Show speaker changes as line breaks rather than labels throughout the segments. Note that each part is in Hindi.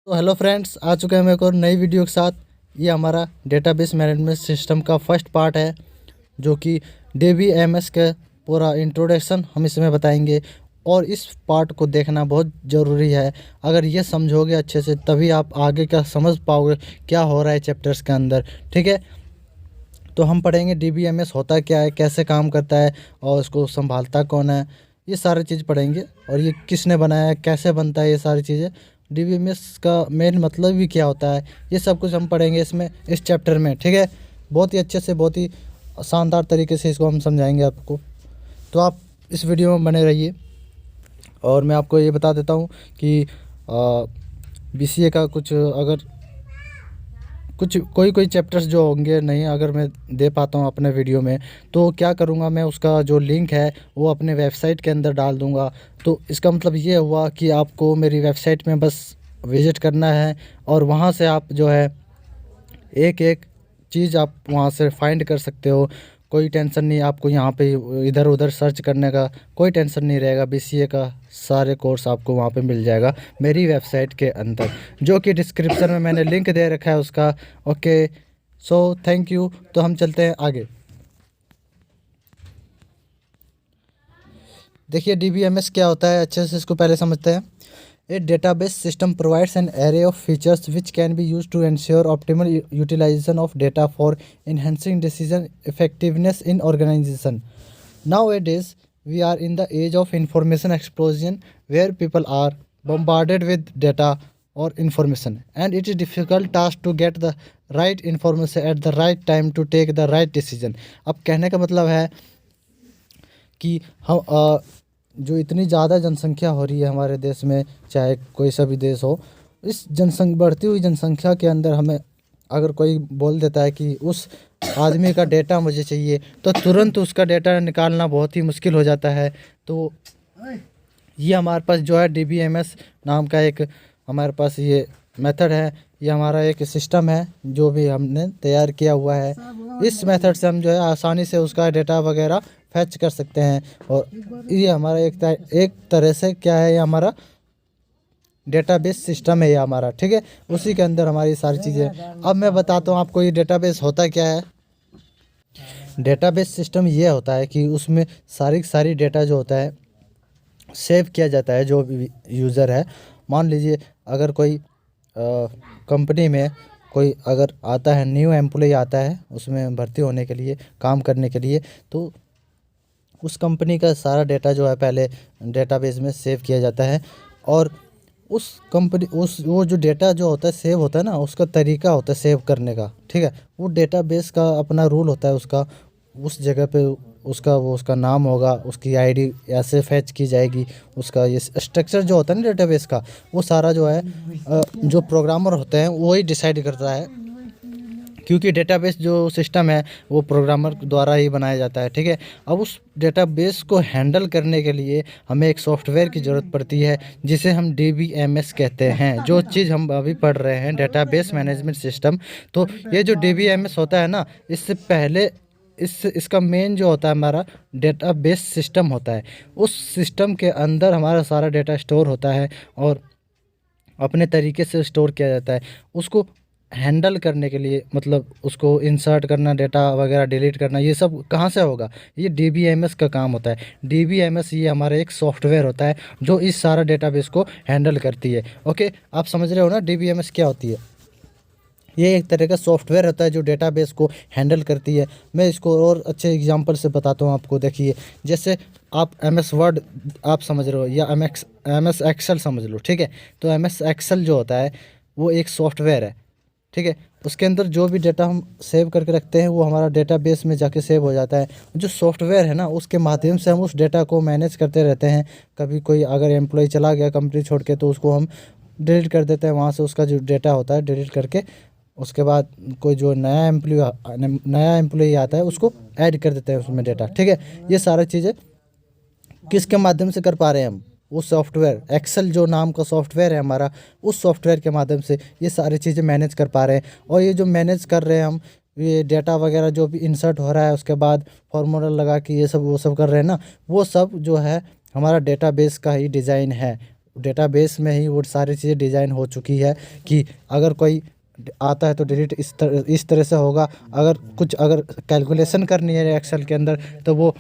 तो हेलो फ्रेंड्स, आ चुके हैं हम एक और नई वीडियो के साथ। ये हमारा डेटाबेस मैनेजमेंट सिस्टम का फर्स्ट पार्ट है, जो कि DBMS का पूरा इंट्रोडक्शन हम इसमें बताएंगे। और इस पार्ट को देखना बहुत ज़रूरी है। अगर ये समझोगे अच्छे से तभी आप आगे का समझ पाओगे क्या हो रहा है चैप्टर्स के अंदर। ठीक है, तो हम पढ़ेंगे DBMS होता क्या है, कैसे काम करता है और उसको संभालता कौन है, ये सारी चीज़ पढ़ेंगे। और ये किसने बनाया है, कैसे बनता है, ये सारी चीज़ें। DBMS का मेन मतलब भी क्या होता है, ये सब कुछ हम पढ़ेंगे इसमें, इस चैप्टर में। ठीक है, बहुत ही अच्छे से, बहुत ही शानदार तरीके से इसको हम समझाएंगे आपको। तो आप इस वीडियो में बने रहिए। और मैं आपको ये बता देता हूँ कि BCA का कुछ कोई चैप्टर्स जो होंगे नहीं, अगर मैं दे पाता हूँ अपने वीडियो में, तो क्या करूँगा, मैं उसका जो लिंक है वो अपने वेबसाइट के अंदर डाल दूँगा। तो इसका मतलब ये हुआ कि आपको मेरी वेबसाइट में बस विज़िट करना है और वहाँ से आप जो है एक एक चीज़ आप वहाँ से फाइंड कर सकते हो। कोई टेंशन नहीं आपको, यहाँ पे इधर उधर सर्च करने का कोई टेंशन नहीं रहेगा। BCA का सारे कोर्स आपको वहाँ पे मिल जाएगा मेरी वेबसाइट के अंदर, जो कि डिस्क्रिप्शन में मैंने लिंक दे रखा है उसका। Okay, so thank you. तो हम चलते हैं आगे। देखिए DBMS क्या होता है, अच्छे से इसको पहले समझते हैं। A database system provides an array of features which can be used to ensure optimal utilization of data for enhancing decision effectiveness in organization. Nowadays, we are in the age of information explosion where people are bombarded with data or information, and it is difficult task to get the right information at the right time to take the right decision. अब कहने का मतलब है कि हम जो इतनी ज़्यादा जनसंख्या हो रही है हमारे देश में, चाहे कोई सा भी देश हो, इस बढ़ती हुई जनसंख्या के अंदर हमें अगर कोई बोल देता है कि उस आदमी का डेटा मुझे चाहिए, तो तुरंत उसका डेटा निकालना बहुत ही मुश्किल हो जाता है। तो ये हमारे पास जो है DBMS नाम का एक हमारे पास ये मेथड है, ये हमारा एक सिस्टम है जो भी हमने तैयार किया हुआ है। इस मेथड से हम जो है आसानी से उसका डेटा वगैरह फैच कर सकते हैं। और ये हमारा एक तरह से क्या है, ये हमारा डेटाबेस सिस्टम है ये हमारा। ठीक है, उसी के अंदर हमारी सारी चीज़ें। अब मैं बताता हूँ आपको ये डेटाबेस होता क्या है। डेटाबेस सिस्टम ये होता है कि उसमें सारी डेटा जो होता है सेव किया जाता है। जो भी यूज़र है, मान लीजिए अगर कोई कंपनी में कोई अगर आता है, न्यू एम्प्लॉय आता है उसमें भर्ती होने के लिए, काम करने के लिए, तो उस कंपनी का सारा डेटा जो है पहले डेटाबेस में सेव किया जाता है। और उस कंपनी वो जो डेटा जो होता है सेव होता है ना, उसका तरीका होता है सेव करने का। ठीक है, वो डेटाबेस का अपना रूल होता है उसका। उस जगह पे उसका नाम होगा, उसकी आईडी ऐसे फैच की जाएगी। उसका ये स्ट्रक्चर जो होता है ना डेटाबेस का, वो सारा जो है जो प्रोग्रामर होते हैं वही डिसाइड करता है, क्योंकि डेटाबेस जो सिस्टम है वो प्रोग्रामर द्वारा ही बनाया जाता है। ठीक है, अब उस डेटाबेस को हैंडल करने के लिए हमें एक सॉफ्टवेयर की ज़रूरत पड़ती है, जिसे हम DBMS कहते हैं। जो चीज़ हम अभी पढ़ रहे हैं, डेटाबेस मैनेजमेंट सिस्टम। तो ये जो DBMS होता है ना, इससे पहले इसका मेन जो होता है हमारा डेटाबेस सिस्टम होता है। उस सिस्टम के अंदर हमारा सारा डेटा स्टोर होता है और अपने तरीके से स्टोर किया जाता है। उसको हैंडल करने के लिए, मतलब उसको इंसर्ट करना, डेटा वगैरह डिलीट करना, ये सब कहाँ से होगा, ये DBMS का काम होता है। DBMS ये हमारा एक सॉफ्टवेयर होता है जो इस सारा डेटाबेस को हैंडल करती है। ओके, आप समझ रहे हो ना DBMS क्या होती है। ये एक तरह का सॉफ्टवेयर होता है जो डेटाबेस को हैंडल करती है। मैं इसको और अच्छे एग्जांपल से बताता हूँ आपको। देखिए, जैसे आप MS वर्ड आप समझ रहे हो, या MS एक्सेल समझ लो। ठीक है, तो MS एक्सेल जो होता है वो एक सॉफ्टवेयर है। ठीक है, उसके अंदर जो भी डेटा हम सेव करके रखते हैं वो हमारा डेटाबेस में जाके सेव हो जाता है। जो सॉफ्टवेयर है ना, उसके माध्यम से हम उस डेटा को मैनेज करते रहते हैं। कभी कोई अगर एम्प्लॉय चला गया कंपनी छोड़ के, तो उसको हम डिलीट कर देते हैं वहाँ से, उसका जो डेटा होता है डिलीट करके। उसके बाद कोई जो नया एम्प्लॉय आता है उसको ऐड कर देते हैं उसमें डेटा। ठीक है, ये सारी चीज़ें किसके माध्यम से कर पा रहे हैं हम, वो सॉफ्टवेयर एक्सेल जो नाम का सॉफ्टवेयर है हमारा, उस सॉफ्टवेयर के माध्यम से ये सारी चीज़ें मैनेज कर पा रहे हैं। और ये जो मैनेज कर रहे हैं हम, ये डेटा वगैरह जो भी इंसर्ट हो रहा है, उसके बाद फार्मूला लगा के ये सब वो सब कर रहे हैं ना, वो सब जो है हमारा डेटाबेस का ही डिज़ाइन है। डेटाबेस में ही वो सारी चीज़ें डिज़ाइन हो चुकी है कि अगर कोई आता है तो डिलीट इस तरह से होगा, अगर कैलकुलेशन करनी है एक्सेल के अंदर तो वो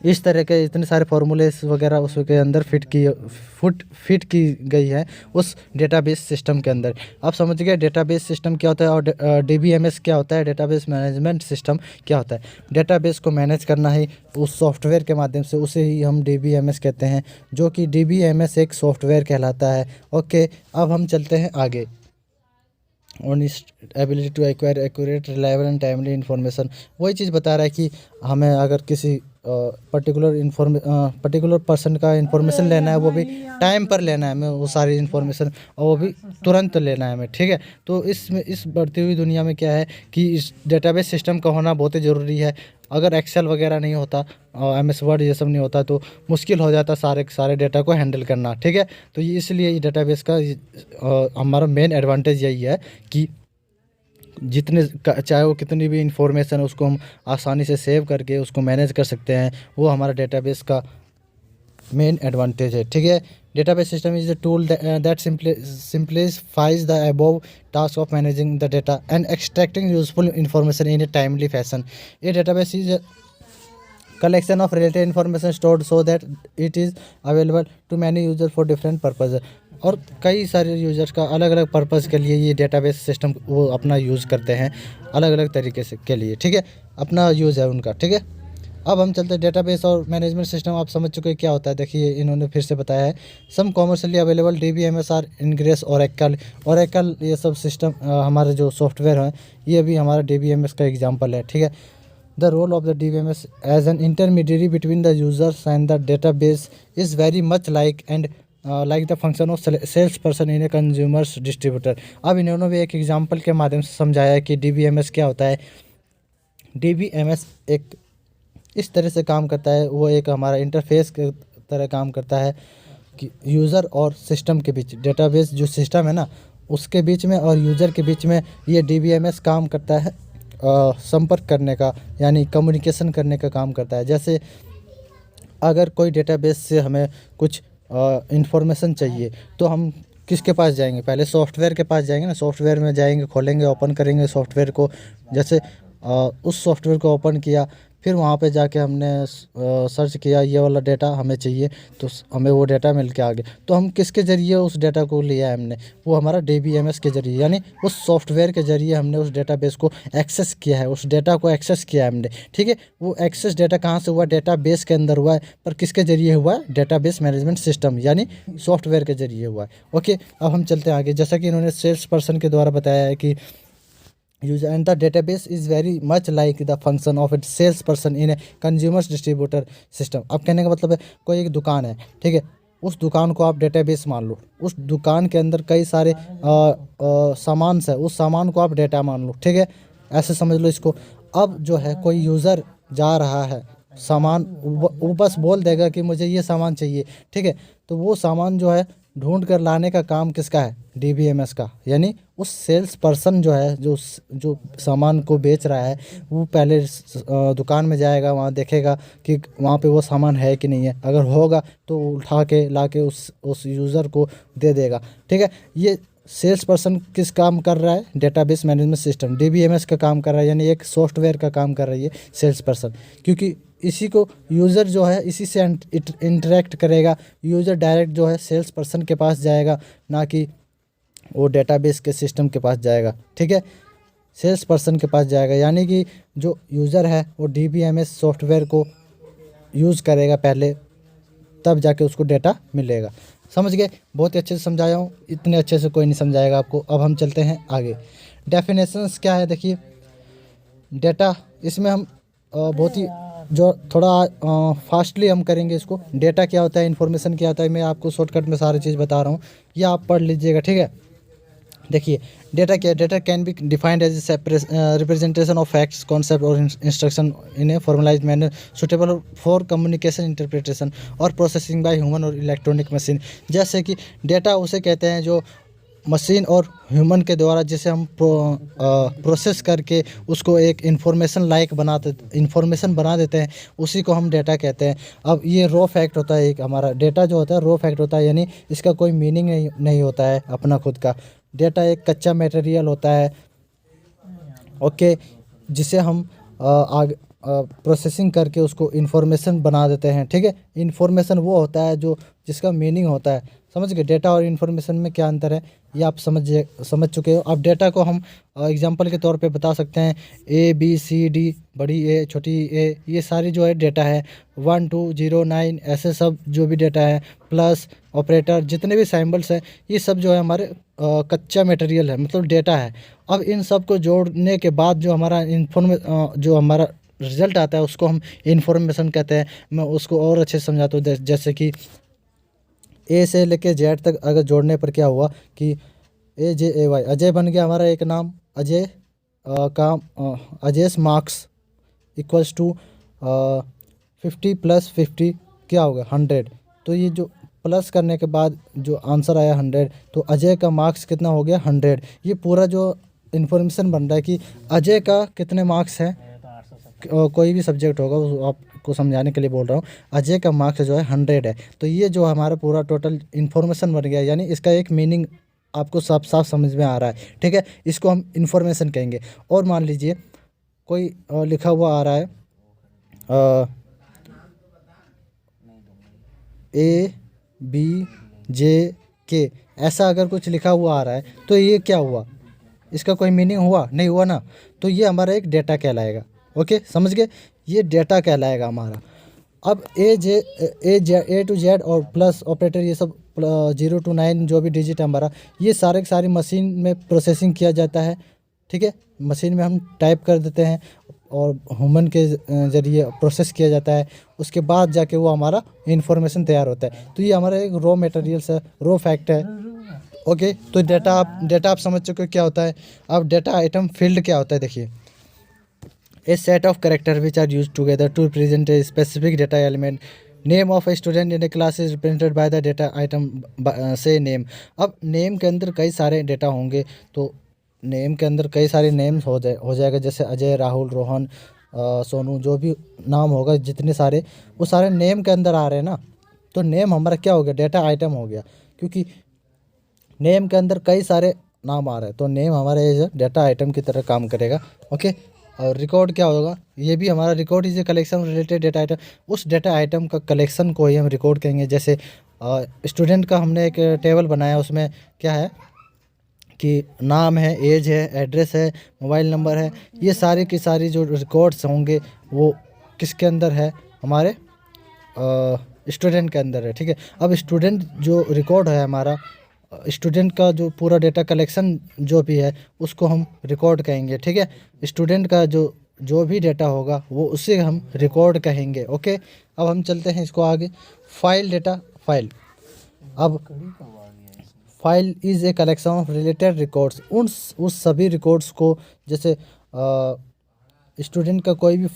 इस तरह के इतने सारे फार्मूलेस वगैरह उसके अंदर फिट की गई है उस डेटाबेस सिस्टम के अंदर। आप समझ गए डेटाबेस सिस्टम क्या होता है और डीबीएमएस क्या होता है, डेटाबेस मैनेजमेंट सिस्टम क्या होता है। डेटाबेस को मैनेज करना ही उस सॉफ्टवेयर के माध्यम से, उसे ही हम डीबीएमएस कहते हैं, जो कि डीबीएमएस एक सॉफ्टवेयर कहलाता है। ओके, अब हम चलते हैं आगे। ऑन इस ability to acquire accurate reliable and timely information, वही चीज़ बता रहा है कि हमें अगर किसी पर्टिकुलर पर्सन का इन्फॉर्मेशन लेना है, वो भी टाइम पर लेना है हमें, वो सारी इन्फॉर्मेशन, और वो भी तुरंत लेना है हमें, ठीक है। तो इस बढ़ती हुई दुनिया में क्या है कि इस डेटाबेस सिस्टम का होना बहुत ही ज़रूरी है। अगर एक्सेल वगैरह नहीं होता और एमएस वर्ड ये सब नहीं होता तो मुश्किल हो जाता सारे डेटा को हैंडल करना, ठीक है। तो ये इसलिए डेटाबेस का हमारा मेन एडवांटेज यही है कि चाहे वो कितनी भी इंफॉर्मेशन है उसको हम आसानी से सेव करके उसको मैनेज कर सकते हैं, वो हमारा डेटाबेस का मेन एडवांटेज है, ठीक है। Database system is the tool that simplifies the above task of managing the data and extracting useful information in A timely fashion. A database is collection of related information stored so that it is available to many users for different purposes। और कई सारे यूजर्स का अलग अलग पर्पज़ के लिए ये डेटाबेस सिस्टम वो अपना यूज़ करते हैं, अलग अलग तरीके से के लिए, ठीक है, अपना यूज़ है उनका, ठीक है। अब हम चलते हैं डेटाबेस और मैनेजमेंट सिस्टम। आप समझ चुके हैं क्या होता है, देखिए इन्होंने फिर से बताया है। Some commercially available DBMS are Ingres Oracle ये सब सिस्टम हमारे जो सॉफ्टवेयर हैं ये भी हमारा डीबीएमएस का एग्जाम्पल है, ठीक है। The role of the DBMS as an intermediary between the users and the database is very much like the function of salesperson in a consumer's distributor। अब इन्होंने भी एक एग्जांपल के माध्यम से समझाया है कि DBMS क्या होता है। DBMS एक इस तरह से काम करता है, वो एक हमारा इंटरफेस की तरह काम करता है कि यूज़र और सिस्टम के बीच, डेटाबेस जो सिस्टम है ना उसके बीच में और यूज़र के बीच में ये DBMS काम करता है, संपर्क करने का यानी कम्युनिकेशन करने का काम करता है। जैसे अगर कोई डेटाबेस से हमें कुछ इंफॉर्मेशन चाहिए तो हम किसके पास जाएंगे, पहले सॉफ्टवेयर के पास जाएंगे ना, सॉफ्टवेयर में जाएंगे, खोलेंगे, ओपन करेंगे सॉफ्टवेयर को। जैसे उस सॉफ्टवेयर को ओपन किया, फिर वहाँ पे जाके हमने सर्च किया ये वाला डेटा हमें चाहिए, तो हमें वो डेटा मिल के आ गया। तो हम किसके ज़रिए उस डेटा को लिया है हमने, वो हमारा DBMS के ज़रिए, यानी उस सॉफ्टवेयर के ज़रिए हमने उस डेटाबेस को एक्सेस किया है, उस डेटा को एक्सेस किया है हमने, ठीक है। वो एक्सेस डेटा कहाँ से हुआ, डेटाबेस के अंदर हुआ है, पर किसके ज़रिए हुआ है, डेटाबेस मैनेजमेंट सिस्टम यानी सॉफ्टवेयर के ज़रिए हुआ है। ओके, अब हम चलते हैं आगे। जैसा कि इन्होंने सेल्स पर्सन के द्वारा बताया है कि user and the database is very much like the function of a sales person in a consumer distributor system। अब कहने का मतलब है कोई एक दुकान है, ठीक है, उस दुकान को आप डेटाबेस मान लो, उस दुकान के अंदर कई सारे सामान है, उस सामान को आप डेटा मान लो, ठीक है, ऐसे समझ लो इसको। अब जो है कोई यूज़र जा रहा है सामान, वो बस बोल देगा कि मुझे ये सामान चाहिए, ठीक है, तो वो सामान जो है ढूंढ कर लाने का काम किसका है, DBMS का, यानी उस सेल्स पर्सन जो है जो सामान को बेच रहा है वो पहले दुकान में जाएगा, वहाँ देखेगा कि वहाँ पे वो सामान है कि नहीं है, अगर होगा तो उठा के ला के उस यूज़र को दे देगा, ठीक है। ये सेल्स पर्सन किस काम कर रहा है, डेटाबेस मैनेजमेंट सिस्टम DBMS का काम कर रहा है, यानी एक सॉफ्टवेयर का काम कर रही है सेल्स पर्सन, क्योंकि इसी को यूज़र जो है इसी से इंटरेक्ट करेगा। यूज़र डायरेक्ट जो है सेल्स पर्सन के पास जाएगा, ना कि वो डेटाबेस के सिस्टम के पास जाएगा, ठीक है, सेल्स पर्सन के पास जाएगा। यानी कि जो यूज़र है वो DBMS सॉफ्टवेयर को यूज़ करेगा पहले, तब जाके उसको डेटा मिलेगा। समझ गए, बहुत ही अच्छे से समझाया हूँ, इतने अच्छे से कोई नहीं समझाएगा आपको। अब हम चलते हैं आगे। डेफिनेशंस क्या है, देखिए डेटा, इसमें हम बहुत ही जो थोड़ा फास्टली हम करेंगे इसको। डेटा क्या होता है, इन्फॉर्मेशन क्या होता है, मैं आपको शॉर्टकट में सारी चीज़ बता रहा हूँ, ये आप पढ़ लीजिएगा, ठीक है। देखिए डेटा क्या है, data can be defined as representation of facts, concept और instruction in a formalised manner suitable for communication, interpretation और प्रोसेसिंग बाय ह्यूमन और इलेक्ट्रॉनिक मशीन। जैसे कि डेटा उसे कहते हैं जो मशीन और ह्यूमन के द्वारा जिसे हम प्रोसेस करके उसको एक इन्फॉर्मेशन बना देते हैं, उसी को हम डेटा कहते हैं। अब ये रॉ फैक्ट होता है, एक हमारा डेटा जो होता है रॉ फैक्ट होता है, यानी इसका कोई मीनिंग नहीं होता है अपना खुद का। डेटा एक कच्चा मटेरियल होता है, ओके, जिसे हम आगे प्रोसेसिंग करके उसको इन्फॉर्मेशन बना देते हैं, ठीक है। इन्फॉर्मेशन वो होता है जो जिसका मीनिंग होता है। समझ गए डेटा और इन्फॉर्मेशन में क्या अंतर है, ये आप समझ चुके हो। अब डेटा को हम एग्जांपल के तौर पे बता सकते हैं, ABCD, बड़ी ए छोटी ए, ये सारी जो है डेटा है। 1 2 0 9 ऐसे सब जो भी डेटा है, प्लस ऑपरेटर, जितने भी सिंबल्स हैं, ये सब जो है हमारे कच्चा मटेरियल है, मतलब डेटा है। अब इन सब को जोड़ने के बाद जो हमारा जो हमारा रिजल्ट आता है उसको हम इन्फॉर्मेशन कहते हैं। मैं उसको और अच्छे से समझाता हूँ, जैसे कि ए से लेके जेड तक अगर जोड़ने पर क्या हुआ कि AJAY, अजय बन गया हमारा एक नाम। Ajay Ajay's marks equals to 50 + 50 क्या होगा 100। तो ये जो प्लस करने के बाद जो आंसर आया 100, तो अजय का मार्क्स कितना हो गया 100। ये पूरा जो इन्फॉर्मेशन बन रहा है कि अजय का कितने मार्क्स हैं, कोई भी सब्जेक्ट होगा वो आपको समझाने के लिए बोल रहा हूँ। अजय का मार्क्स जो है 100 है। तो ये जो हमारा पूरा टोटल इन्फॉर्मेशन बन गया, यानी इसका एक मीनिंग आपको साफ साफ समझ में आ रहा है, ठीक है। इसको हम इन्फॉर्मेशन कहेंगे। और मान लीजिए कोई लिखा हुआ आ रहा है ABJK, ऐसा अगर कुछ लिखा हुआ आ रहा है तो ये क्या हुआ, इसका कोई मीनिंग हुआ नहीं हुआ ना, तो ये हमारा एक डेटा कहलाएगा। ओके, समझ गए, ये डेटा कहलाएगा हमारा। अब A to Z और प्लस ऑपरेटर, ये सब 0 to 9 जो भी डिजिट है हमारा, ये सारे के सारी मशीन में प्रोसेसिंग किया जाता है, ठीक है। मशीन में हम टाइप कर देते हैं और ह्यूमन के ज़रिए प्रोसेस किया जाता है, उसके बाद जाके वो हमारा इन्फॉर्मेशन तैयार होता है। तो ये हमारा एक रॉ मटेरियल्स है, रॉ फैक्ट है। ओके, तो डेटा आप समझ चुके हो क्या होता है। अब डेटा आइटम फील्ड क्या होता है, देखिए, a set of characters which are used together to represent a specific data element. Name of a student in a class is represented by the data item say name. अब नेम के अंदर कई सारे डेटा होंगे, तो नेम के अंदर कई सारे नेम्स हो जाएगा, जैसे अजय, राहुल, रोहन, सोनू, जो भी नाम होगा, जितने सारे, वो सारे नेम के अंदर आ रहे हैं ना। तो नेम हमारा क्या हो गया, डेटा आइटम हो गया, क्योंकि नेम के अंदर कई सारे नाम आ रहे हैं, तो नेम हमारे डेटा आइटम की तरह काम करेगा। ओके, और रिकॉर्ड क्या होगा, ये भी हमारा record is a collection related data item. उस डेटा आइटम का कलेक्शन को ही हम रिकॉर्ड कहेंगे। जैसे स्टूडेंट का हमने एक टेबल बनाया, उसमें क्या है कि नाम है, एज है, एड्रेस है, मोबाइल नंबर है, ये सारी की सारी जो रिकॉर्ड्स होंगे वो किसके अंदर है, हमारे स्टूडेंट के अंदर है, ठीक है। अब स्टूडेंट जो रिकॉर्ड है हमारा, स्टूडेंट का जो पूरा डेटा कलेक्शन जो भी है उसको हम रिकॉर्ड कहेंगे, ठीक है। स्टूडेंट का जो भी डेटा होगा वो उसे हम रिकॉर्ड कहेंगे। ओके, अब हम चलते हैं इसको आगे। File data file. अब file is a collection of related records, उस सभी रिकॉर्ड्स को, जैसे स्टूडेंट का कोई भी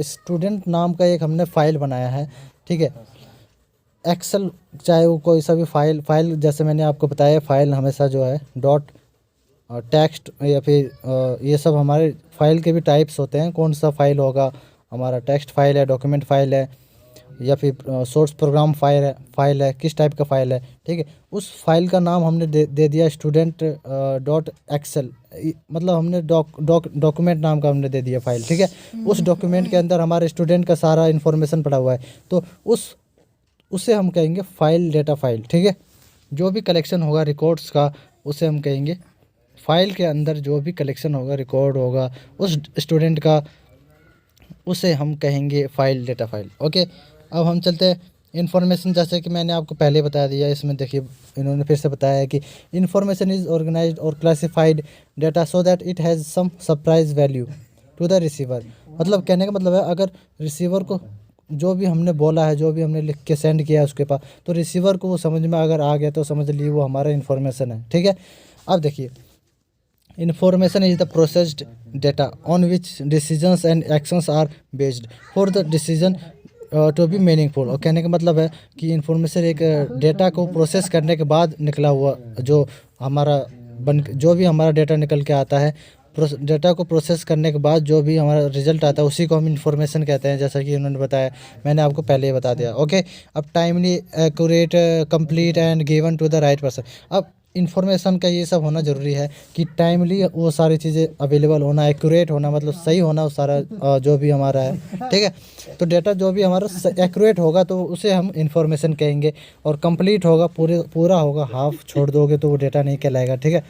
स्टूडेंट नाम का एक हमने फाइल बनाया है, ठीक है। एक्सेल, चाहे वो कोई सा भी फाइल जैसे मैंने आपको बताया, फाइल हमेशा जो है डॉट टेक्स्ट या फिर ये सब हमारे फाइल के भी टाइप्स होते हैं। कौन सा फाइल होगा हमारा, टेक्स्ट फाइल है, डॉक्यूमेंट फाइल है, या फिर सोर्स प्रोग्राम फाइल है, किस टाइप का फाइल है, ठीक है। उस फाइल का नाम हमने दे दिया स्टूडेंट डॉट एक्सेल, मतलब हमने डॉक्यूमेंट नाम का हमने दे दिया फाइल, ठीक है। उस डॉक्यूमेंट के अंदर हमारे स्टूडेंट का सारा इन्फॉर्मेशन पड़ा हुआ है, तो उसे हम कहेंगे फाइल डेटा फाइल, ठीक है। जो भी कलेक्शन होगा रिकॉर्ड्स का उसे हम कहेंगे फाइल के अंदर, जो भी कलेक्शन होगा, रिकॉर्ड होगा उस स्टूडेंट का, उसे हम कहेंगे फाइल डेटा फाइल। ओके, अब हम चलते हैं इन्फॉर्मेशन। जैसे कि मैंने आपको पहले बता दिया, इसमें देखिए इन्होंने फिर से बताया है कि इन्फॉर्मेशन इज़ ऑर्गेनाइज्ड और classified data so that it has some surprise value to the receiver. मतलब कहने का मतलब है, अगर रिसीवर को जो भी हमने बोला है, जो भी हमने लिख के सेंड किया है उसके पास, तो रिसीवर को वो समझ में अगर आ गया तो समझ लीजिए वो हमारा इन्फॉर्मेशन है, ठीक है। अब देखिए, information is the processed data on which decisions and actions are based for the decision to be meaningful. और कहने का मतलब है कि इन्फॉर्मेशन एक डेटा को प्रोसेस करने के बाद निकला हुआ जो हमारा जो भी हमारा डेटा निकल के आता है, डेटा को प्रोसेस करने के बाद जो भी हमारा रिजल्ट आता है उसी को हम इंफॉर्मेशन कहते हैं, जैसा कि उन्होंने बताया, मैंने आपको पहले ही बता दिया। ओके, अब timely, accurate, complete and given to the right person. अब इन्फॉर्मेशन का ये सब होना ज़रूरी है कि टाइमली वो सारी चीज़ें अवेलेबल होना, एक्यूरेट होना मतलब सही होना वो सारा जो भी हमारा है, ठीक है। तो डेटा जो भी हमारा एक्यूरेट होगा तो उसे हम इन्फॉर्मेशन कहेंगे, और कंप्लीट होगा, पूरा होगा, हाफ छोड़ दोगे तो वो डेटा नहीं कहलाएगा, ठीक है।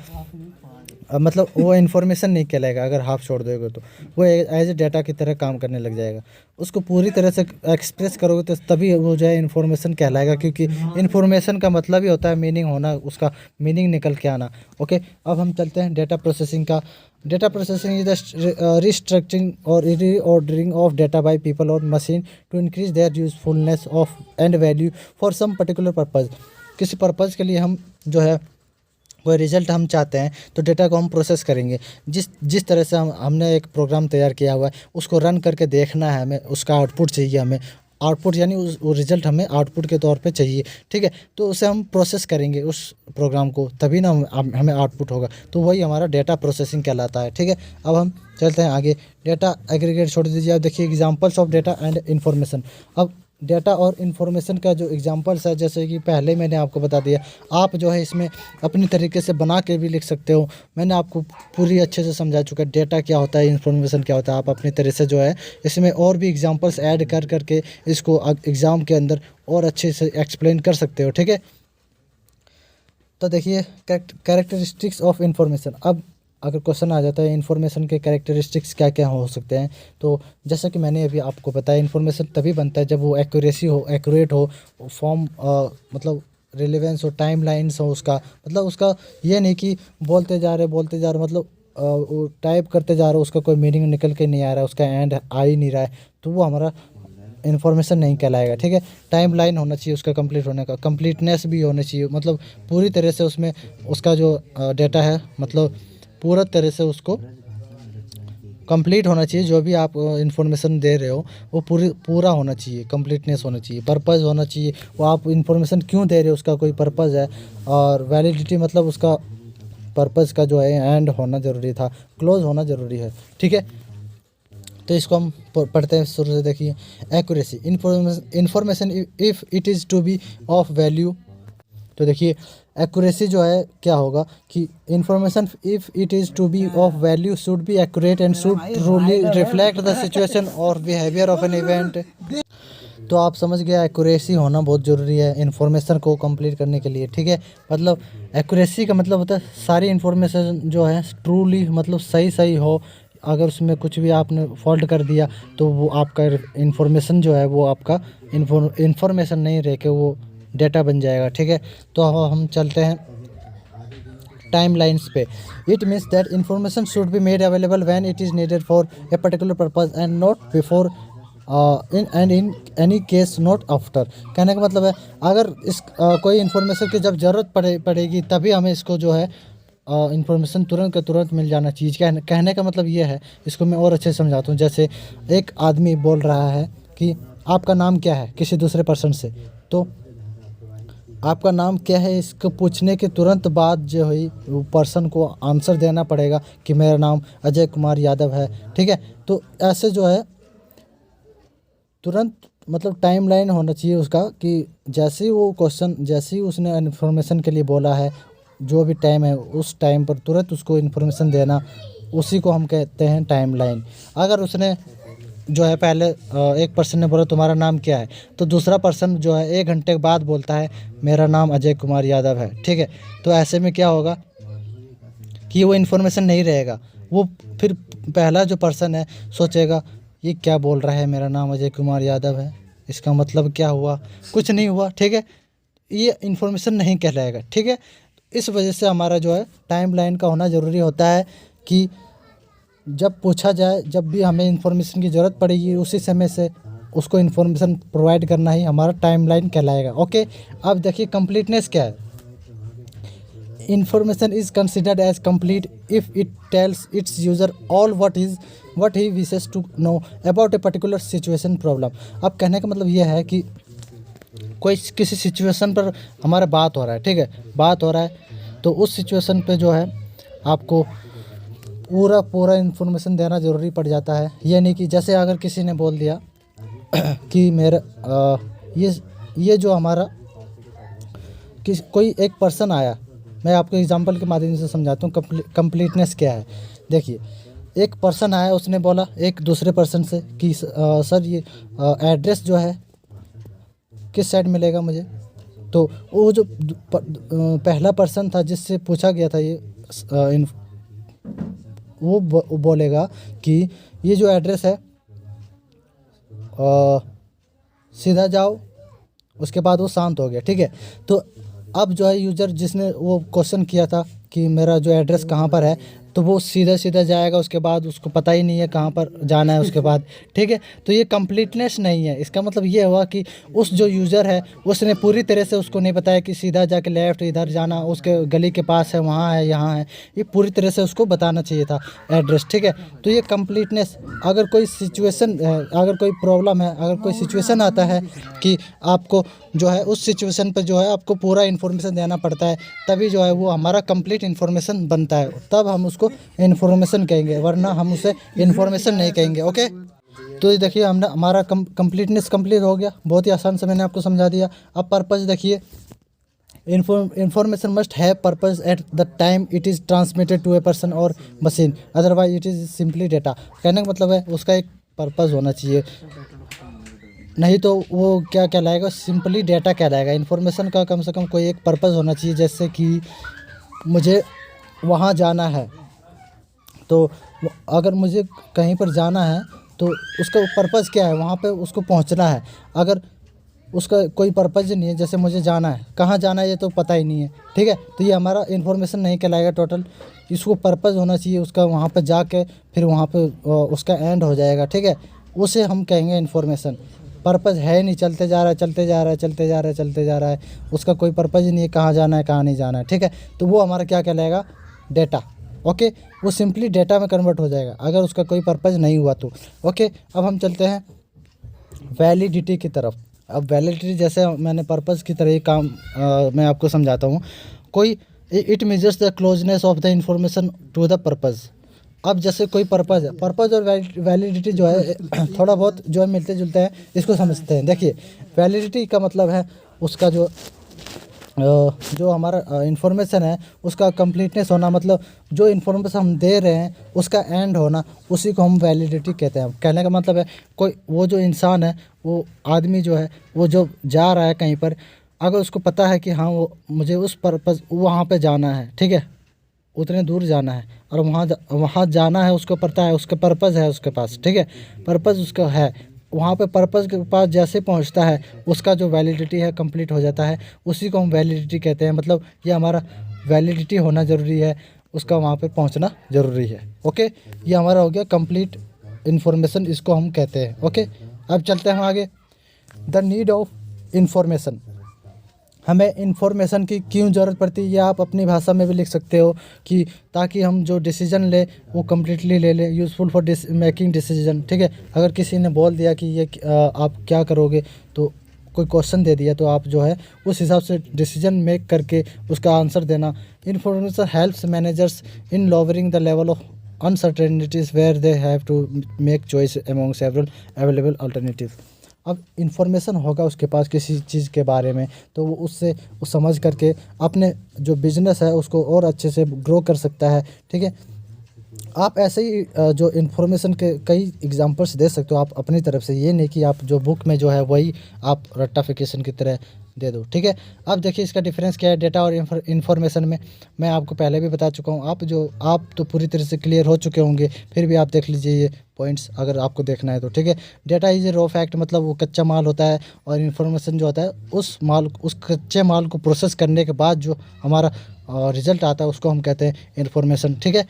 मतलब वो इन्फॉर्मेशन नहीं कहलाएगा, अगर हाफ छोड़ दोगे तो वो एज ए डेटा की तरह काम करने लग जाएगा। उसको पूरी तरह से एक्सप्रेस करोगे तो तभी वो जो है इन्फॉर्मेशन कहलाएगा, क्योंकि इन्फॉर्मेशन का मतलब ही होता है मीनिंग होना, उसका मीनिंग निकल के आना। ओके, अब हम चलते हैं डेटा प्रोसेसिंग का। Data processing is the restructuring और reordering of data by people और machine to increase their usefulness of and value for some particular purpose. किसी पर्पज़ के लिए हम जो है कोई रिज़ल्ट हम चाहते हैं तो डेटा को हम प्रोसेस करेंगे। जिस तरह से हमने एक प्रोग्राम तैयार किया हुआ है, उसको रन करके देखना है हमें, उसका आउटपुट चाहिए हमें, आउटपुट यानी वो रिज़ल्ट हमें आउटपुट के तौर पे चाहिए, ठीक है। तो उसे हम प्रोसेस करेंगे उस प्रोग्राम को, तभी ना हमें आउटपुट होगा, तो वही हमारा डेटा प्रोसेसिंग कहलाता है, ठीक है। अब हम चलते हैं आगे। डेटा एग्रीगेट छोड़ दीजिए। अब देखिए examples of data and information. अब डेटा और इन्फॉर्मेशन का जो एग्जांपल्स है, जैसे कि पहले मैंने आपको बता दिया, आप जो है इसमें अपनी तरीके से बना के भी लिख सकते हो। मैंने आपको पूरी अच्छे से समझा चुका है डेटा क्या होता है, इन्फॉर्मेशन क्या होता है। आप अपनी तरह से जो है इसमें और भी एग्जांपल्स ऐड कर करके इसको एग्ज़ाम के अंदर और अच्छे से एक्सप्लेन कर सकते हो, ठीक है। तो देखिए कैरेक्टरिस्टिक्स ऑफ इन्फॉर्मेशन। अब अगर क्वेश्चन आ जाता है इन्फॉर्मेशन के कैरेक्टरिस्टिक्स क्या क्या हो सकते हैं, तो जैसा कि मैंने अभी आपको बताया, इन्फॉर्मेशन तभी बनता है जब वो एक्यूरेट हो, फॉर्म मतलब रिलेवेंस हो, टाइम लाइन्स हो, उसका मतलब उसका ये नहीं कि बोलते जा रहे मतलब वो टाइप करते जा रहे हो, उसका कोई मीनिंग निकल के नहीं आ रहा है, उसका एंड आ ही नहीं रहा है, तो वो हमारा इन्फॉर्मेशन नहीं कहलाएगा, ठीक है। टाइम लाइन होना चाहिए उसका कंप्लीट होने का, कंप्लीटनेस भी होनी चाहिए, मतलब पूरी तरह से उसमें उसका जो डेटा है मतलब पूरा तरह से उसको कंप्लीट होना चाहिए। जो भी आप इन्फॉर्मेशन दे रहे हो वो पूरा होना चाहिए, कंप्लीटनेस होना चाहिए, पर्पज़ होना चाहिए, वो आप इन्फॉर्मेशन क्यों दे रहे हो उसका कोई पर्पज़ है, और वैलिडिटी मतलब उसका पर्पज़ का जो है एंड होना ज़रूरी था, क्लोज होना ज़रूरी है, ठीक है। तो इसको हम पढ़ते हैं शुरू से। देखिए accuracy, information if it is to be of value. तो देखिए एक्यूरेसी जो है क्या होगा कि information if it is to be of value should be accurate and should truly reflect the situation और बिहेवियर ऑफ एन इवेंट। तो आप समझ गए एक्यूरेसी होना बहुत ज़रूरी है इन्फॉर्मेशन को कंप्लीट करने के लिए, ठीक है। मतलब एक्यूरेसी का मतलब होता है सारी इन्फॉर्मेशन जो है ट्रूली मतलब सही हो। अगर उसमें कुछ भी आपने फॉल्ट कर दिया तो वो आपका इन्फॉर्मेशन जो है वो आपका इन्फॉर्मेशन नहीं रह के वो डेटा बन जाएगा, ठीक है। तो हम चलते हैं टाइम लाइन्स पे। It means that information should be made available when it is needed for a particular purpose and not before in any case not after. कहने का मतलब है अगर इस कोई इन्फॉर्मेशन की जब ज़रूरत पड़ेगी तभी हमें इसको जो है इन्फॉर्मेशन तुरंत का तुरंत मिल जाना चाहिए। कहने का मतलब ये है, इसको मैं और अच्छे से समझाता हूँ। जैसे एक आदमी बोल रहा है कि आपका नाम क्या है किसी दूसरे पर्सन से, तो आपका नाम क्या है इसको पूछने के तुरंत बाद जो है वो पर्सन को आंसर देना पड़ेगा कि मेरा नाम अजय कुमार यादव है, ठीक है। तो ऐसे जो है तुरंत मतलब टाइम लाइन होना चाहिए उसका कि जैसे ही वो क्वेश्चन, जैसे ही उसने इन्फॉर्मेशन के लिए बोला है, जो भी टाइम है उस टाइम पर तुरंत उसको इन्फॉर्मेशन देना, उसी को हम कहते हैं टाइम लाइन। अगर उसने जो है पहले एक पर्सन ने बोला तुम्हारा नाम क्या है, तो दूसरा पर्सन जो है 1 घंटे के बाद बोलता है मेरा नाम अजय कुमार यादव है, ठीक है। तो ऐसे में क्या होगा कि वो इन्फॉर्मेशन नहीं रहेगा, वो फिर पहला जो पर्सन है सोचेगा ये क्या बोल रहा है, मेरा नाम अजय कुमार यादव है, इसका मतलब क्या हुआ, कुछ नहीं हुआ, ठीक है। ये इन्फॉर्मेशन नहीं कहलाएगा, ठीक है। इस वजह से हमारा जो है टाइम लाइन का होना ज़रूरी होता है कि जब पूछा जाए, जब भी हमें इन्फॉर्मेशन की ज़रूरत पड़ेगी उसी समय से उसको इन्फॉर्मेशन प्रोवाइड करना ही हमारा टाइम लाइन कहलाएगा, ओके। अब देखिए कंप्लीटनेस क्या है। Information is considered as complete if it tells its user all what he wishes to know about a particular situation problem। अब कहने का मतलब ये है कि कोई किसी सिचुएशन पर हमारा बात हो रहा है, ठीक है, बात हो रहा है, तो उस सिचुएशन पे जो है आपको पूरा इन्फॉर्मेशन देना ज़रूरी पड़ जाता है। ये नहीं कि जैसे अगर किसी ने बोल दिया कि मेरा ये जो हमारा कोई एक पर्सन आया, मैं आपको एग्जांपल के माध्यम से समझाता हूँ कंप्लीटनेस क्या है। देखिए, एक पर्सन आया, उसने बोला एक दूसरे पर्सन से कि सर ये एड्रेस जो है किस साइड मिलेगा मुझे। तो वो जो पहला पर्सन था जिससे पूछा गया था ये वो बोलेगा कि ये जो एड्रेस है सीधा जाओ। उसके बाद वो शांत हो गया, ठीक है। तो अब जो है यूज़र जिसने वो क्वेश्चन किया था कि मेरा जो एड्रेस कहाँ पर है, तो वो सीधा जाएगा, उसके बाद उसको पता ही नहीं है कहाँ पर जाना है उसके बाद, ठीक है। तो ये कंप्लीटनेस नहीं है। इसका मतलब ये हुआ कि उस जो यूज़र है उसने पूरी तरह से उसको नहीं बताया कि सीधा जाके लेफ़्ट इधर जाना, उसके गली के पास है, वहाँ है, यहाँ है। ये पूरी तरह से उसको बताना चाहिए था एड्रेस, ठीक है। तो ये कंप्लीटनेस, अगर कोई सिचुएशन, अगर कोई प्रॉब्लम है, अगर कोई सिचुएशन आता है कि आपको जो है उस सिचुएशन पे जो है आपको पूरा इन्फॉर्मेशन देना पड़ता है, तभी जो है वो हमारा कंप्लीट इन्फॉर्मेशन बनता है, तब हम उसको इन्फॉर्मेशन कहेंगे, वरना हम उसे इन्फॉर्मेशन नहीं कहेंगे। ओके, तो ये देखिए हमने हमारा कंप्लीटनेस कंप्लीट हो गया। बहुत ही आसान से मैंने आपको समझा दिया। अब पर्पस देखिए, information must have purpose at the time it is transmitted to a person और machine, otherwise it is simply data. कहने का मतलब है उसका एक पर्पस होना चाहिए, नहीं तो वो क्या कहलाएगा, सिंपली डेटा कहलाएगा। इन्फॉर्मेशन का कम से कम कोई एक पर्पस होना चाहिए। जैसे कि मुझे वहाँ जाना है, तो अगर मुझे कहीं पर जाना है तो उसका पर्पस क्या है, वहाँ पे उसको पहुँचना है। अगर उसका कोई पर्पस नहीं है, जैसे मुझे जाना है, कहाँ जाना है ये तो पता ही नहीं है, ठीक है, तो ये हमारा इन्फॉर्मेशन नहीं कहलाएगा टोटल। इसको पर्पस होना चाहिए उसका, वहाँ पे जाके फिर वहाँ पे उसका एंड हो जाएगा, ठीक है, उसे हम कहेंगे इन्फॉर्मेशन। पर्पस है नहीं, चलते जा रहा है, उसका कोई पर्पस ही नहीं है, कहाँ जाना है कहाँ नहीं जाना है, ठीक है, तो वो हमारा क्या कहलाएगा, डेटा। ओके, वो सिंपली डेटा में कन्वर्ट हो जाएगा अगर उसका कोई पर्पस नहीं हुआ तो। ओके, अब हम चलते हैं वैलिडिटी की तरफ। अब वैलिडिटी जैसे मैंने पर्पस की तरह ही काम मैं आपको समझाता हूँ। कोई it measures the closeness of the information to the purpose. अब जैसे कोई पर्पस है, पर्पस और वैलिडिटी जो है थोड़ा बहुत जो है मिलते जुलते हैं, इसको समझते हैं। देखिए, वैलिडिटी का मतलब है उसका जो हमारा इन्फॉर्मेशन है उसका कंप्लीटनेस होना, मतलब जो इन्फॉर्मेशन हम दे रहे हैं उसका एंड होना, उसी को हम वैलिडिटी कहते हैं। कहने का मतलब है कोई वो जो इंसान है, वो आदमी जो है, वो जो जा रहा है कहीं पर, अगर उसको पता है कि हाँ वो मुझे उस पर्पस वहाँ पे जाना है, ठीक है, उतने दूर जाना है और वहाँ जाना है, उसको पता है, उसका पर्पस है उसके पास, ठीक है, पर्पस उसका है। वहाँ पे पर्पस के पास जैसे पहुँचता है उसका जो वैलिडिटी है कंप्लीट हो जाता है, उसी को हम वैलिडिटी कहते हैं। मतलब ये हमारा वैलिडिटी होना ज़रूरी है, उसका वहाँ पे पहुँचना ज़रूरी है। ओके, ये हमारा हो गया कंप्लीट इन्फॉर्मेशन, इसको हम कहते हैं। ओके, अब चलते हैं हम आगे। द नीड ऑफ इन्फॉर्मेशन, हमें इन्फॉर्मेशन की क्यों ज़रूरत पड़ती है, ये आप अपनी भाषा में भी लिख सकते हो कि ताकि हम जो डिसीजन ले वो कम्प्लीटली ले लें, यूज़फुल फॉर मेकिंग डिसीजन, ठीक है। अगर किसी ने बोल दिया कि ये आप क्या करोगे, तो कोई क्वेश्चन दे दिया, तो आप जो है उस हिसाब से डिसीजन मेक करके उसका आंसर देना। Information helps managers in lowering the level of uncertainties where they have to make choice among several available alternative. अब इन्फॉर्मेशन होगा उसके पास किसी चीज़ के बारे में, तो वो उससे समझ करके अपने जो बिज़नेस है उसको और अच्छे से ग्रो कर सकता है, ठीक है। आप ऐसे ही जो इन्फॉर्मेशन के कई एग्जांपल्स दे सकते हो आप अपनी तरफ से, ये नहीं कि आप जो बुक में जो है वही आप रट्टाफिकेशन की तरह दे दो, ठीक है। अब देखिए इसका डिफरेंस क्या है डेटा और इन्फॉर्मेशन में, मैं आपको पहले भी बता चुका हूँ। आप तो पूरी तरह से क्लियर हो चुके होंगे, फिर भी आप देख लीजिए ये पॉइंट्स अगर आपको देखना है तो, ठीक है। Data is a raw fact, मतलब वो कच्चा माल होता है, और इन्फॉर्मेशन जो होता है उस कच्चे माल को प्रोसेस करने के बाद जो हमारा रिजल्ट आता है उसको हम कहते हैं इन्फॉर्मेशन, ठीक है।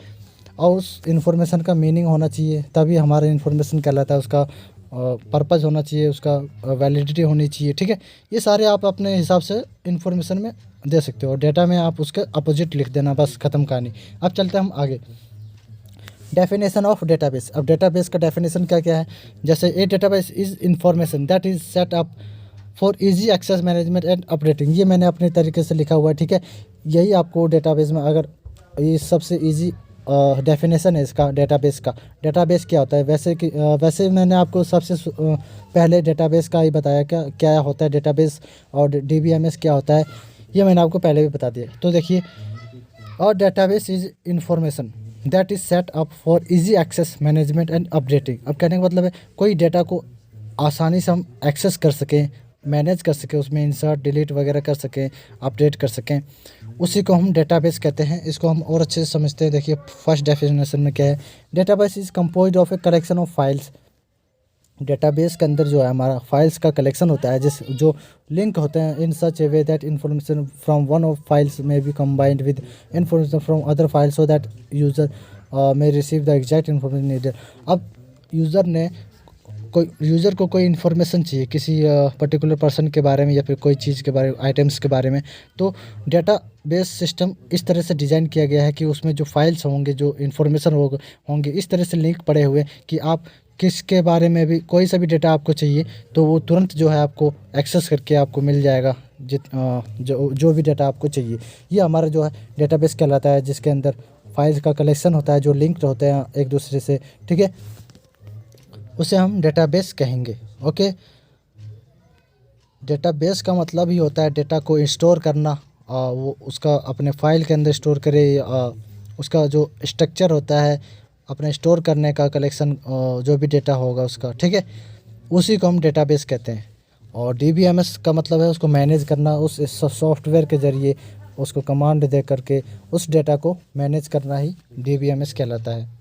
और उस इन्फॉर्मेशन का मीनिंग होना चाहिए, तभी हमारा इन्फॉर्मेशन कहलाता है। उसका पर्पस होना चाहिए, उसका वैलिडिटी होनी चाहिए, ठीक है। ये सारे आप अपने हिसाब से इन्फॉर्मेशन में दे सकते हो, डेटा में आप उसके अपोजिट लिख देना, बस ख़त्म कहानी। अब चलते हैं हम आगे। Definition of database. अब डेटाबेस का डेफिनेशन क्या क्या है, जैसे a database is information that is set up for easy access management and updating, ये मैंने अपने तरीके से लिखा हुआ है, ठीक है। यही आपको डेटाबेस में, अगर ये सबसे इजी डेफिनेशन है इसका डेटाबेस का। डेटाबेस क्या होता है, वैसे मैंने आपको सबसे पहले डेटाबेस का ही बताया क्या क्या होता है डेटाबेस, और डीबीएमएस क्या होता है, ये मैंने आपको पहले भी बता दिया। तो देखिए, और database is information that is set up for easy access management and updating. अब कहने का मतलब है कोई डेटा को आसानी से हम एक्सेस कर सकें, मैनेज कर सकें, उसमें इंसर्ट डिलीट वगैरह कर सकें, अपडेट कर सकें, उसी को हम डेटाबेस कहते हैं। इसको हम और अच्छे से समझते हैं। देखिए फर्स्ट डेफिनेशन में क्या है, database is composed of A collection of files. Database के अंदर जो है हमारा फाइल्स का कलेक्शन होता है, जिस जो लिंक होते हैं in such a way that information from one of files may be combined with information from other files so that user may receive the exact information needed. अब यूज़र को कोई इन्फॉर्मेशन चाहिए किसी पर्टिकुलर पर्सन के बारे में, या फिर कोई चीज़ के बारे में, आइटम्स के बारे में, तो डेटा बेस सिस्टम इस तरह से डिज़ाइन किया गया है कि उसमें जो फाइल्स होंगे, जो इन्फॉर्मेशन होंगे, इस तरह से लिंक पड़े हुए कि आप किसके बारे में भी कोई सा भी डेटा आपको चाहिए तो वो तुरंत जो है आपको एक्सेस करके आपको मिल जाएगा, जो भी डेटा आपको चाहिए। ये हमारा जो है डेटाबेस कहलाता है, जिसके अंदर फाइल्स का कलेक्शन होता है जो लिंक्ड होते हैं एक दूसरे से, ठीक है, उसे हम डेटाबेस कहेंगे। ओके, डेटाबेस का मतलब ही होता है डेटा को स्टोर करना, वो उसका अपने फाइल के अंदर स्टोर करे, उसका जो स्ट्रक्चर होता है अपने स्टोर करने का, कलेक्शन जो भी डेटा होगा उसका, ठीक है, उसी को हम डेटाबेस कहते हैं। और डीबीएमएस का मतलब है उसको मैनेज करना, उस सॉफ्टवेयर के ज़रिए उसको कमांड दे करके उस डेटा को मैनेज करना ही डीबीएमएस कहलाता है।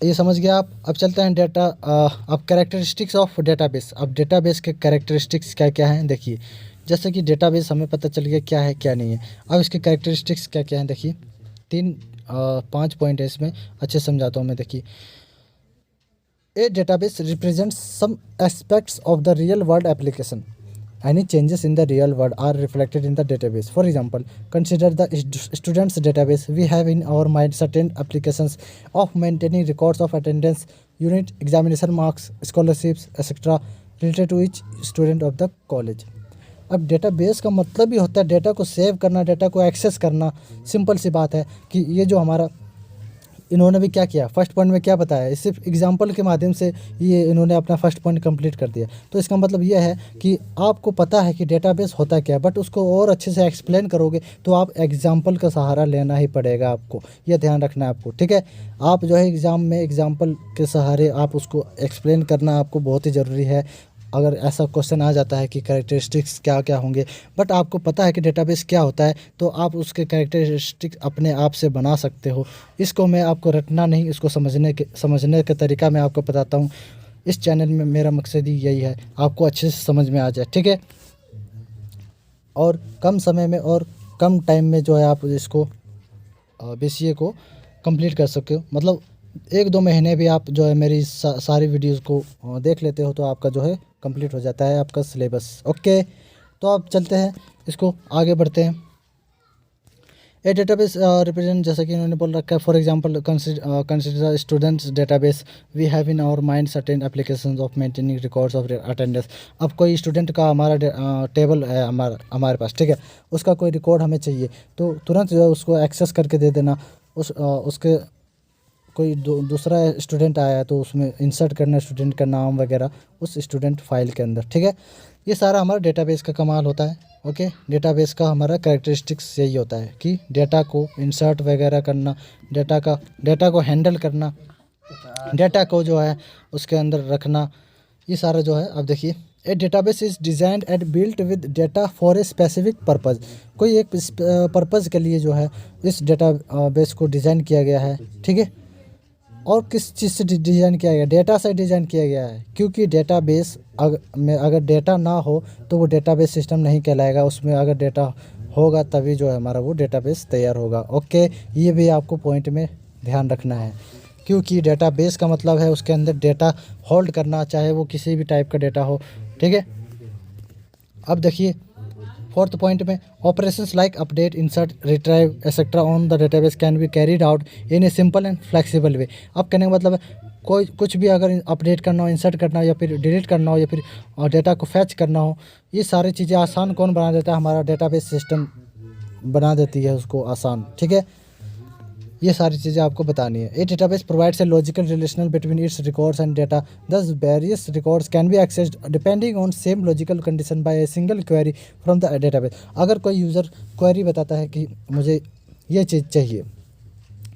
ये समझ गया आप। अब चलते हैं अब कैरेक्टरिस्टिक्स ऑफ डेटाबेस। अब डेटाबेस के कैरेक्टरिस्टिक्स क्या क्या हैं देखिए। जैसे कि डेटाबेस हमें पता चल गया क्या है क्या नहीं है। अब इसके कैरेक्टरिस्टिक्स क्या क्या हैं देखिए, 5 पॉइंट है इसमें, अच्छे समझाता हूँ मैं। देखिए, a database represents some aspects of the real world application. Any changes in the real world are reflected in the database. For example, consider the students database. We have in our mind certain applications of maintaining records of attendance, unit, examination marks, scholarships, etc. related to each student of the college. अब डेटाबेस का मतलब ही होता है डेटा को सेव करना, डेटा को एक्सेस करना। सिंपल सी बात है कि ये जो हमारा इन्होंने भी क्या किया, फर्स्ट पॉइंट में क्या बताया, इस सिर्फ एग्जांपल के माध्यम से ये इन्होंने अपना फर्स्ट पॉइंट कंप्लीट कर दिया। तो इसका मतलब ये है कि आपको पता है कि डेटाबेस होता क्या है, बट उसको और अच्छे से एक्सप्लेन करोगे तो आप एग्जांपल का सहारा लेना ही पड़ेगा आपको, ये ध्यान रखना है आपको, ठीक है। आप जो है एग्ज़ाम में एग्जाम्पल के सहारे आप उसको एक्सप्लेन करना आपको बहुत ही ज़रूरी है। अगर ऐसा क्वेश्चन आ जाता है कि कैरेक्टरिस्टिक्स क्या क्या होंगे, बट आपको पता है कि डेटाबेस क्या होता है, तो आप उसके कैरेक्टरिस्टिक्स अपने आप से बना सकते हो। इसको मैं आपको रटना नहीं, इसको समझने का तरीका मैं आपको बताता हूँ। इस चैनल में मेरा मकसद ही यही है, आपको अच्छे से समझ में आ जाए, ठीक है, और कम समय में और कम टाइम में जो है आप इसको बीसीए को कंप्लीट कर सकते हो। मतलब 1-2 महीने भी आप जो है मेरी सारी वीडियोज़ को देख लेते हो तो आपका जो है कंप्लीट हो जाता है आपका सिलेबस। ओके, तो आप चलते हैं, इसको आगे बढ़ते हैं। ए डेटाबेस रिप्रेजेंट, जैसा कि इन्होंने बोल रखा है, for example consider students database. We have in our mind certain applications of maintaining records of attendance. अब कोई स्टूडेंट का हमारा टेबल है हमारे पास, ठीक है, उसका कोई रिकॉर्ड हमें चाहिए तो तुरंत जो है उसको एक्सेस करके दे देना। उसके कोई दूसरा स्टूडेंट आया है तो उसमें इंसर्ट करना स्टूडेंट का नाम वगैरह उस स्टूडेंट फाइल के अंदर, ठीक है। ये सारा हमारा डेटाबेस का कमाल होता है। ओके, डेटाबेस का हमारा कैरेक्टरिस्टिक्स यही होता है कि डेटा को इंसर्ट वगैरह करना, डेटा को हैंडल करना, डेटा को जो है उसके अंदर रखना, ये सारा जो है। अब देखिए, a database is designed and built with data for a specific purpose. कोई एक पर्पज़ के लिए जो है इस डेटा बेस को डिज़ाइन किया गया है, ठीक है। और किस चीज़ से डिज़ाइन किया गया, डेटा से डिज़ाइन किया गया है, क्योंकि डेटाबेस में अगर डेटा ना हो तो वो डेटाबेस सिस्टम नहीं कहलाएगा। उसमें अगर डेटा होगा तभी जो है हमारा वो डेटाबेस तैयार होगा। ओके, ये भी आपको पॉइंट में ध्यान रखना है, क्योंकि डेटाबेस का मतलब है उसके अंदर डेटा होल्ड करना, चाहे वो किसी भी टाइप का डेटा हो, ठीक है। अब देखिए, फोर्थ पॉइंट में operations like update, insert, retrieve etcetera on the database can be carried out in a simple and flexible way. अब कहने का मतलब है कोई कुछ भी अगर अपडेट करना हो, इंसर्ट करना हो या फिर डिलीट करना हो या फिर डेटा को फैच करना हो, ये सारी चीज़ें आसान कौन बना देता है? हमारा डेटाबेस सिस्टम बना देती है उसको आसान। ठीक है, ये सारी चीज़ें आपको बतानी है। A database provides a logical relational between its records and data, thus various records can be accessed depending on same logical condition by a single query from the database. अगर कोई यूज़र क्वेरी बताता है कि मुझे ये चीज़ चाहिए,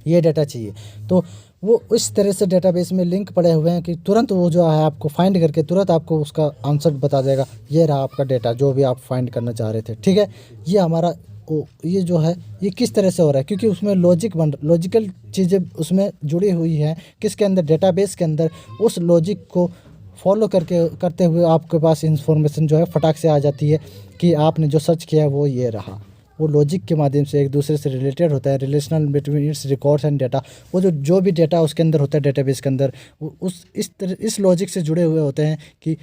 ये डाटा चाहिए, तो वो इस तरह से डेटाबेस में लिंक पड़े हुए हैं कि तुरंत वो जो है आपको फाइंड करके तुरंत आपको उसका आंसर बता देगा, ये रहा आपका डेटा जो भी आप फाइंड करना चाह रहे थे। ठीक है, ये हमारा ये जो है ये किस तरह से हो रहा है, क्योंकि उसमें लॉजिकल चीज़ें उसमें जुड़ी हुई हैं, किसके अंदर? डेटाबेस के अंदर। उस लॉजिक को फॉलो करते हुए आपके पास इंफॉर्मेशन जो है फटाक से आ जाती है कि आपने जो सर्च किया वो ये रहा। वो लॉजिक के माध्यम से एक दूसरे से रिलेटेड होता है, relational between its records and data. वो जो भी डेटा उसके अंदर होता है डेटाबेस के अंदर, वो इस लॉजिक से जुड़े हुए होते हैं कि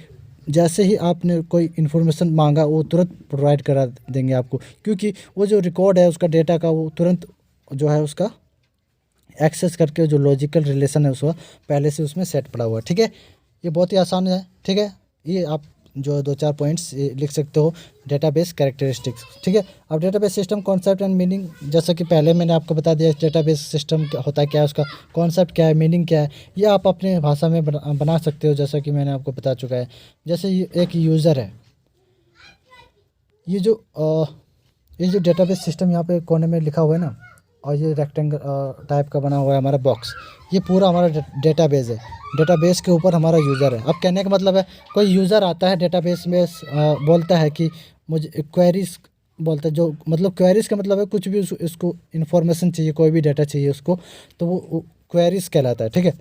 जैसे ही आपने कोई इन्फॉर्मेशन मांगा वो तुरंत प्रोवाइड करा देंगे आपको, क्योंकि वो जो रिकॉर्ड है उसका डेटा का वो तुरंत जो है उसका एक्सेस करके जो लॉजिकल रिलेशन है उसका पहले से उसमें सेट पड़ा हुआ है। ठीक है, ये बहुत ही आसान है। ठीक है, ये आप जो 2-4 पॉइंट्स लिख सकते हो डेटाबेस कैरेक्टरिस्टिक्स। ठीक है, अब database system concept and meaning, जैसा कि पहले मैंने आपको बता दिया डेटाबेस सिस्टम होता है क्या है, उसका कॉन्सेप्ट क्या है, मीनिंग क्या है, ये आप अपने भाषा में बना सकते हो, जैसा कि मैंने आपको बता चुका है। जैसे एक यूज़र है, ये जो डेटाबेस सिस्टम यहाँ पे कोने में लिखा हुआ है ना, और ये रेक्टेंगल टाइप का बना हुआ है हमारा बॉक्स, ये पूरा हमारा डेटाबेस है। डेटाबेस के ऊपर हमारा यूज़र है। अब कहने का मतलब है कोई यूज़र आता है डेटाबेस में, बोलता है कि मुझे क्वेरीज बोलता है, जो मतलब क्वेरीज का मतलब है कुछ भी इसको इन्फॉर्मेशन चाहिए, कोई भी डाटा चाहिए उसको, तो वो क्वेरीज कहलाता है। ठीक है,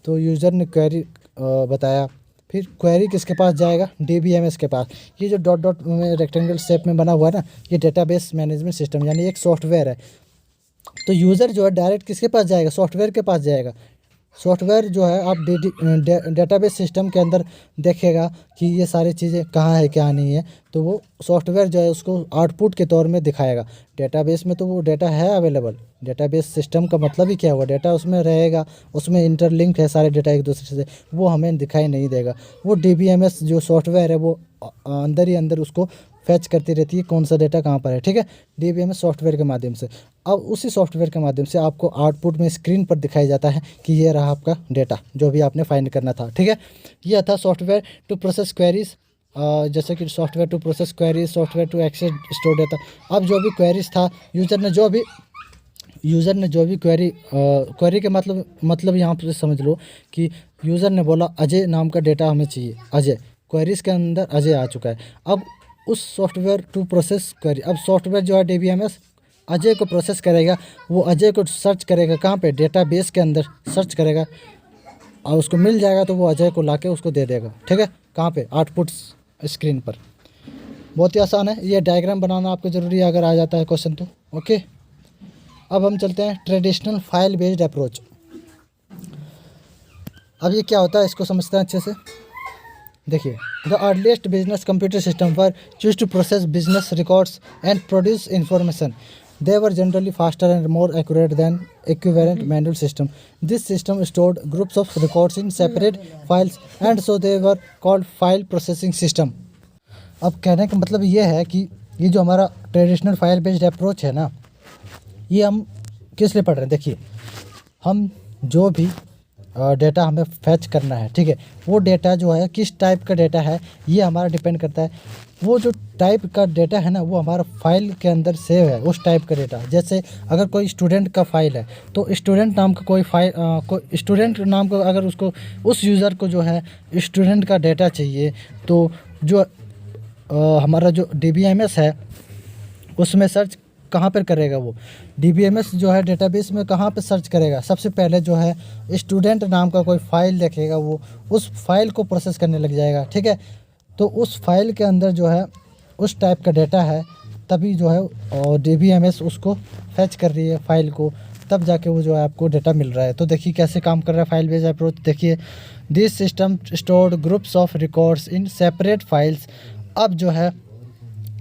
तो यूज़र ने क्वेरी बताया, फिर क्वेरी किसके पास जाएगा? DBMS के पास। ये जो डॉट डॉट में रेक्टेंगल शेप में बना हुआ है ना, ये डेटाबेस मैनेजमेंट सिस्टम यानी एक सॉफ्टवेयर है। तो यूज़र जो है डायरेक्ट किसके पास जाएगा? सॉफ्टवेयर के पास जाएगा। सॉफ्टवेयर जो है आप डेटाबेस सिस्टम के अंदर देखेगा कि ये सारी चीज़ें कहाँ है क्या नहीं है, तो वो सॉफ्टवेयर जो है उसको आउटपुट के तौर में दिखाएगा। डेटाबेस में तो वो डेटा है अवेलेबल, डेटाबेस सिस्टम का मतलब ही क्या हुआ? डेटा उसमें रहेगा, उसमें इंटरलिंक है सारे डेटा एक दूसरे से, वो हमें दिखाई नहीं देगा। वो DBMS जो सॉफ्टवेयर है वो अंदर ही अंदर उसको फैच करती रहती है कौन सा डेटा कहाँ पर है। ठीक है, DBMS सॉफ्टवेयर के माध्यम से। अब उसी सॉफ्टवेयर के माध्यम से आपको आउटपुट में स्क्रीन पर दिखाई जाता है कि ये रहा आपका डेटा जो भी आपने फाइंड करना था। ठीक है, यह था सॉफ्टवेयर टू प्रोसेस क्वेरीज, जैसे कि software to process queries, software to access store data. अब जो भी क्वेरीज था, यूज़र ने जो भी क्वेरी के मतलब यहाँ पर समझ लो कि यूज़र ने बोला अजय नाम का डेटा हमें चाहिए, अजय, क्वेरीज के अंदर अजय आ चुका है। अब उस सॉफ्टवेयर टू प्रोसेस क्वेरी, अब सॉफ्टवेयर जो है DBMS अजय को प्रोसेस करेगा, वो अजय को सर्च करेगा कहाँ पे? डेटाबेस के अंदर सर्च करेगा, और उसको मिल जाएगा तो वो अजय को लाके उसको दे देगा। ठीक है, कहाँ पे? आउटपुट स्क्रीन पर। बहुत ही आसान है, ये डायग्राम बनाना आपको ज़रूरी है अगर आ जाता है क्वेश्चन तो। ओके, अब हम चलते हैं ट्रेडिशनल फाइल बेस्ड अप्रोच। अब ये क्या होता है इसको समझते हैं अच्छे से। देखिए, the earliest business computer system were used to process business records and produce information. They were generally faster and more accurate than equivalent manual system. This system stored groups of records in separate files and so they were called file processing system. अब कहने का मतलब ये है कि ये जो हमारा ट्रेडिशनल फाइल बेस्ड अप्रोच है ना, ये हम किस लिए पढ़ रहे हैं? देखिए, हम जो भी डेटा हमें फैच करना है, ठीक है, वो डेटा जो है किस टाइप का डेटा है ये हमारा डिपेंड करता है। वो जो टाइप का डेटा है ना वो हमारा फाइल के अंदर सेव है, उस टाइप का डेटा। जैसे अगर कोई स्टूडेंट का फाइल है तो स्टूडेंट नाम का कोई फाइल, कोई स्टूडेंट नाम का अगर उसको उस यूज़र को जो है स्टूडेंट का डेटा चाहिए, तो जो हमारा जो DBMS है उसमें सर्च कहाँ पर करेगा? वो DBMS जो है डेटाबेस में कहाँ पे सर्च करेगा? सबसे पहले जो है स्टूडेंट नाम का कोई फाइल देखेगा, वो उस फाइल को प्रोसेस करने लग जाएगा। ठीक है, तो उस फाइल के अंदर जो है उस टाइप का डेटा है, तभी जो है और DBMS उसको फैच कर रही है फाइल को, तब जाके वो जो है आपको डेटा मिल रहा है। तो देखिए कैसे काम कर रहा है फाइल बेस्ड अप्रोच। देखिए, this system stored groups of records in separate files. अब जो है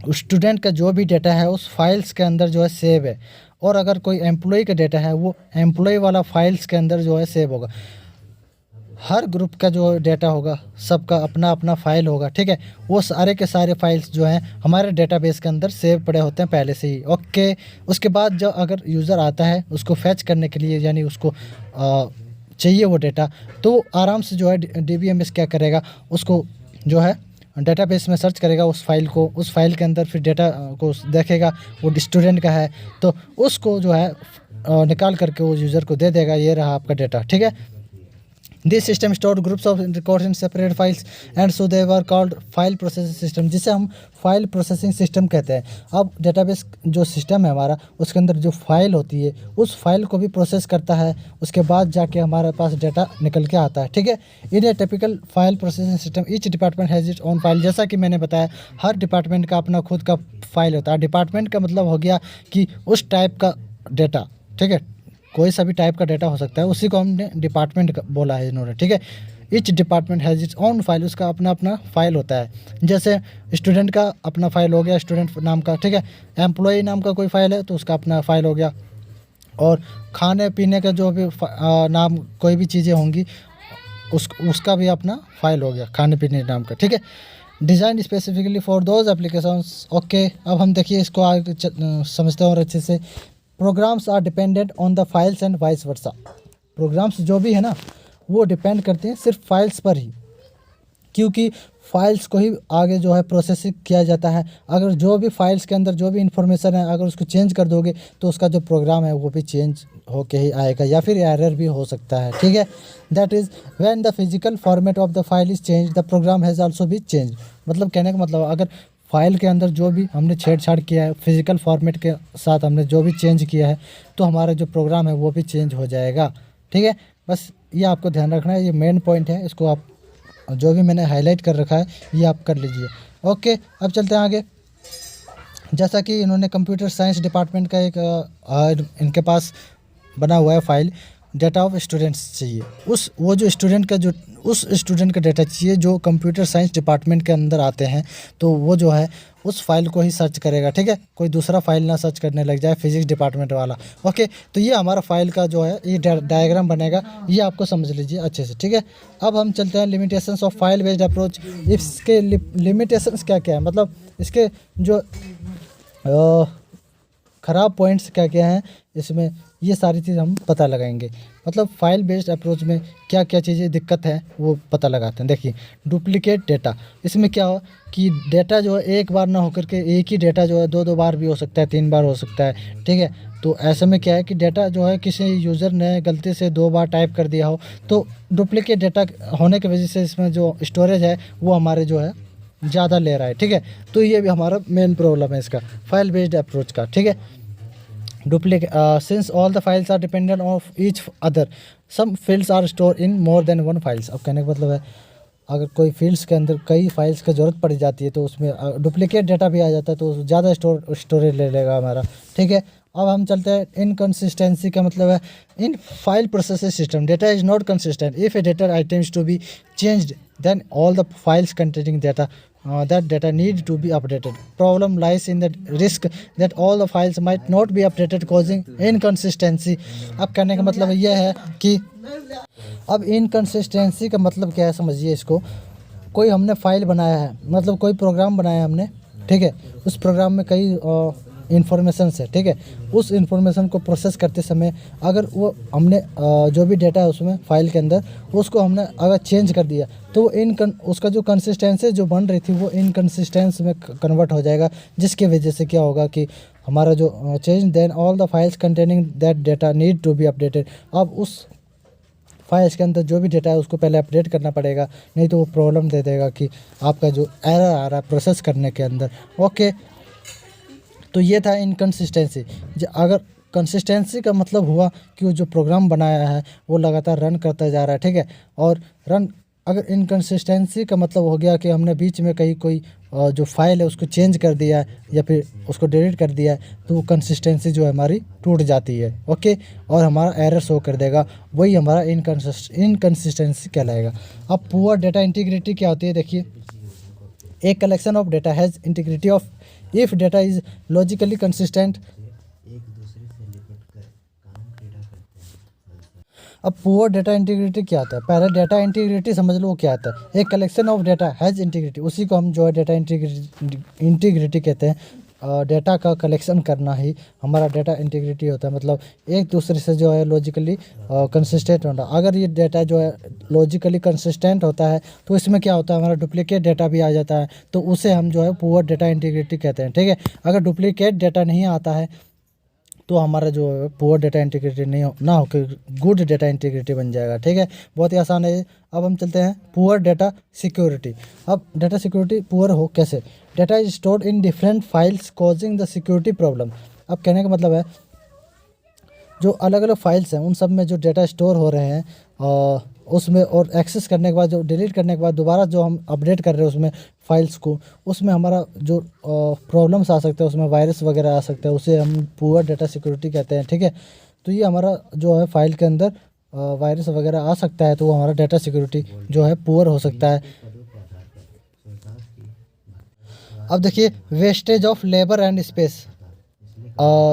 स्टूडेंट का जो भी डेटा है उस फाइल्स के अंदर जो है सेव है, और अगर कोई एम्प्लॉय का डेटा है वो एम्प्लॉय वाला फाइल्स के अंदर जो है सेव होगा। हर ग्रुप का जो डेटा होगा सबका अपना अपना फाइल होगा, ठीक है। वो सारे के सारे फाइल्स जो हैं हमारे डेटाबेस के अंदर सेव पड़े होते हैं पहले से ही, ओके। उसके बाद जब अगर यूज़र आता है उसको फैच करने के लिए, यानी उसको चाहिए वो डेटा, तो आराम से जो है DBMS क्या करेगा, उसको जो है डेटाबेस में सर्च करेगा उस फाइल को, उस फाइल के अंदर फिर डेटा को देखेगा, वो स्टूडेंट का है तो उसको जो है निकाल करके वो यूज़र को दे देगा, ये रहा आपका डेटा, ठीक है। This system store groups of records in separate files and so they were called file processing system, जिसे हम फाइल प्रोसेसिंग सिस्टम कहते हैं। अब डेटाबेस जो सिस्टम है हमारा, उसके अंदर जो फाइल होती है उस फाइल को भी प्रोसेस करता है, उसके बाद जाके हमारे पास डेटा निकल के आता है, ठीक है। In a typical file processing system each department has its own file, जैसा कि मैंने बताया हर डिपार्टमेंट का अपना खुद का फाइल होता है। डिपार्टमेंट का मतलब हो गया कि उस टाइप का डेटा, ठीक है, कोई सा भी टाइप का डेटा हो सकता है, उसी को हमने डिपार्टमेंट बोला है इन्होंने, ठीक है। Each department has its own file, उसका अपना अपना फाइल होता है। जैसे स्टूडेंट का अपना फाइल हो गया स्टूडेंट नाम का, ठीक है। एम्प्लॉय नाम का कोई फाइल है तो उसका अपना फाइल हो गया, और खाने पीने का जो भी नाम कोई भी चीज़ें होंगी उसका भी अपना फाइल हो गया खाने पीने नाम का, ठीक है। Design specifically for those applications, okay. अब हम देखिए इसको आगे समझते हैं और अच्छे से। Programs are dependent on the files and vice versa, programs जो भी है ना वो डिपेंड करते हैं सिर्फ फाइल्स पर ही, क्योंकि फाइल्स को ही आगे जो है प्रोसेसिंग किया जाता है। अगर जो भी फाइल्स के अंदर जो भी इंफॉर्मेशन है अगर उसको चेंज कर दोगे तो उसका जो प्रोग्राम है वो भी चेंज होके ही आएगा, या फिर एरर भी हो सकता है, ठीक है। That is when the physical format of the file is change the program has also be change. मतलब कहने का मतलब अगर फाइल के अंदर जो भी हमने छेड़छाड़ किया है फिजिकल फॉर्मेट के साथ, हमने जो भी चेंज किया है तो हमारा जो प्रोग्राम है वो भी चेंज हो जाएगा, ठीक है। बस ये आपको ध्यान रखना है, ये मेन पॉइंट है, इसको आप जो भी मैंने हाईलाइट कर रखा है ये आप कर लीजिए, ओके। अब चलते हैं आगे। जैसा कि इन्होंने कंप्यूटर साइंस डिपार्टमेंट का एक इनके पास बना हुआ है फाइल, डेटा ऑफ स्टूडेंट्स चाहिए, वो जो स्टूडेंट का जो उस स्टूडेंट का डेटा चाहिए जो कंप्यूटर साइंस डिपार्टमेंट के अंदर आते हैं, तो वो जो है उस फाइल को ही सर्च करेगा, ठीक है। कोई दूसरा फाइल ना सर्च करने लग जाए फिजिक्स डिपार्टमेंट वाला, ओके। तो ये हमारा फाइल का जो है ये डायग्राम बनेगा, ये आपको समझ लीजिए अच्छे से, ठीक है। अब हम चलते हैं limitations of file based approach. इसके लिमिटेशंस क्या क्या है, मतलब इसके जो ख़राब पॉइंट्स क्या क्या हैं इसमें, ये सारी चीज़ हम पता लगाएंगे। मतलब फाइल बेस्ड अप्रोच में क्या क्या चीज़ें दिक्कत है वो पता लगाते हैं। देखिए डुप्लीकेट डेटा, इसमें क्या हो कि डेटा जो है एक बार ना होकर के एक ही डेटा जो है दो बार भी हो सकता है, 3 बार हो सकता है, ठीक है। तो ऐसे में क्या है कि डेटा जो है किसी यूज़र ने गलती से 2 बार टाइप कर दिया हो तो डुप्लीकेट डेटा होने की वजह से इसमें जो स्टोरेज है वो हमारे जो है ज़्यादा ले रहा है, ठीक है। तो ये भी हमारा मेन प्रॉब्लम है इसका फाइल बेस्ड अप्रोच का, ठीक है। Duplicate since all the files are dependent of each other some fields are store in more than one files. अब कहने का मतलब है अगर कोई फील्ड्स के अंदर कई फाइल्स की ज़रूरत पड़ जाती है तो उसमें डुप्लीकेट डेटा भी आ जाता है तो ज़्यादा स्टोरेज ले लेगा हमारा, ठीक है। अब हम चलते हैं इनकन्सिस्टेंसी का मतलब है in file processing system data is not consistent if a data items to be changed then all the files containing data that data need to be updated. Problem lies in the risk that all the files might not be updated causing inconsistency. अब कहने का मतलब यह है कि अब इनकन्सिस्टेंसी का मतलब क्या है समझिए इसको। कोई हमने फाइल बनाया है, मतलब कोई प्रोग्राम बनाया है हमने, ठीक है। उस प्रोग्राम में कई इन्फॉर्मेशन है, ठीक है। उस इन्फॉर्मेशन को प्रोसेस करते समय अगर वो हमने जो भी डेटा है उसमें फाइल के अंदर उसको हमने अगर चेंज कर दिया तो उसका जो कंसिस्टेंसी जो बन रही थी वो इनकन्सिस्टेंस में कन्वर्ट हो जाएगा, जिसकी वजह से क्या होगा कि हमारा जो change then all the files containing that data need to be updated. अब उस फाइल्स के अंदर जो भी डेटा है उसको पहले अपडेट करना पड़ेगा, नहीं तो वो प्रॉब्लम दे देगा कि आपका जो एरर आ रहा है प्रोसेस करने के अंदर, ओके। तो ये था इनकन्सिस्टेंसी। अगर कंसिस्टेंसी का मतलब हुआ कि वो जो प्रोग्राम बनाया है वो लगातार रन करता जा रहा है, ठीक है। और रन अगर इनकन्सिस्टेंसी का मतलब हो गया कि हमने बीच में कहीं कोई जो फाइल है उसको चेंज कर दिया है या फिर उसको डिलीट कर दिया है तो वो कंसिस्टेंसी जो है हमारी टूट जाती है, ओके। और हमारा एरर शो कर देगा, वही हमारा इनकन्सिस्टेंसी कहलाएगा। अब पुअर डेटा इंटीग्रिटी क्या होती है, देखिए एक collection of data has integrity of if data is logically consistent. अब पुअर डेटा इंटीग्रिटी क्या आता है? पहले डेटा इंटीग्रिटी समझ लो क्या आता है। एक collection of data has integrity, उसी को हम जो है डेटा इंटीग्रिटी कहते हैं। डेटा का कलेक्शन करना ही हमारा डेटा इंटीग्रिटी होता है, मतलब एक दूसरे से जो है लॉजिकली कंसिस्टेंट होना। अगर ये डेटा जो है लॉजिकली कंसिस्टेंट होता है तो इसमें क्या होता है, हमारा डुप्लीकेट डेटा भी आ जाता है, तो उसे हम जो है पुअर डेटा इंटीग्रिटी कहते हैं। ठीक है, अगर डुप्लीकेट डेटा नहीं आता है तो हमारा जो पुअर डेटा इंटीग्रिटी नहीं हो ना होकर गुड डेटा इंटीग्रिटी बन जाएगा। ठीक है, बहुत ही आसान है। अब हम चलते हैं पुअर डेटा सिक्योरिटी। अब डेटा सिक्योरिटी पुअर हो कैसे? Data is stored in different files causing the security problem. अब कहने का मतलब है जो अलग अलग फाइल्स हैं उन सब में जो डेटा स्टोर हो रहे हैं उसमें, और एक्सेस करने के बाद जो डिलीट करने के बाद दोबारा जो हम अपडेट कर रहे हैं उसमें फाइल्स को, उसमें हमारा जो प्रॉब्लम्स आ सकते हैं, उसमें वायरस वगैरह आ सकते हैं, उसे हम पुअर डेटा सिक्योरिटी कहते हैं। ठीक है, तो ये हमारा जो है फाइल के अंदर वायरस वगैरह आ सकता है, तो वो हमारा डेटा सिक्योरिटी जो है पुअर हो सकता है। अब देखिए wastage of labour and space.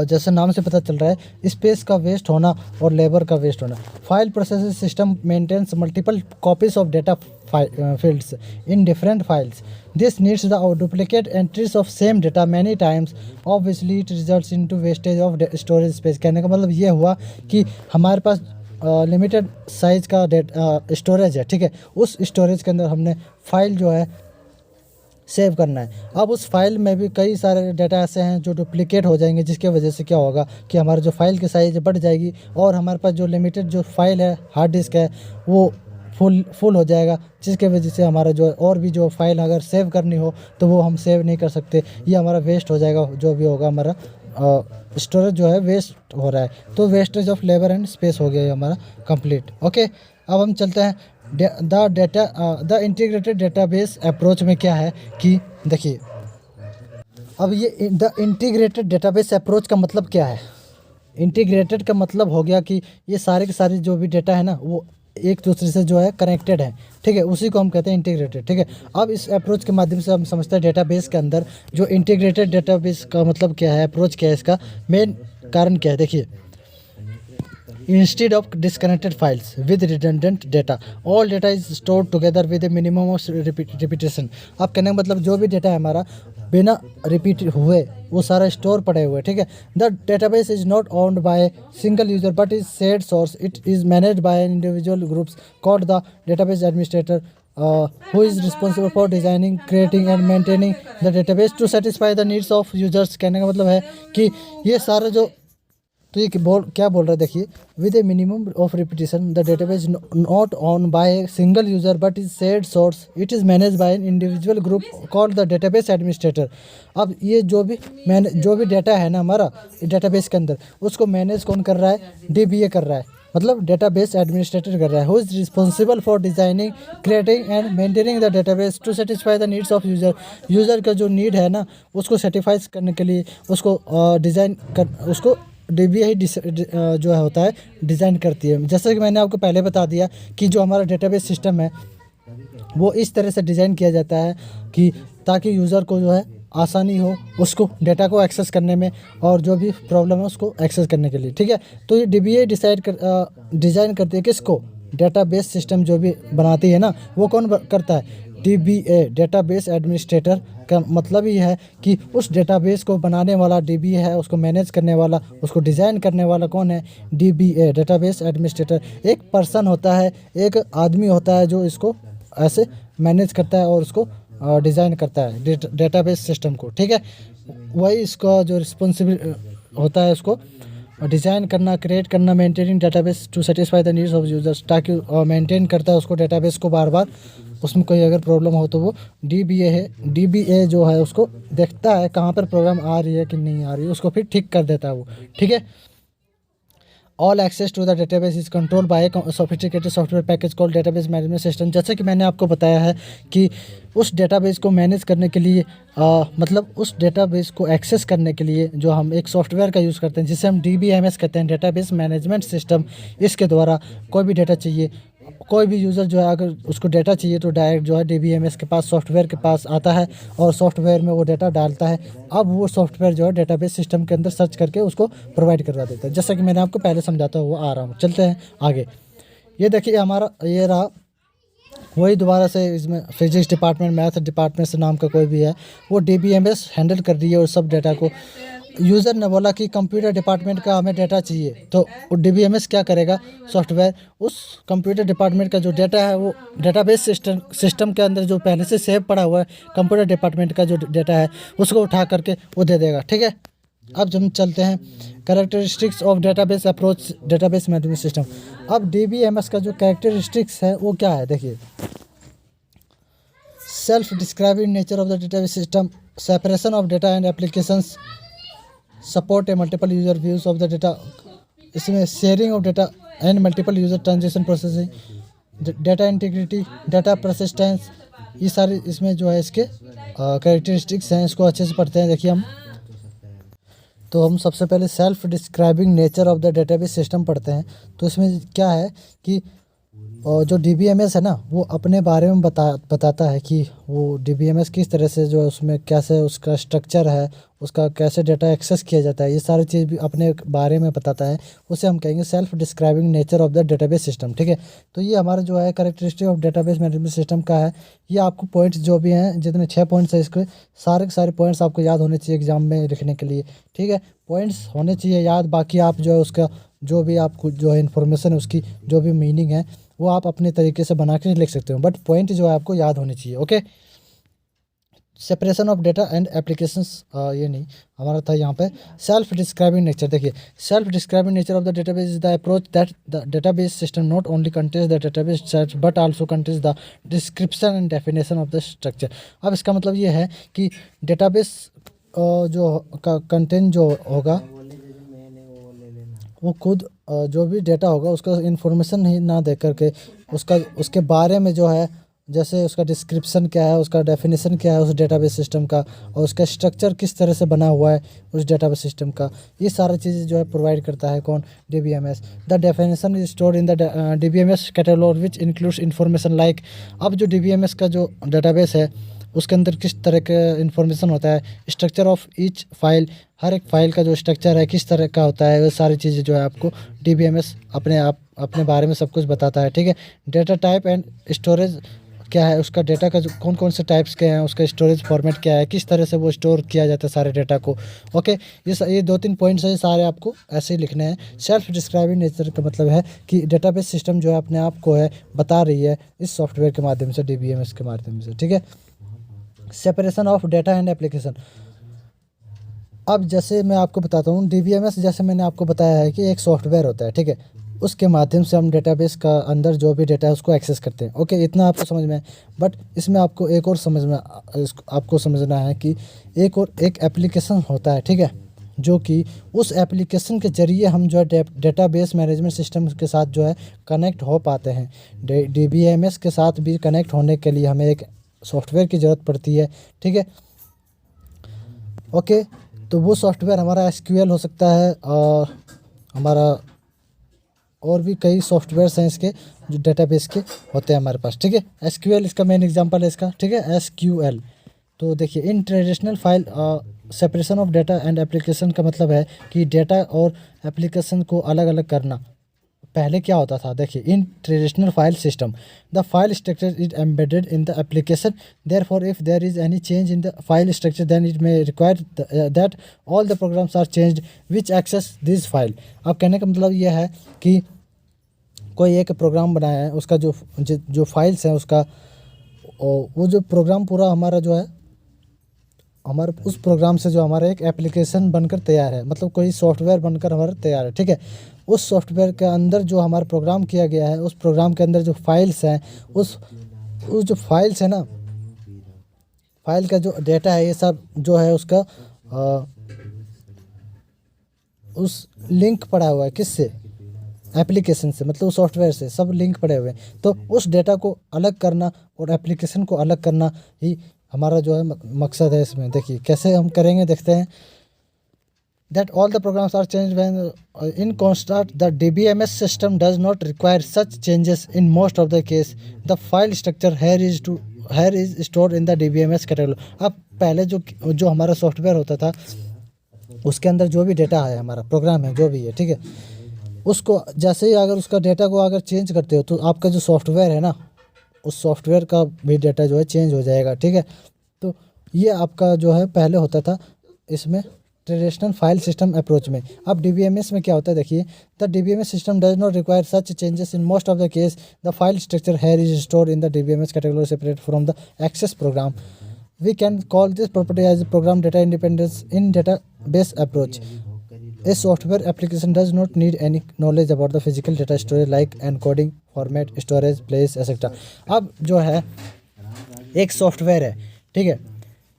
जैसे नाम से पता चल रहा है, स्पेस का वेस्ट होना और लेबर का वेस्ट होना। File processing system maintains multiple copies of data fields in different files. This needs the duplicate entries of same data many times. Obviously it results into wastage of storage space. कहने का मतलब ये हुआ कि हमारे पास लिमिटेड साइज का स्टोरेज है। ठीक है, उस स्टोरेज के अंदर हमने फाइल जो है सेव करना है। अब उस फाइल में भी कई सारे डाटा ऐसे हैं जो डुप्लीकेट हो जाएंगे, जिसके वजह से क्या होगा कि हमारा जो फाइल की साइज़ बढ़ जाएगी और हमारे पास जो लिमिटेड जो फाइल है हार्ड डिस्क है वो फुल हो जाएगा, जिसके वजह से हमारा जो और भी जो फाइल अगर सेव करनी हो तो वो हम सेव नहीं कर सकते, ये हमारा वेस्ट हो जाएगा। जो भी होगा हमारा स्टोरेज जो है वेस्ट हो रहा है, तो wastage of labour and space हो गया ये हमारा कंप्लीट। ओके, अब हम चलते हैं द इंटीग्रेटेड डेटाबेस अप्रोच में क्या है कि देखिए, अब ये द इंटीग्रेटेड डेटाबेस अप्रोच का मतलब क्या है? इंटीग्रेटेड का मतलब हो गया कि ये सारे के सारे जो भी डेटा है ना वो एक दूसरे से जो है कनेक्टेड है। ठीक है, उसी को हम कहते हैं इंटीग्रेटेड। ठीक है, अब इस अप्रोच के माध्यम से हम समझते हैं डेटाबेस के अंदर जो इंटीग्रेटेड डेटाबेस का मतलब क्या है, अप्रोच क्या है, इसका मेन कारण क्या है। देखिए, instead of disconnected files with redundant data, all data is stored together with a minimum of repetition. अब कहने का मतलब जो भी डेटा है हमारा बिना रिपीट हुए वो सारा स्टोर पड़े हुए। ठीक है, the database is not owned by single user but is shared source. It is managed by individual groups called the database administrator who is responsible for designing, creating and maintaining the database to satisfy the needs of users. कहने का मतलब है कि ये सारा जो, तो ये क्या बोल रहा है, देखिए, with a minimum of repetition the database not on by a single user but is shared source. It is manage by an individual group called the database administrator. अब ये जो भी डेटा है ना हमारा डेटाबेस के अंदर, उसको मैनेज कौन कर रहा है? DBA कर रहा है, मतलब डेटाबेस एडमिनिस्ट्रेटर कर रहा है। Who is responsible for designing, creating and maintaining the database to satisfy the needs of user. User का जो नीड है ना उसको सेटिस्फाई करने के लिए उसको डिज़ाइन कर, उसको DBA ही जो है होता है डिज़ाइन करती है। जैसे कि मैंने आपको पहले बता दिया कि जो हमारा डेटाबेस सिस्टम है वो इस तरह से डिज़ाइन किया जाता है कि ताकि यूज़र को जो है आसानी हो उसको डेटा को एक्सेस करने में और जो भी प्रॉब्लम है उसको एक्सेस करने के लिए। ठीक है, तो ये DBA डिज़ाइन करती है किसको? डेटाबेस सिस्टम जो भी बनाती है ना वो कौन करता है? DBA, डेटाबेस एडमिनिस्ट्रेटर का मतलब ही है कि उस डेटाबेस को बनाने वाला DBA है, उसको मैनेज करने वाला, उसको डिज़ाइन करने वाला कौन है? DBA, database administrator. एक पर्सन होता है, एक आदमी होता है जो इसको ऐसे मैनेज करता है और उसको डिज़ाइन करता है डेटाबेस सिस्टम को। ठीक है, वही इसका जो रिस्पॉन्सिबल होता है उसको डिज़ाइन करना, क्रिएट करना, maintaining database to satisfy the needs of users, ताकि मेंटेन करता है उसको डेटाबेस को बार बार, उसमें कोई अगर प्रॉब्लम हो तो वो DBA है, DBA जो है उसको देखता है कहाँ पर प्रॉब्लम आ रही है कि नहीं आ रही है, उसको फिर ठीक कर देता है वो। ठीक है, all access to the database is control by sophisticated software package called database management system. जैसे कि मैंने आपको बताया है कि उस डेटाबेस को मैनेज करने के लिए मतलब उस डेटाबेस को एक्सेस करने के लिए जो हम एक सॉफ्टवेयर का यूज़ करते हैं जिसे हम DBMS कहते हैं, डेटाबेस मैनेजमेंट सिस्टम। इसके द्वारा कोई भी डेटा चाहिए कोई भी यूज़र जो है अगर उसको डेटा चाहिए तो डायरेक्ट जो है DBMS के पास, सॉफ्टवेयर के पास आता है और सॉफ्टवेयर में वो डेटा डालता है। अब वो सॉफ्टवेयर जो है डेटाबेस सिस्टम के अंदर सर्च करके उसको प्रोवाइड करवा देता है, जैसा कि मैंने आपको पहले समझाता हुआ आ रहा हूँ। चलते हैं आगे। ये देखिए हमारा ये रहा, वही दोबारा से इसमें फिजिक्स डिपार्टमेंट, मैथ डिपार्टमेंट से नाम का कोई भी है, वो DBMS हैंडल कर रही है और सब डेटा को। यूज़र ने बोला कि कंप्यूटर डिपार्टमेंट का हमें डेटा चाहिए, तो DBMS क्या करेगा, सॉफ्टवेयर उस कंप्यूटर डिपार्टमेंट का जो डेटा है वो डेटाबेस सिस्टम के अंदर जो पहले से सेव पड़ा हुआ है कंप्यूटर डिपार्टमेंट का जो डेटा है उसको उठा करके वो दे देगा। ठीक है, अब हम चलते हैं characteristics of database approach database management system. अब DBMS का जो कैरेक्टरिस्टिक्स है वो क्या है, देखिए self describing nature of the database system, separation of data and applications, support a multiple user views of the data, इसमें sharing of data and multiple user transaction processing, data integrity, data persistence, ये सारे इसमें जो है इसके कैरेक्टरिस्टिक्स हैं। इसको अच्छे से पढ़ते हैं। देखिए हम सबसे पहले self describing nature of the database system पढ़ते हैं। तो इसमें क्या है कि जो DBMS है ना वो अपने बारे में बताता है कि वो DBMS किस तरह से जो है उसमें कैसे उसका स्ट्रक्चर है, उसका कैसे डेटा एक्सेस किया जाता है, ये सारी चीज़ भी अपने बारे में बताता है। उसे हम कहेंगे self describing nature of the database system. ठीक है, तो ये हमारा जो है characteristic of database management system का है। ये आपको पॉइंट्स जो भी हैं, जितने 6 पॉइंट्स है, इसके सारे के सारे पॉइंट्स आपको याद होने चाहिए एग्जाम में लिखने के लिए। ठीक है, पॉइंट्स होने चाहिए याद, बाकी आप जो है उसका जो भी आपको जो है इन्फॉर्मेशन है उसकी जो भी मीनिंग है वो आप अपने तरीके से बना के लिख सकते हो, बट पॉइंट जो है आपको याद होनी चाहिए। Okay, separation of data and applications, ये नहीं हमारा था यहाँ पे सेल्फ डिस्क्राइबिंग नेचर। देखिए self describing nature of the database is the approach that the database system not only contains the database set but also contains the description and definition of the structure. अब इसका मतलब ये है कि डेटाबेस जो का कंटेंट जो होगा वो खुद जो भी डेटा होगा उसका इन्फॉर्मेशन ही ना दे करके उसके बारे में जो है, जैसे उसका डिस्क्रिप्शन क्या है, उसका डेफिनेशन क्या है उस डेटाबेस सिस्टम का, और उसका स्ट्रक्चर किस तरह से बना हुआ है उस डेटाबेस सिस्टम का, ये सारी चीज़ें जो है प्रोवाइड करता है कौन, DBMS। The definition is stored in the DBMS catalogue which includes information like. अब जो DBMS का जो डेटाबेस है उसके अंदर किस तरह का इन्फॉर्मेशन होता है, स्ट्रक्चर ऑफ ईच फाइल, हर एक फाइल का जो स्ट्रक्चर है किस तरह का होता है, वो सारी चीज़ें जो है आपको DBMS अपने बारे में सब कुछ बताता है। ठीक है, डेटा टाइप एंड स्टोरेज क्या है, उसका डेटा का जो कौन कौन से टाइप्स के हैं, उसका स्टोरेज फॉर्मेट क्या है, किस तरह से वो स्टोर किया जाता है सारे डेटा को। ओके, ये 2-3 पॉइंट्स है, सारे आपको ऐसे ही लिखने हैं। सेल्फ डिस्क्राइबिंग नेचर का मतलब है कि डेटाबेस सिस्टम जो है अपने आप को है बता रही है इस सॉफ्टवेयर के माध्यम से, DBMS के माध्यम से। ठीक है, separation of data and application. अब जैसे मैं आपको बताता हूँ DBMS, जैसे मैंने आपको बताया है कि एक सॉफ्टवेयर होता है। ठीक है, उसके माध्यम से हम डेटाबेस का अंदर जो भी डेटा है उसको एक्सेस करते हैं। ओके, इतना आपको समझ में है, बट इसमें आपको एक और आपको समझना है कि एक एप्लीकेशन होता है। ठीक है, जो कि उस एप्लीकेशन के ज़रिए हम जो है डेटाबेस मैनेजमेंट सिस्टम के साथ जो है कनेक्ट हो पाते हैं। DBMS के साथ भी कनेक्ट होने के लिए हमें एक सॉफ्टवेयर की ज़रूरत पड़ती है। ठीक है, ओके, तो वो सॉफ्टवेयर हमारा SQL हो सकता है, और हमारा और भी कई सॉफ्टवेयर्स हैं इसके जो डेटाबेस के होते हैं हमारे पास। ठीक है, SQL इसका मेन एग्जांपल है इसका। ठीक है, SQL। तो देखिए in traditional file separation of data and application का मतलब है कि डेटा और एप्लीकेशन को अलग अलग करना। पहले क्या होता था, देखिए in traditional file system the file structure is embedded in the application, therefore if there is any change in the file structure then it may require that all the programs are changed which access this file. अब कहने का मतलब यह है कि कोई एक प्रोग्राम बनाया है, उसका जो फाइल्स हैं उसका वो जो प्रोग्राम पूरा हमारा जो है हमारे उस प्रोग्राम से जो हमारा एक एप्लीकेशन बनकर तैयार है, मतलब कोई सॉफ्टवेयर बनकर हमारा तैयार है। ठीक है, उस सॉफ्टवेयर के अंदर जो हमारा प्रोग्राम किया गया है, उस प्रोग्राम के अंदर जो फाइल्स हैं, उस जो फाइल्स है ना, फाइल का जो डेटा है ये सब जो है उसका उस लिंक पड़ा हुआ है किससे, एप्लीकेशन से, मतलब सॉफ्टवेयर से सब लिंक पड़े हुए हैं। तो उस डेटा को अलग करना और एप्लीकेशन को अलग करना ही हमारा जो है मकसद है इसमें। देखिए कैसे हम करेंगे, देखते हैं। that all the programs are changed when in constant. The DBMS system does not require such changes in most of the case. The file structure here is stored in the DBMS catalog. अब पहले जो हमारा सॉफ्टवेयर होता था उसके अंदर जो भी डेटा है, हमारा प्रोग्राम है जो भी है, ठीक है, उसको जैसे ही अगर उसका डेटा को अगर चेंज करते हो तो आपका जो सॉफ्टवेयर है ना, उस सॉफ्टवेयर का भी डेटा जो है चेंज हो जाएगा, ठीक है। तो ये आपका जो है पहले होता था इसमें ट्रेडिशनल फाइल सिस्टम अप्रोच में। अब DBMS में क्या होता है, देखिए, the DBMS system does not require such changes in most of the case. The file structure here is stored in the DBMS category separate from the access program. We can call this property as program data independence in database approach. A software application does not need any knowledge about the physical data storage like encoding, format, storage, place, etc. अब जो है एक सॉफ्टवेयर है, ठीक है,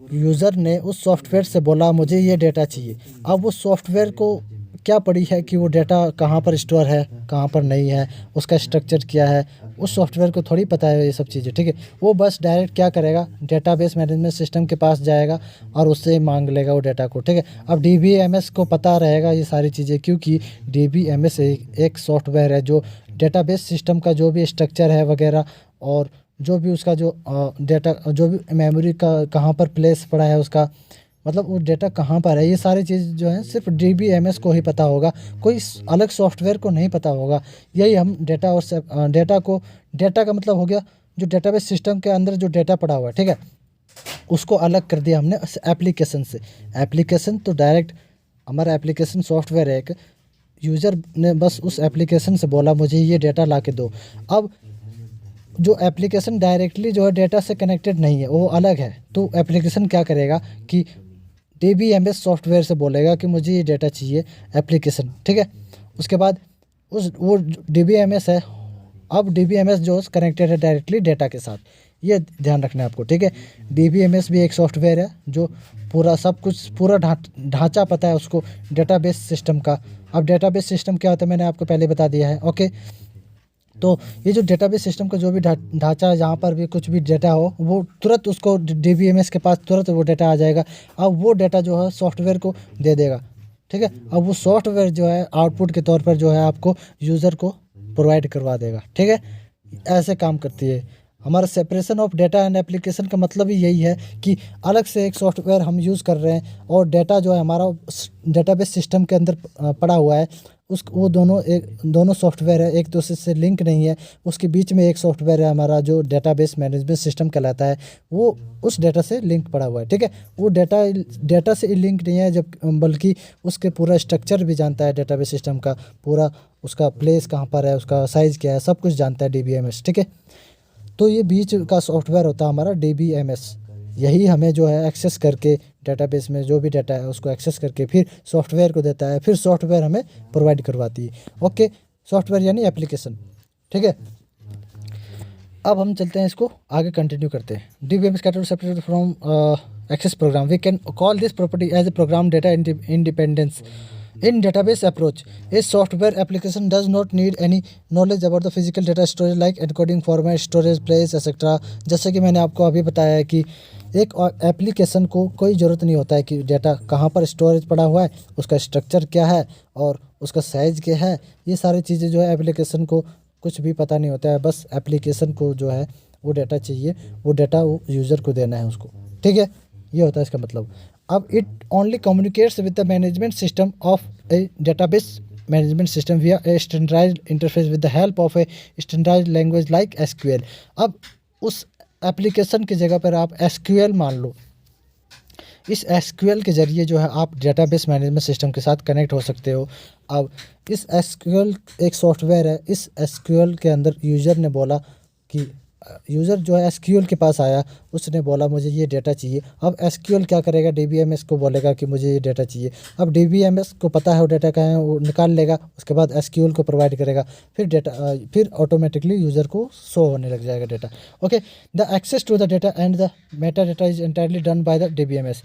यूज़र ने उस सॉफ्टवेयर से बोला मुझे ये डेटा चाहिए। अब उस सॉफ्टवेयर को क्या पड़ी है कि वो डेटा कहाँ पर स्टोर है, कहाँ पर नहीं है, उसका स्ट्रक्चर क्या है, उस सॉफ्टवेयर को थोड़ी पता है ये सब चीज़ें, ठीक है। वो बस डायरेक्ट क्या करेगा, डेटाबेस मैनेजमेंट सिस्टम के पास जाएगा और उससे मांग लेगा वो डेटा को, ठीक है। अब DBMS को पता रहेगा ये सारी चीज़ें, क्योंकि DBMS एक सॉफ्टवेयर है जो डेटाबेस सिस्टम का जो भी स्ट्रक्चर है वगैरह, और जो भी उसका जो डेटा जो भी मेमोरी का कहाँ पर प्लेस पड़ा है उसका, मतलब वो डेटा कहाँ पर है, ये सारी चीज़ जो है सिर्फ DBMS को ही पता होगा, कोई अलग सॉफ्टवेयर को नहीं पता होगा। यही हम डेटा और डेटा का मतलब हो गया जो डेटाबेस सिस्टम के अंदर जो डेटा पड़ा हुआ है, ठीक है, उसको अलग कर दिया हमने एप्लीकेशन से। एप्लीकेशन तो डायरेक्ट हमारा एप्लीकेशन सॉफ्टवेयर है एक, यूज़र ने बस उस एप्लीकेशन से बोला मुझे ये डेटा ला के दो। अब जो एप्लीकेशन डायरेक्टली जो है डेटा से कनेक्टेड नहीं है, वो अलग है, तो एप्लीकेशन क्या करेगा कि DBMS सॉफ्टवेयर से बोलेगा कि मुझे ये डेटा चाहिए एप्लीकेशन, ठीक है। उसके बाद वो DBMS है, अब DBMS जो कनेक्टेड है डायरेक्टली डेटा के साथ, ये ध्यान रखना है आपको, ठीक है। DBMS भी एक सॉफ्टवेयर है जो पूरा सब कुछ पूरा ढांचा पता है उसको डेटाबेस सिस्टम का। अब डेटाबेस सिस्टम क्या होता है मैंने आपको पहले बता दिया है, ओके। तो ये जो डेटाबेस सिस्टम का जो भी ढांचा, जहाँ पर भी कुछ भी डेटा हो वो तुरंत उसको DBMS के पास तुरंत वो डेटा आ जाएगा। अब वो डेटा जो है सॉफ्टवेयर को दे देगा, ठीक है। अब वो सॉफ्टवेयर जो है आउटपुट के तौर पर जो है आपको यूज़र को प्रोवाइड करवा देगा, ठीक है। ऐसे काम करती है हमारा separation of data and application का मतलब ही यही है कि अलग से एक सॉफ्टवेयर हम यूज़ कर रहे हैं और डेटा जो है हमारा डेटाबेस सिस्टम के अंदर पड़ा हुआ है, वो दोनों सॉफ्टवेयर है, एक दूसरे से लिंक नहीं है। उसके बीच में एक सॉफ्टवेयर है हमारा जो डेटाबेस मैनेजमेंट सिस्टम कहलाता है, वो उस डेटा से लिंक पड़ा हुआ है, ठीक है। वो डेटा से लिंक नहीं है जब, बल्कि उसके पूरा स्ट्रक्चर भी जानता है डेटाबेस सिस्टम का, पूरा उसका प्लेस कहाँ पर है, उसका साइज़ क्या है, सब कुछ जानता है DBMS, ठीक है। तो ये बीच का सॉफ्टवेयर होता है हमारा DBMS। यही हमें जो है एक्सेस करके डेटाबेस में जो भी डाटा है उसको एक्सेस करके फिर सॉफ्टवेयर को देता है, फिर सॉफ्टवेयर हमें प्रोवाइड करवाती है, ओके। सॉफ्टवेयर यानी एप्लीकेशन, ठीक है। अब हम चलते हैं, इसको आगे कंटिन्यू करते हैं। DBMS category separated from access program. We can call this property as a program data independence in database approach. A software application does not need any knowledge about the physical data storage like encoding, format, storage, place, etc. जैसे कि मैंने आपको अभी बताया है कि एक एप्लीकेशन को कोई ज़रूरत नहीं होता है कि डेटा कहाँ पर स्टोरेज पड़ा हुआ है, उसका स्ट्रक्चर क्या है और उसका साइज़ क्या है, ये सारी चीज़ें जो है एप्लीकेशन को कुछ भी पता नहीं होता है। बस एप्लीकेशन को जो है वो डेटा चाहिए, वो डेटा वो यूज़र को देना है उसको, ठीक है। ये होता है इसका मतलब। अब it only communicates with the management system of a database management system via a standardised interface with the help of a standardised language like SQL। अब उस एप्लीकेशन की जगह पर आप SQL मान लो, इस SQL के ज़रिए जो है आप डेटाबेस मैनेजमेंट सिस्टम के साथ कनेक्ट हो सकते हो। अब इस SQL एक सॉफ्टवेयर है, इस SQL के अंदर यूज़र ने बोला कि यूज़र जो है SQL के पास आया, उसने बोला मुझे ये डेटा चाहिए। अब SQL क्या करेगा, DBMS को बोलेगा कि मुझे ये डेटा चाहिए। अब DBMS को पता है वो डेटा कहाँ है, वो निकाल लेगा, उसके बाद SQL को प्रोवाइड करेगा, फिर ऑटोमेटिकली यूज़र को शो होने लग जाएगा data, okay. The access to the data and the meta data is entirely done by the DBMS।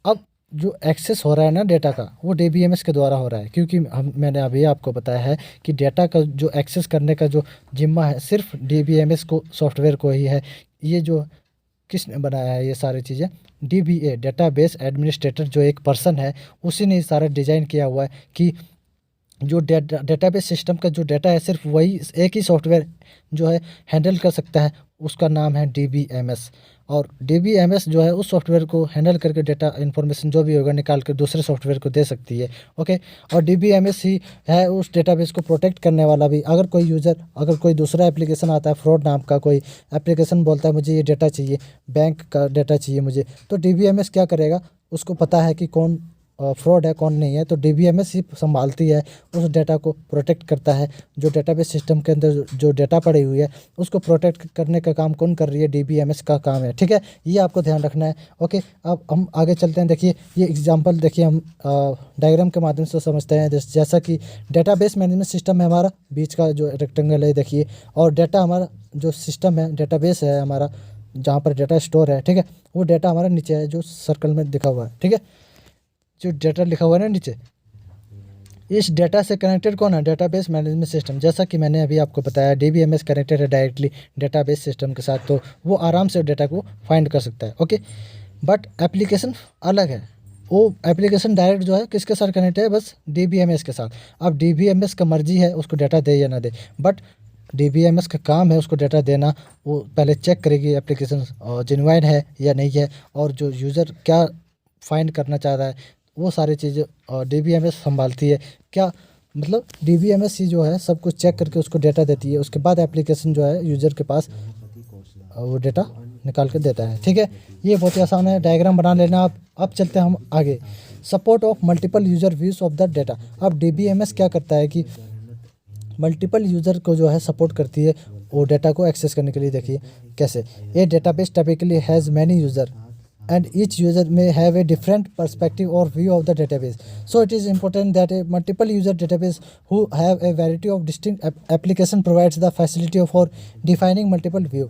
अब जो एक्सेस हो रहा है ना डेटा का, वो DBMS के द्वारा हो रहा है, क्योंकि मैंने अभी आपको बताया है कि डेटा का जो एक्सेस करने का जो जिम्मा है सिर्फ DBMS को, सॉफ्टवेयर को ही है। ये जो किसने बनाया है ये सारी चीज़ें? DBA, डेटाबेस एडमिनिस्ट्रेटर, जो एक पर्सन है, उसी ने ये सारा डिज़ाइन किया हुआ है कि जो डेटाबेस सिस्टम का जो डेटा है सिर्फ वही एक ही सॉफ्टवेयर जो है हैंडल कर सकता है, उसका नाम है DBMS। और DBMS जो है उस सॉफ्टवेयर को हैंडल करके डेटा इन्फॉर्मेशन जो भी होगा निकाल कर दूसरे सॉफ्टवेयर को दे सकती है। ओके, और DBMS ही है उस डेटाबेस को प्रोटेक्ट करने वाला भी। अगर कोई यूज़र, अगर कोई दूसरा एप्लीकेशन आता है, फ्रॉड नाम का कोई एप्लीकेशन बोलता है मुझे ये डेटा चाहिए, बैंक का डेटा चाहिए मुझे, तो DBMS क्या करेगा, उसको पता है कि कौन फ्रॉड है कौन नहीं है, तो DBMS ही संभालती है उस डेटा को, प्रोटेक्ट करता है। जो डेटाबेस सिस्टम के अंदर जो डेटा पड़ी हुई है उसको प्रोटेक्ट करने का काम कौन कर रही है? DBMS का काम है। ठीक है, ये आपको ध्यान रखना है। ओके, अब हम आगे चलते हैं। देखिए ये एग्जांपल देखिए, हम डायग्राम के माध्यम से समझते हैं। जैसा कि डेटाबेस मैनेजमेंट सिस्टम है हमारा, बीच का जो रेक्टेंगल है देखिए, और डेटा हमारा जो सिस्टम है, डेटाबेस है हमारा, जहाँ पर डेटा स्टोर है, ठीक है, वो डेटा हमारा नीचे है जो सर्कल में दिखा हुआ है। ठीक है, जो डेटा लिखा हुआ है ना नीचे, इस डेटा से कनेक्टेड कौन है? Database management system. जैसा कि मैंने अभी आपको बताया, DBMS कनेक्टेड है डायरेक्टली डेटाबेस सिस्टम के साथ, तो वो आराम से डेटा को फाइंड कर सकता है। ओके, बट एप्लीकेशन अलग है। वो एप्लीकेशन डायरेक्ट जो है किसके साथ कनेक्ट है? बस DBMS के साथ। अब DBMS का मर्जी है उसको डेटा दे या ना दे, बट DBMS का काम है उसको डेटा देना। वो पहले चेक करेगी एप्लीकेशन जेन्युइन है या नहीं है, और जो यूज़र क्या फाइंड करना चाह रहा है, वो सारी चीज़ें DBMS संभालती है। क्या मतलब, DBMS ही जो है सब कुछ चेक करके उसको डेटा देती है, उसके बाद एप्लीकेशन जो है यूज़र के पास वो डेटा निकाल कर देता है। ठीक है, ये बहुत ही आसान है, डायग्राम बना लेना आप। अब चलते हैं हम आगे। Support of multiple user views of the data. अब DBMS क्या करता है कि मल्टीपल यूज़र को जो है सपोर्ट करती है वो डेटा को एक्सेस करने के लिए। देखिए कैसे, a database typically has many user and each user may have a different perspective or view of the database. So it is important that a multiple user database who have a variety of distinct application provides the facility for defining multiple view.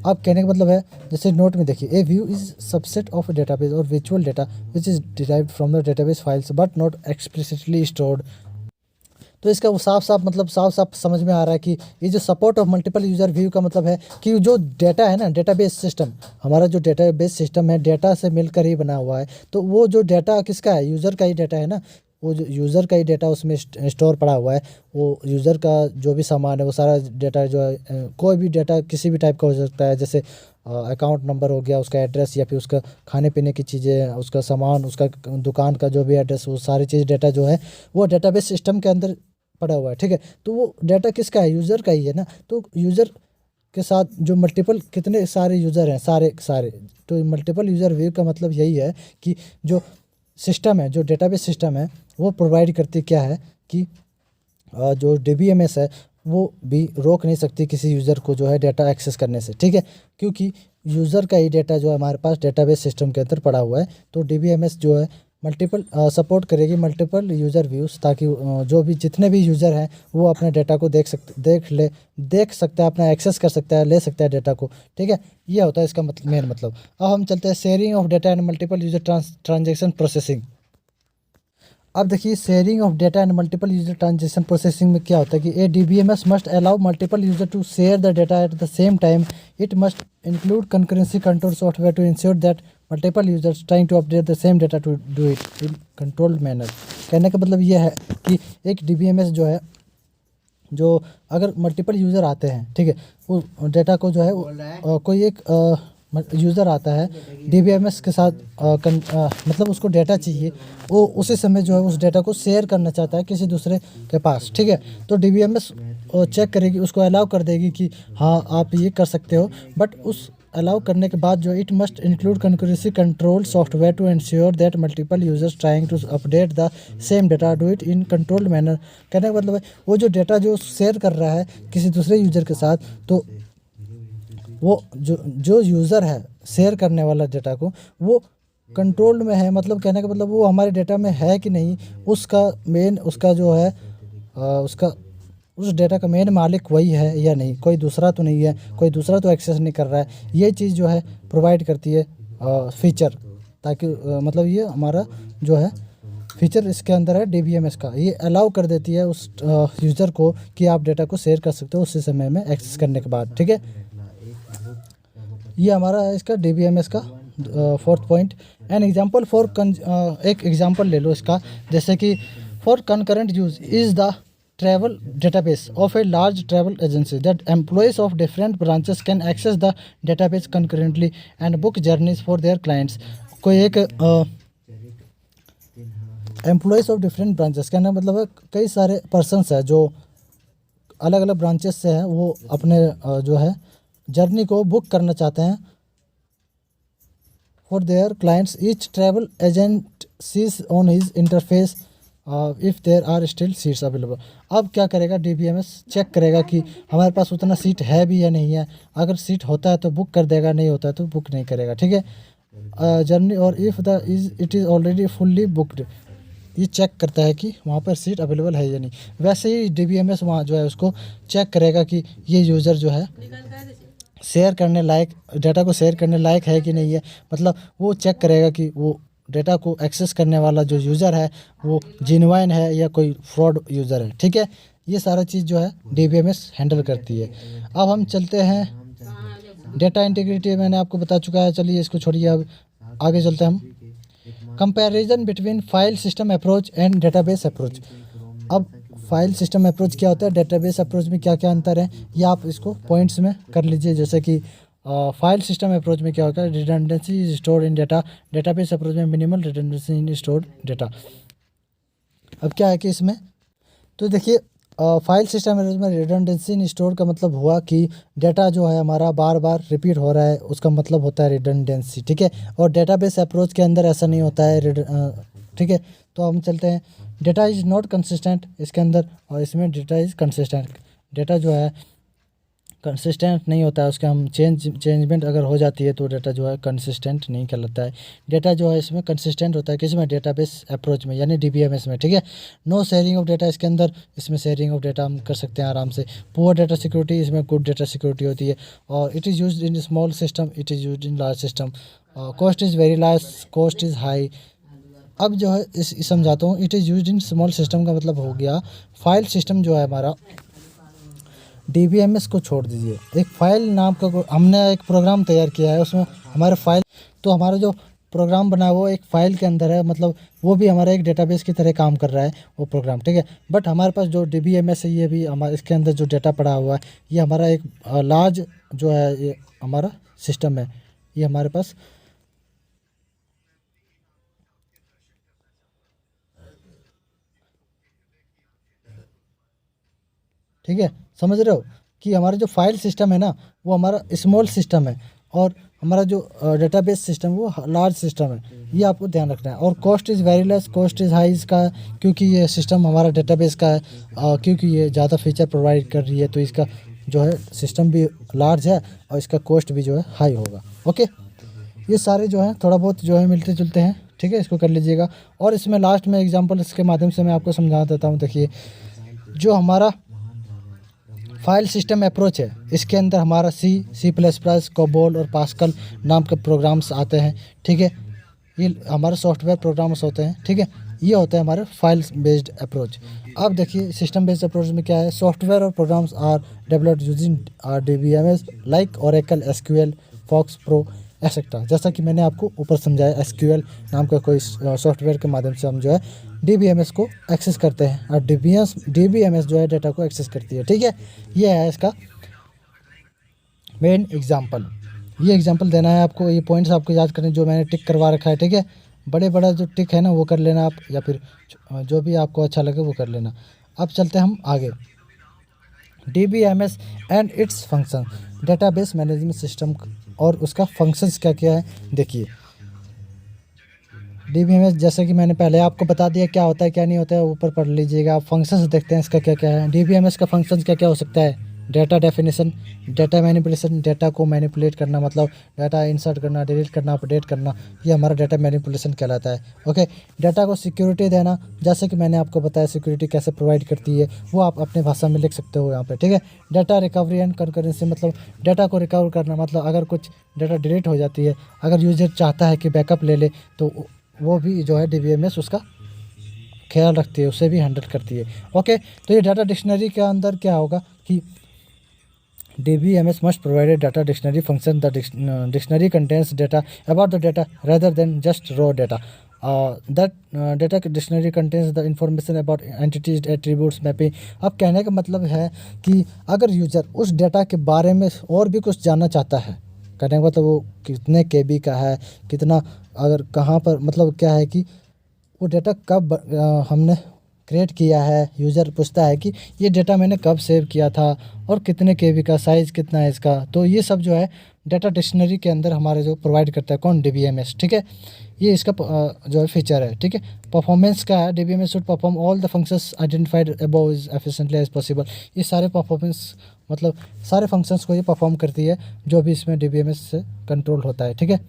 अब कहने का मतलब है, जैसे नोट में देखिए, a view is subset of database और virtual data which is derived from the database files but not explicitly stored. तो इसका वो साफ साफ समझ में आ रहा है कि ये जो support of multiple user view का मतलब है कि जो डेटा है ना, डेटाबेस सिस्टम, हमारा जो डेटाबेस सिस्टम है डेटा से मिलकर ही बना हुआ है। तो वो जो डेटा किसका है? यूज़र का ही डेटा है ना। वो जो यूज़र का ही डेटा उसमें स्टोर पड़ा हुआ है। वो यूज़र का जो भी सामान है वो सारा डेटा जो है, कोई भी डेटा किसी भी टाइप का हो सकता है, जैसे अकाउंट नंबर हो गया, उसका एड्रेस, या फिर उसका खाने पीने की चीज़ें, उसका सामान, उसका दुकान का जो भी एड्रेस, वो सारी चीज़ डेटा जो है वो डेटाबेस सिस्टम के अंदर पड़ा हुआ है। ठीक है, तो वो डाटा किसका है? यूज़र का ही है ना। तो यूज़र के साथ जो मल्टीपल कितने सारे यूज़र हैं, सारे, तो मल्टीपल यूज़र व्यू का मतलब यही है कि जो सिस्टम है, जो डेटाबेस सिस्टम है, वो प्रोवाइड करती क्या है कि जो DBMS है वो भी रोक नहीं सकती किसी यूज़र को जो है डेटा एक्सेस करने से। ठीक है, क्योंकि यूज़र का ही डेटा जो है हमारे पास डेटाबेस सिस्टम के अंदर पड़ा हुआ है। तो DBMS जो है मल्टीपल सपोर्ट करेगी मल्टीपल यूज़र व्यूज़, ताकि जो भी जितने भी यूज़र हैं वो अपने डेटा को देख सकता है, अपना एक्सेस कर सकता है, ले सकता है डेटा को। ठीक है, ये होता है इसका मेन मतलब। अब हम चलते हैं sharing of data and multiple user transaction processing. अब देखिए, sharing of data and multiple user transaction processing में क्या होता है कि a DBMS must allow multiple user to share the data at the same time. It must include concurrency control software to ensure that multiple users trying to update the same data to do it in controlled manner. कहने का मतलब ये है कि एक DBMS जो है, जो अगर मल्टीपल यूज़र आते हैं, ठीक है, वो डेटा को जो है कोई एक यूज़र आता है DBMS के साथ, मतलब उसको डेटा चाहिए, वो उसी समय जो है उस डेटा को शेयर करना चाहता है किसी दूसरे के पास। ठीक है, तो DBMS चेक करेगी, उसको अलाउ कर देगी कि हाँ आप ये कर सकते हो, बट उस अलाउ करने के बाद जो it must include concurrency control software to ensure that multiple users trying to update the same data do it in controlled manner. कहने का मतलब है वो जो डेटा जो शेयर कर रहा है किसी दूसरे यूज़र के साथ, तो वो जो यूज़र है शेयर करने वाला डेटा को, वो कंट्रोल्ड में है। मतलब कहने का मतलब वो हमारे डेटा में है कि नहीं, उसका जो है उसका उस डेटा का मेन मालिक वही है या नहीं, कोई दूसरा तो नहीं है, कोई दूसरा तो एक्सेस नहीं कर रहा है। ये चीज़ जो है प्रोवाइड करती है फीचर, ताकि मतलब ये हमारा जो है फीचर इसके अंदर है DBMS का, ये अलाउ कर देती है उस यूज़र को कि आप डेटा को शेयर कर सकते हो उसी समय में एक्सेस करने के बाद। ठीक है, ये हमारा है इसका DBMS का fourth point. An example for एक एग्जांपल ले लो इसका, जैसे कि for concurrent use is the travel database of a large travel agency that employees of different branches can access the database concurrently and book journeys for their clients। कोई एक एम्प्लॉयज़ ऑफ डिफरेंट ब्रांचेस कहना मतलब है कई सारे पर्सनस है जो अलग अलग ब्रांचेस से हैं, वो अपने जो है जर्नी को बुक करना चाहते हैं for their clients. Each travel agent sees on his interface if there are still seats available. अब क्या करेगा DBMS, चेक करेगा कि हमारे पास उतना सीट है भी या नहीं है। अगर सीट होता है तो बुक कर देगा, नहीं होता है तो बुक नहीं करेगा, ठीक है। जर्नी और if the it is already fully booked, ये चेक करता है कि वहाँ पर सीट अवेलेबल है या नहीं। वैसे ही DBMS वहाँ जो है उसको चेक करेगा कि ये यूज़र जो है शेयर करने लायक, डाटा को शेयर करने लायक है कि नहीं है। मतलब वो चेक करेगा कि वो डेटा को एक्सेस करने वाला जो यूज़र है वो जेन्युइन है या कोई फ्रॉड यूज़र है, ठीक है। ये सारा चीज़ जो है DBMS हैंडल करती है। अब हम चलते हैं डेटा इंटीग्रिटी, मैंने आपको बता चुका है, चलिए इसको छोड़िए, अब आगे चलते हैं हम। Comparison between file system approach and database approach. अब फाइल सिस्टम अप्रोच क्या होता है, डेटाबेस अप्रोच में क्या क्या अंतर है, ये आप इसको पॉइंट्स में कर लीजिए। जैसे कि फाइल सिस्टम अप्रोच में क्या होता है, redundancy is stored in data. Database approach में मिनिमल रिडंडेंसी इन स्टोर्ड डेटा। अब क्या है कि इसमें तो देखिए फाइल सिस्टम अप्रोच में रिडंडेंसी इन स्टोर का मतलब हुआ कि डेटा जो है हमारा बार बार रिपीट हो रहा है, उसका मतलब होता है रिडंडेंसी, ठीक है। और डेटाबेस अप्रोच के अंदर ऐसा नहीं होता है, ठीक है। तो हम चलते हैं, डेटा इज़ नॉट कंसिस्टेंट इसके अंदर, और इसमें डेटा इज़ कंसिस्टेंट। डेटा जो है कंसिस्टेंट नहीं होता है, उसके हम चेंजमेंट अगर हो जाती है तो डेटा जो है कंसिस्टेंट नहीं कहलाता है। डेटा जो है इसमें कंसिस्टेंट होता है किसमें, डेटाबेस अप्रोच में यानी DBMS में, ठीक है। नो शेयरिंग ऑफ डेटा इसके अंदर, इसमें शेयरिंग ऑफ डेटा हम कर सकते हैं आराम से। पुअर डेटा सिक्योरिटी, इसमें गुड डेटा सिक्योरिटी होती है। और it is use in small system, it is use in large system. Cost is very large, cost is high. अब जो है इस समझाता हूँ, it is use in small system का मतलब हो गया फाइल सिस्टम जो है हमारा, DBMS को छोड़ दीजिए। एक फाइल नाम का हमने एक प्रोग्राम तैयार किया है, उसमें हमारे फाइल, तो हमारा जो प्रोग्राम बना है वो एक फ़ाइल के अंदर है, मतलब वो भी हमारा एक डेटाबेस की तरह काम कर रहा है वो प्रोग्राम, ठीक है। बट हमारे पास जो DBMS है ये भी हमारे इसके अंदर जो डेटा पड़ा हुआ है ये हमारा एक लार्ज जो है ये हमारा सिस्टम है, ये हमारे पास, ठीक है। समझ रहे हो कि हमारा जो फाइल सिस्टम है ना वो हमारा स्मॉल सिस्टम है, और हमारा जो डेटाबेस सिस्टम वो लार्ज सिस्टम है, ये आपको ध्यान रखना है। और cost is very less, cost is high इसका, क्योंकि ये सिस्टम हमारा डेटाबेस का है, क्योंकि ये ज़्यादा फीचर प्रोवाइड कर रही है तो इसका जो है सिस्टम भी लार्ज है और इसका कॉस्ट भी जो है हाई होगा। ओके, ये सारे जो है थोड़ा बहुत जो है मिलते जुलते हैं, ठीक है, इसको कर लीजिएगा। और इसमें लास्ट में एग्जाम्पल इसके माध्यम से मैं आपको समझा देता हूँ। देखिए जो हमारा फाइल सिस्टम अप्रोच है इसके अंदर हमारा C++, कोबोल और पास्कल नाम के प्रोग्राम्स आते हैं, ठीक है। ये हमारे सॉफ्टवेयर प्रोग्राम्स होते हैं, ठीक है। ये होता है हमारे फाइल बेस्ड अप्रोच। अब देखिए सिस्टम बेस्ड अप्रोच में क्या है, सॉफ्टवेयर और programs are developed using DBMS like Oracle, SQL, FoxPro etcetera. जैसा कि मैंने आपको ऊपर समझाया, SQL नाम का कोई सॉफ्टवेयर के माध्यम से हम जो है DBMS को एक्सेस करते हैं, और DBMS जो है डेटा को एक्सेस करती है, ठीक है। ये है इसका मेन एग्जांपल। ये एग्जांपल देना है आपको, ये पॉइंट्स आपको याद करने जो मैंने टिक करवा रखा है, ठीक है। बड़े बड़ा जो टिक है ना वो कर लेना आप, या फिर जो भी आपको अच्छा लगे वो कर लेना। अब चलते हैं हम आगे, DBMS and its function, database management system और उसका फंक्शंस क्या क्या है। देखिए DBMS जैसे कि मैंने पहले आपको बता दिया क्या होता है क्या नहीं होता है, ऊपर पढ़ लीजिएगा। आप फंक्शंस देखते हैं इसका क्या क्या है। DBMS का फंक्शंस क्या क्या हो सकता है, data definition, data manipulation, data को मैनिपुलेट करना, मतलब डाटा इंसर्ट करना, डिलीट करना, अपडेट करना, ये हमारा डेटा मैनिपुलेशन कहलाता है। ओके, डाटा को सिक्योरिटी देना, जैसे कि मैंने आपको बताया सिक्योरिटी कैसे प्रोवाइड करती है वो आप अपने भाषा में लिख सकते हो यहाँ पे, ठीक है। डाटा रिकवरी एंड कंकरेंसी, मतलब डाटा को रिकवर करना, मतलब अगर कुछ डाटा डिलीट हो जाती है, अगर यूजर चाहता है कि बैकअप ले ले तो वो भी जो है DBMS उसका ख्याल रखती है, उसे भी हैंडल करती है। ओके, तो ये डाटा डिक्शनरी के अंदर क्या होगा कि DBMS must provide a data dictionary function. The dictionary contains data about the data rather than just raw data. That data dictionary contains the information about entities, attributes, mapping. अब कहने का मतलब है कि अगर यूजर उस डेटा के बारे में और भी कुछ जानना चाहता है, कहने का मतलब वो कितने केबी का है, कितना, अगर कहाँ पर, मतलब क्या है कि वो डेटा कब हमने क्रिएट किया है। यूज़र पूछता है कि ये डेटा मैंने कब सेव किया था और कितने केबी का, साइज़ कितना है इसका। तो ये सब जो है डेटा डिक्शनरी के अंदर हमारे जो प्रोवाइड करता है कौन, DBMS। ठीक है, ये इसका जो है फीचर है। ठीक है, परफॉर्मेंस का है, DBMS should perform all the functions identified above is efficiently as possible. ये सारे परफॉर्मेंस मतलब सारे फंक्शंस को ये परफॉर्म करती है जो भी इसमें DBMS से कंट्रोल होता है। ठीक है,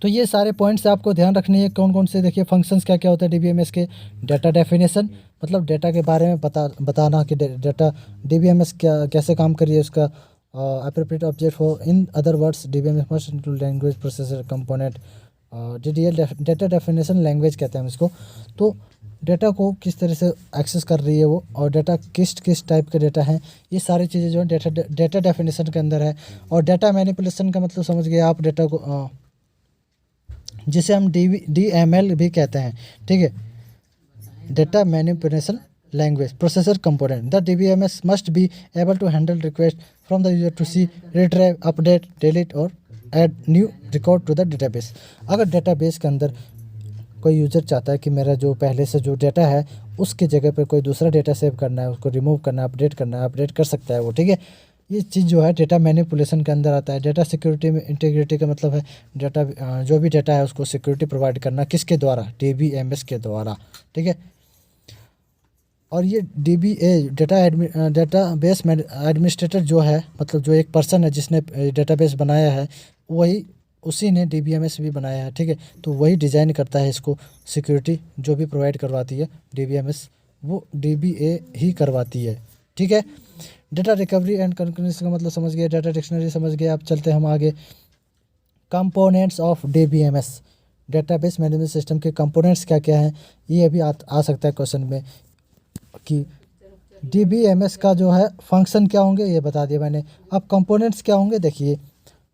तो ये सारे पॉइंट्स आपको ध्यान रखने हैं। कौन कौन से, देखिए फंक्शंस क्या क्या होता है DBMS के। डाटा डेफिनेशन, मतलब डेटा के बारे में बताना कि डेटा DBMS क्या कैसे काम करिए उसका। अप्रोप्रिएट ऑब्जेक्ट हो, in other words DBMS must include language processor component. DDL data definition language कहते हैं हम इसको। तो डेटा को किस तरह से एक्सेस कर रही है वो, और डेटा किस किस टाइप के डेटा हैं, ये सारी चीज़ें जो है डेटा डेफिनेशन के अंदर है। और डेटा मैनिपुलेशन का मतलब समझ गए आप, डेटा को जिसे हम DML भी कहते हैं। ठीक है, data manipulation language processor component. The DBMS must be able to handle request from the user to see, retrieve, update, delete और add new record to the database. अगर डेटाबेस के अंदर कोई यूज़र चाहता है कि मेरा जो पहले से जो डेटा है उसकी जगह पर कोई दूसरा डेटा सेव करना है, उसको रिमूव करना है, अपडेट करना है, अपडेट कर सकता है वो। ठीक है, ये चीज़ जो है डेटा मैनिपुलेशन के अंदर आता है। डेटा सिक्योरिटी में इंटीग्रिटी का मतलब है डेटा जो भी डेटा है उसको सिक्योरिटी प्रोवाइड करना, किसके द्वारा, DBMS के द्वारा। ठीक है, और ये DBA डेटा बेस एडमिनिस्ट्रेटर जो है, मतलब जो एक पर्सन है जिसने डेटाबेस बनाया है, वही उसी ने DBMS भी बनाया है। ठीक है, तो वही डिज़ाइन करता है इसको, सिक्योरिटी जो भी प्रोवाइड करवाती है DBMS वो DBA ही करवाती है। ठीक है, डेटा रिकवरी एंड कंकरेंसी का मतलब समझ गए, डाटा डिक्शनरी समझ गए। आप चलते हैं हम आगे। Components of DBMS, database management system के कंपोनेंट्स क्या क्या हैं, ये अभी आ सकता है क्वेश्चन में कि DBMS का जो है फंक्शन क्या होंगे, ये बता दिया मैंने। अब कंपोनेंट्स क्या होंगे, देखिए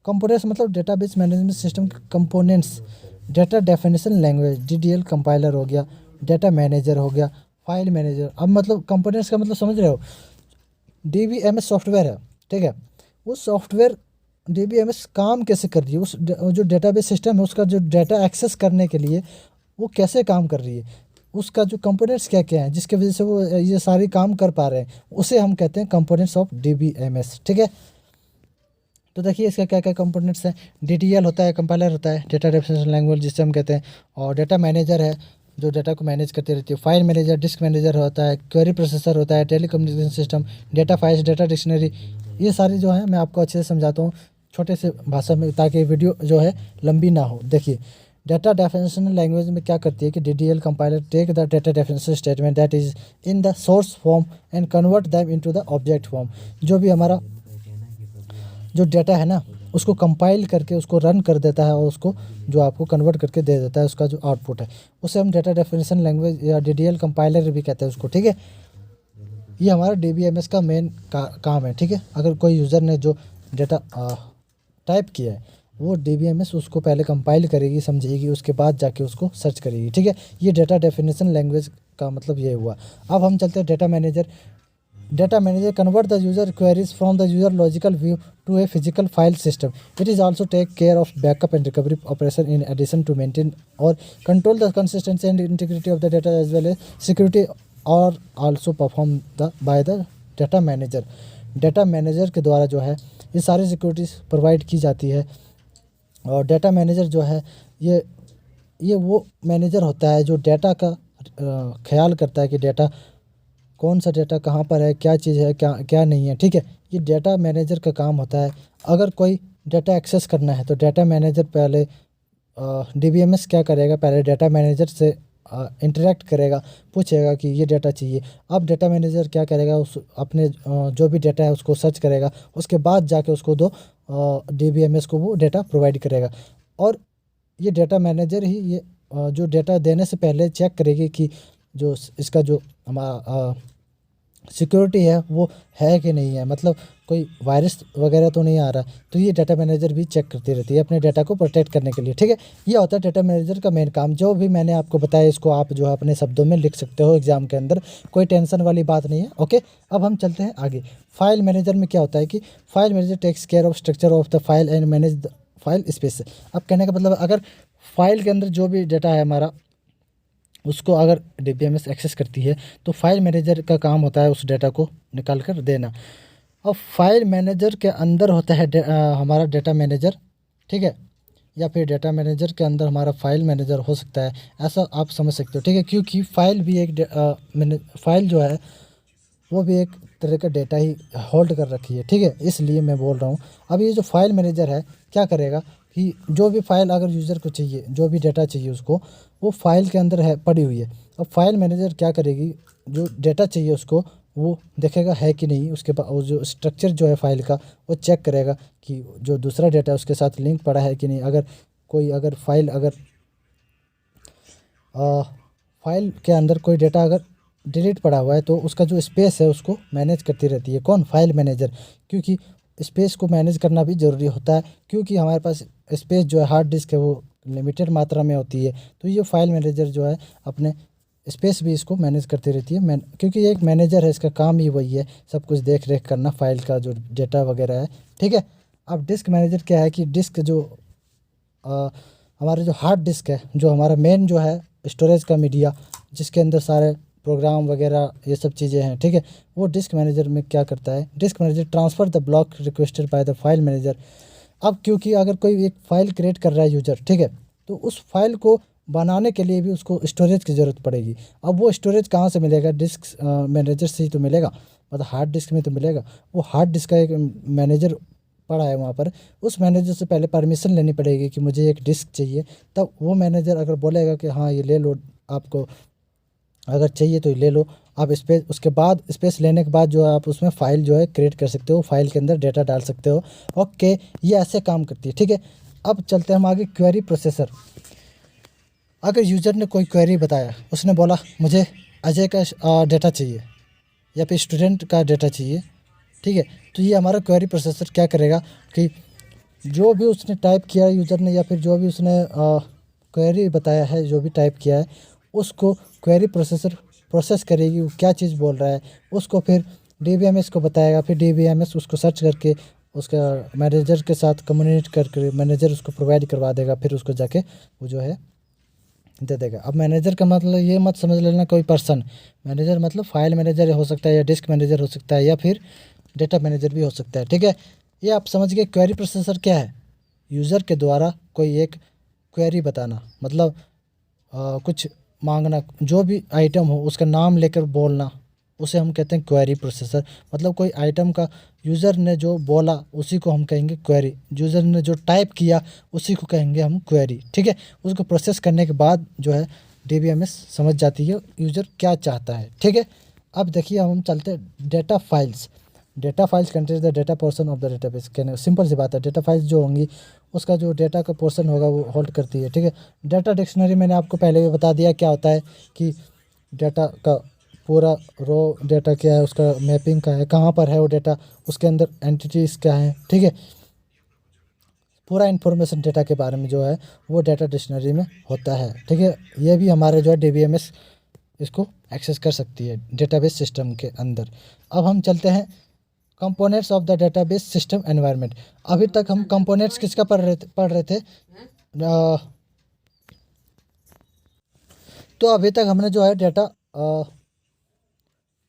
कंपोनेंट्स मतलब डेटाबेस मैनेजमेंट सिस्टम के components. Data definition language DDL compiler हो गया, डेटा मैनेजर हो गया, फाइल मैनेजर। अब मतलब कंपोनेंट्स का मतलब समझ रहे हो, DBMS सॉफ्टवेयर है। ठीक है, वो सॉफ्टवेयर DBMS काम कैसे कर रही है, उस जो डेटाबेस सिस्टम है उसका जो डेटा एक्सेस करने के लिए वो कैसे काम कर रही है, उसका जो कंपोनेंट्स क्या क्या हैं जिसकी वजह से वो ये सारी काम कर पा रहे हैं, उसे हम कहते हैं कंपोनेंट्स ऑफ DBMS। ठीक है, तो देखिए इसका क्या क्या कंपोनेंट्स हैं। DDL होता है, कंपाइलर होता है, डेटा डेफिनेशन लैंग्वेज जिसे हम कहते हैं। और डेटा मैनेजर है जो डेटा को मैनेज करती रहती है। फाइल मैनेजर, डिस्क मैनेजर होता है, क्वेरी प्रोसेसर होता है, telecommunication system, data files, data dictionary. ये सारी जो है मैं आपको अच्छे से समझाता हूँ छोटे से भाषा में, ताकि वीडियो जो है लंबी ना हो। देखिए डेटा डेफिनेशन लैंग्वेज में क्या करती है कि DDL compiler take the data definition statement that is in the source form and convert them into the object form. जो भी हमारा जो डेटा है ना उसको कंपाइल करके उसको रन कर देता है और उसको जो आपको कन्वर्ट करके दे देता है, उसका जो आउटपुट है उसे हम डेटा डेफिनेशन लैंग्वेज या DDL कंपाइलर भी कहते हैं उसको। ठीक है, ये हमारा DBMS का मेन काम है। ठीक है, अगर कोई यूज़र ने जो डेटा टाइप किया है वो DBMS उसको पहले कंपाइल करेगी, समझेगी, उसके बाद जाके उसको सर्च करेगी। ठीक है, ये डेटा डेफिनेशन लैंग्वेज का मतलब ये हुआ। अब हम चलते हैं data manager. Data manager convert the user queries from the user logical view to a physical file system. It is also take care of backup and recovery operation in addition to maintain or control the consistency and integrity of the data as well as security are also performed by the data manager. Data manager के द्वारा जो है ये सारी सिक्योरिटीज प्रोवाइड की जाती है। और डेटा मैनेजर जो है ये वो मैनेजर होता है जो डेटा का ख्याल करता है कि डेटा कौन सा डेटा कहाँ पर है, क्या चीज़ है, क्या क्या नहीं है। ठीक है, ये डेटा मैनेजर का काम होता है। अगर कोई डेटा एक्सेस करना है तो डेटा मैनेजर पहले DBMS क्या करेगा, पहले डेटा मैनेजर से इंटरेक्ट करेगा, पूछेगा कि ये डेटा चाहिए। अब डेटा मैनेजर क्या करेगा, उस अपने जो भी डेटा है उसको सर्च करेगा, उसके बाद जाके उसको DBMS को वो डेटा प्रोवाइड करेगा। और ये डेटा मैनेजर ही ये जो डेटा देने से पहले चेक करेगी कि जो इसका जो हमारा सिक्योरिटी है वो है कि नहीं है, मतलब कोई वायरस वगैरह तो नहीं आ रहा। तो ये डाटा मैनेजर भी चेक करती रहती है अपने डाटा को प्रोटेक्ट करने के लिए, ठीक है। ये होता है डाटा मैनेजर का मेन काम। जो भी मैंने आपको बताया इसको आप जो है अपने शब्दों में लिख सकते हो एग्जाम के अंदर, कोई टेंशन वाली बात नहीं है, ओके। अब हम चलते हैं आगे। फाइल मैनेजर में क्या होता है कि file manager takes care of structure of the file and manage the file space. अब कहने का मतलब अगर फाइल के अंदर जो भी डाटा है हमारा उसको अगर DBMS एक्सेस करती है तो फाइल मैनेजर का काम होता है उस डाटा को निकाल कर देना। और फाइल मैनेजर के अंदर होता है हमारा डाटा मैनेजर, ठीक है, या फिर डाटा मैनेजर के अंदर हमारा फाइल मैनेजर हो सकता है, ऐसा आप समझ सकते हो, ठीक है। क्योंकि फाइल भी एक फाइल जो है वो भी एक तरह का डेटा ही होल्ड कर रखी है, ठीक है, इसलिए मैं बोल रहा हूँ। अब ये जो फाइल मैनेजर है क्या करेगा कि जो भी फाइल अगर यूज़र को चाहिए, जो भी डाटा चाहिए उसको, वो फाइल के अंदर है पड़ी हुई है। अब फाइल मैनेजर क्या करेगी, जो डाटा चाहिए उसको वो देखेगा है कि नहीं, उसके बाद वो जो स्ट्रक्चर जो है फाइल का वो चेक करेगा कि जो दूसरा डाटा है उसके साथ लिंक पड़ा है कि नहीं। अगर फाइल फाइल के अंदर कोई डाटा अगर डिलीट पड़ा हुआ है तो उसका जो स्पेस है उसको मैनेज करती रहती है कौन, फाइल मैनेजर। क्योंकि स्पेस को मैनेज करना भी ज़रूरी होता है, क्योंकि हमारे पास स्पेस जो है हार्ड डिस्क है वो लिमिटेड मात्रा में होती है। तो ये फाइल मैनेजर जो है अपने स्पेस भी इसको मैनेज करती रहती है। क्योंकि ये एक मैनेजर है, इसका काम ही वही है, सब कुछ देख रेख करना फाइल का जो डेटा वगैरह है, ठीक है। अब डिस्क मैनेजर क्या है कि डिस्क जो अ, हमारे जो हार्ड डिस्क है, जो हमारा मेन जो है स्टोरेज का मीडिया जिसके अंदर सारे प्रोग्राम वगैरह ये सब चीज़ें हैं, ठीक है, वो डिस्क मैनेजर में क्या करता है, disk manager transfer the block requested by the file manager. अब क्योंकि अगर कोई एक फ़ाइल क्रिएट कर रहा है यूज़र, ठीक है, तो उस फाइल को बनाने के लिए भी उसको स्टोरेज की ज़रूरत पड़ेगी। अब वो स्टोरेज कहाँ से मिलेगा, डिस्क मैनेजर से ही तो मिलेगा, मतलब हार्ड डिस्क में तो मिलेगा। वो हार्ड डिस्क का एक मैनेजर पड़ा है वहाँ पर, उस मैनेजर से पहले परमिशन लेनी पड़ेगी कि मुझे एक डिस्क चाहिए। तब वो मैनेजर अगर बोलेगा कि हाँ ये ले लो, आपको अगर चाहिए तो ले लो आप स्पेस, उसके बाद स्पेस लेने के बाद जो है आप उसमें फ़ाइल जो है क्रिएट कर सकते हो, फाइल के अंदर डेटा डाल सकते हो, ओके। ये ऐसे काम करती है, ठीक है। अब चलते हैं हम आगे, क्वेरी प्रोसेसर। अगर यूज़र ने कोई क्वेरी बताया, उसने बोला मुझे अजय का डेटा चाहिए या फिर स्टूडेंट का डेटा चाहिए, ठीक है, तो ये हमारा क्वेरी प्रोसेसर क्या करेगा कि जो भी उसने टाइप किया यूज़र ने या फिर जो भी उसने क्वेरी बताया है, जो भी टाइप किया है उसको क्वेरी प्रोसेसर प्रोसेस करेगी, वो क्या चीज़ बोल रहा है उसको फिर DBMS को बताएगा, फिर DBMS उसको सर्च करके उसका मैनेजर के साथ कम्युनिकेट करके मैनेजर उसको प्रोवाइड करवा देगा, फिर उसको जाके वो जो है दे देगा। अब मैनेजर का मतलब ये मत समझ लेना कोई पर्सन, मैनेजर मतलब फाइल मैनेजर हो सकता है या डिस्क मैनेजर हो सकता है या फिर डेटा मैनेजर भी हो सकता है, ठीक है। ये आप समझ गए। क्वेरी प्रोसेसर क्या है, यूज़र के द्वारा कोई एक क्वेरी बताना, मतलब कुछ मांगना, जो भी आइटम हो उसका नाम लेकर बोलना, उसे हम कहते हैं क्वेरी प्रोसेसर। मतलब कोई आइटम का यूज़र ने जो बोला उसी को हम कहेंगे क्वेरी, यूज़र ने जो टाइप किया उसी को कहेंगे हम क्वेरी, ठीक है। उसको प्रोसेस करने के बाद जो है DBMS समझ जाती है यूज़र क्या चाहता है, ठीक है। अब देखिए हम चलते हैं data files. Data files contains the data portion of the database. कहने सिंपल सी बात है, डेटा फाइल्स जो होंगी उसका जो डेटा का पोर्शन होगा वो होल्ड करती है, ठीक है। डाटा डिक्शनरी मैंने आपको पहले भी बता दिया क्या होता है कि डाटा का पूरा रो डाटा क्या है, उसका मैपिंग का है, कहाँ पर है वो डाटा, उसके अंदर एंटिटीज़ क्या है, ठीक है। पूरा इन्फॉर्मेशन डाटा के बारे में जो है वो डाटा डिक्शनरी में होता है, ठीक है। ये भी हमारे जो है DBMS इसको एक्सेस कर सकती है डेटाबेस सिस्टम के अंदर। अब हम चलते हैं components of the database system environment. अभी तक हम कंपोनेंट्स किसका पढ़ रहे थे तो अभी तक हमने जो है डेटा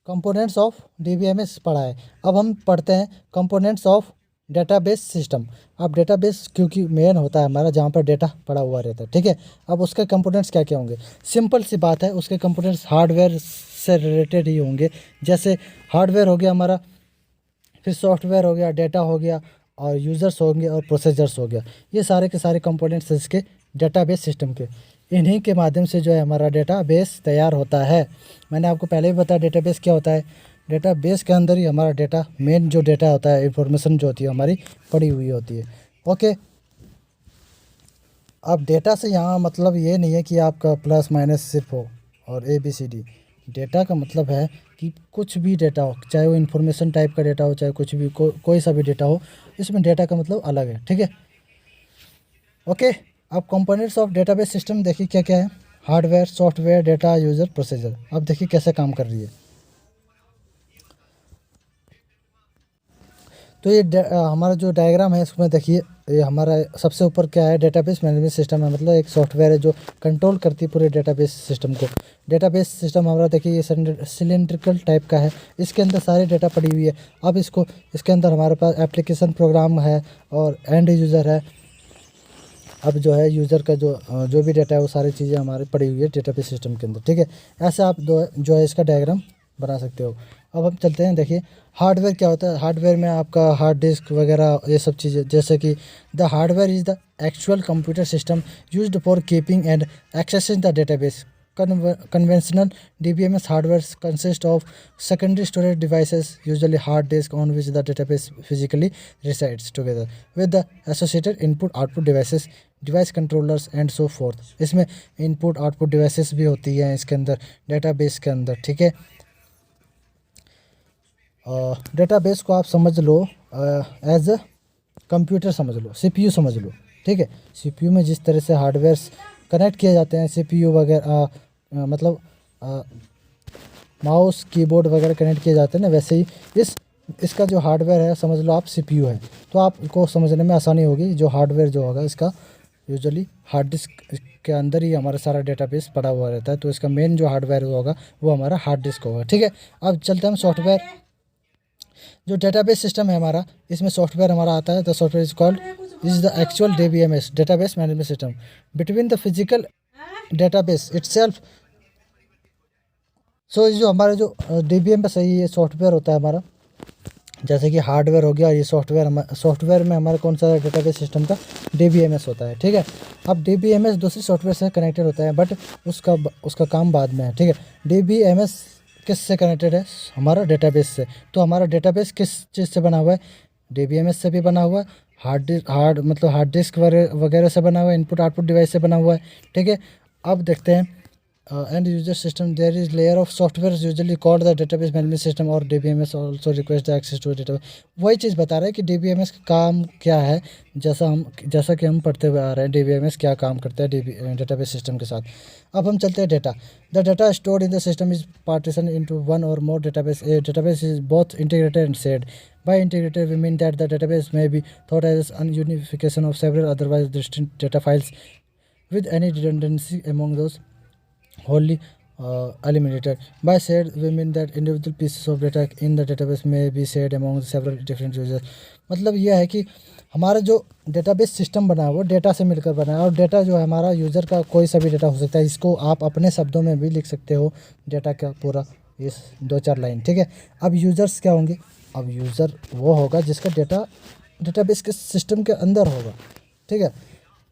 कंपोनेंट्स ऑफ DBMS पढ़ा है। अब हम पढ़ते हैं कंपोनेंट्स ऑफ डेटाबेस सिस्टम। अब डेटाबेस क्योंकि मेन होता है हमारा जहाँ पर डेटा पड़ा हुआ रहता है, ठीक है। अब उसके कंपोनेंट्स क्या क्या होंगे, सिंपल सी बात है, उसके कंपोनेंट्स हार्डवेयर से रिलेटेड ही होंगे। जैसे हार्डवेयर हो गया हमारा, फिर सॉफ्टवेयर हो गया, डेटा हो गया, और यूज़र्स होंगे और प्रोसेसर्स हो गया। ये सारे के सारे कंपोनेंट्स इसके डेटाबेस सिस्टम के। इन्हीं के माध्यम से जो है हमारा डेटाबेस तैयार होता है। मैंने आपको पहले भी बताया डेटाबेस क्या होता है। डेटाबेस के अंदर ही हमारा डेटा, मेन जो डेटा होता है, इंफॉर्मेशन जो होती है हमारी पड़ी हुई होती है, ओके। अब डेटा से यहाँ मतलब ये नहीं है कि आपका प्लस माइनस सिर्फ हो और ABCD। डेटा का मतलब है कि कुछ भी डेटा हो, चाहे वो इन्फॉर्मेशन टाइप का डेटा हो, चाहे कुछ भी कोई सा भी डेटा हो, इसमें डेटा का मतलब अलग है, ठीक है। ओके, अब कंपोनेंट्स ऑफ डेटाबेस सिस्टम देखिए क्या क्या है। Hardware, software, data, user, procedure. अब देखिए कैसे काम कर रही है। तो ये हमारा जो डायग्राम है इसमें देखिए, ये हमारा सबसे ऊपर क्या है, डेटाबेस मैनेजमेंट सिस्टम है, मतलब एक सॉफ्टवेयर है जो कंट्रोल करती है पूरे डेटाबेस सिस्टम को। डेटाबेस सिस्टम हमारा देखिए ये सिलेंड्रिकल टाइप का है, इसके अंदर सारे डेटा पड़ी हुई है। अब इसके अंदर हमारे पास एप्लीकेशन प्रोग्राम है और एंड यूज़र है। अब जो है यूज़र का जो भी डेटा है वो सारी चीज़ें हमारी पड़ी हुई है डेटाबेस सिस्टम के अंदर, ठीक है। ऐसे आप जो है इसका डायग्राम बना सकते हो। अब हम चलते हैं, देखिए हार्डवेयर क्या होता है। हार्डवेयर में आपका हार्ड डिस्क वगैरह ये सब चीज़ें, जैसे कि the hardware is the actual computer system used for keeping and accessing the database. Conventional DBMS hardware consist of secondary storage devices, usually hard disk, on which the database physically resides, together with the associated input-output devices, device controllers and so forth. इसमें input output devices भी होती हैं इसके अंदर, डेटाबेस के अंदर, ठीक है। डेटाबेस को आप समझ लो एज अ कंप्यूटर समझ लो, CPU समझ लो, ठीक है। CPU में जिस तरह से हार्डवेयर कनेक्ट किए जाते हैं, CPU वगैरह मतलब माउस कीबोर्ड वगैरह कनेक्ट किए जाते हैं ना, वैसे ही इसका जो हार्डवेयर है समझ लो आप CPU है। तो आपको समझने में आसानी होगी। जो हार्डवेयर जो होगा इसका यूजुअली हार्ड डिस्क के अंदर ही हमारा सारा डेटाबेस पड़ा हुआ रहता है, तो इसका मेन जो हार्डवेयर होगा वो हमारा हार्ड डिस्क होगा, ठीक है। अब चलते हैं हम सॉफ्टवेयर। जो डेटाबेस सिस्टम है हमारा, इसमें सॉफ्टवेयर हमारा आता है। The software is called is the actual DBMS, database management system, between the physical database itself. So जो हमारा जो DBMS है ये सॉफ्टवेयर होता है हमारा, जैसे कि हार्डवेयर हो गया, ये सॉफ्टवेयर में हमारा कौन सा डेटाबेस सिस्टम का DBMS होता है, ठीक है। अब DBMS दूसरी सॉफ्टवेयर से कनेक्टेड होता है, बट उसका काम बाद में है, ठीक है। DBMS किस से कनेक्टेड है, हमारा डेटाबेस से। तो हमारा डेटाबेस किस चीज़ से बना हुआ है, DBMS से भी बना हुआ है, हार्ड डिस्क वगैरह से बना हुआ है, इनपुट आउटपुट डिवाइस से बना हुआ है, ठीक है। अब देखते हैं end user system, there is layer of software usually called the database management system और DBMS also request the access to database. वही चीज़ बता रहा है कि DBMS का काम क्या है, जैसा कि हम पढ़ते हुए आ रहे हैं DBMS क्या काम करता है डेटाबेस सिस्टम के साथ। अब हम चलते हैं data. The data stored in the system is partition into one और more database. A database is both integrated and shared. By integrated, we mean that the database may be thought as a unification of several otherwise distinct data files with any redundancy among those wholly eliminated. By shared, we mean that individual pieces of data in the database may be shared among several different users. मतलब यह है कि हमारा जो डेटाबेस सिस्टम बना है वो डेटा से मिलकर बना है, और डेटा जो है हमारा यूज़र का कोई सा भी डेटा हो सकता है। इसको आप अपने शब्दों में भी लिख सकते हो, डेटा का पूरा इस 2-4 लाइन, ठीक है। अब यूज़र्स क्या होंगे, अब यूज़र वो होगा जिसका डेटा डेटाबेस के सिस्टम के अंदर होगा, ठीक है।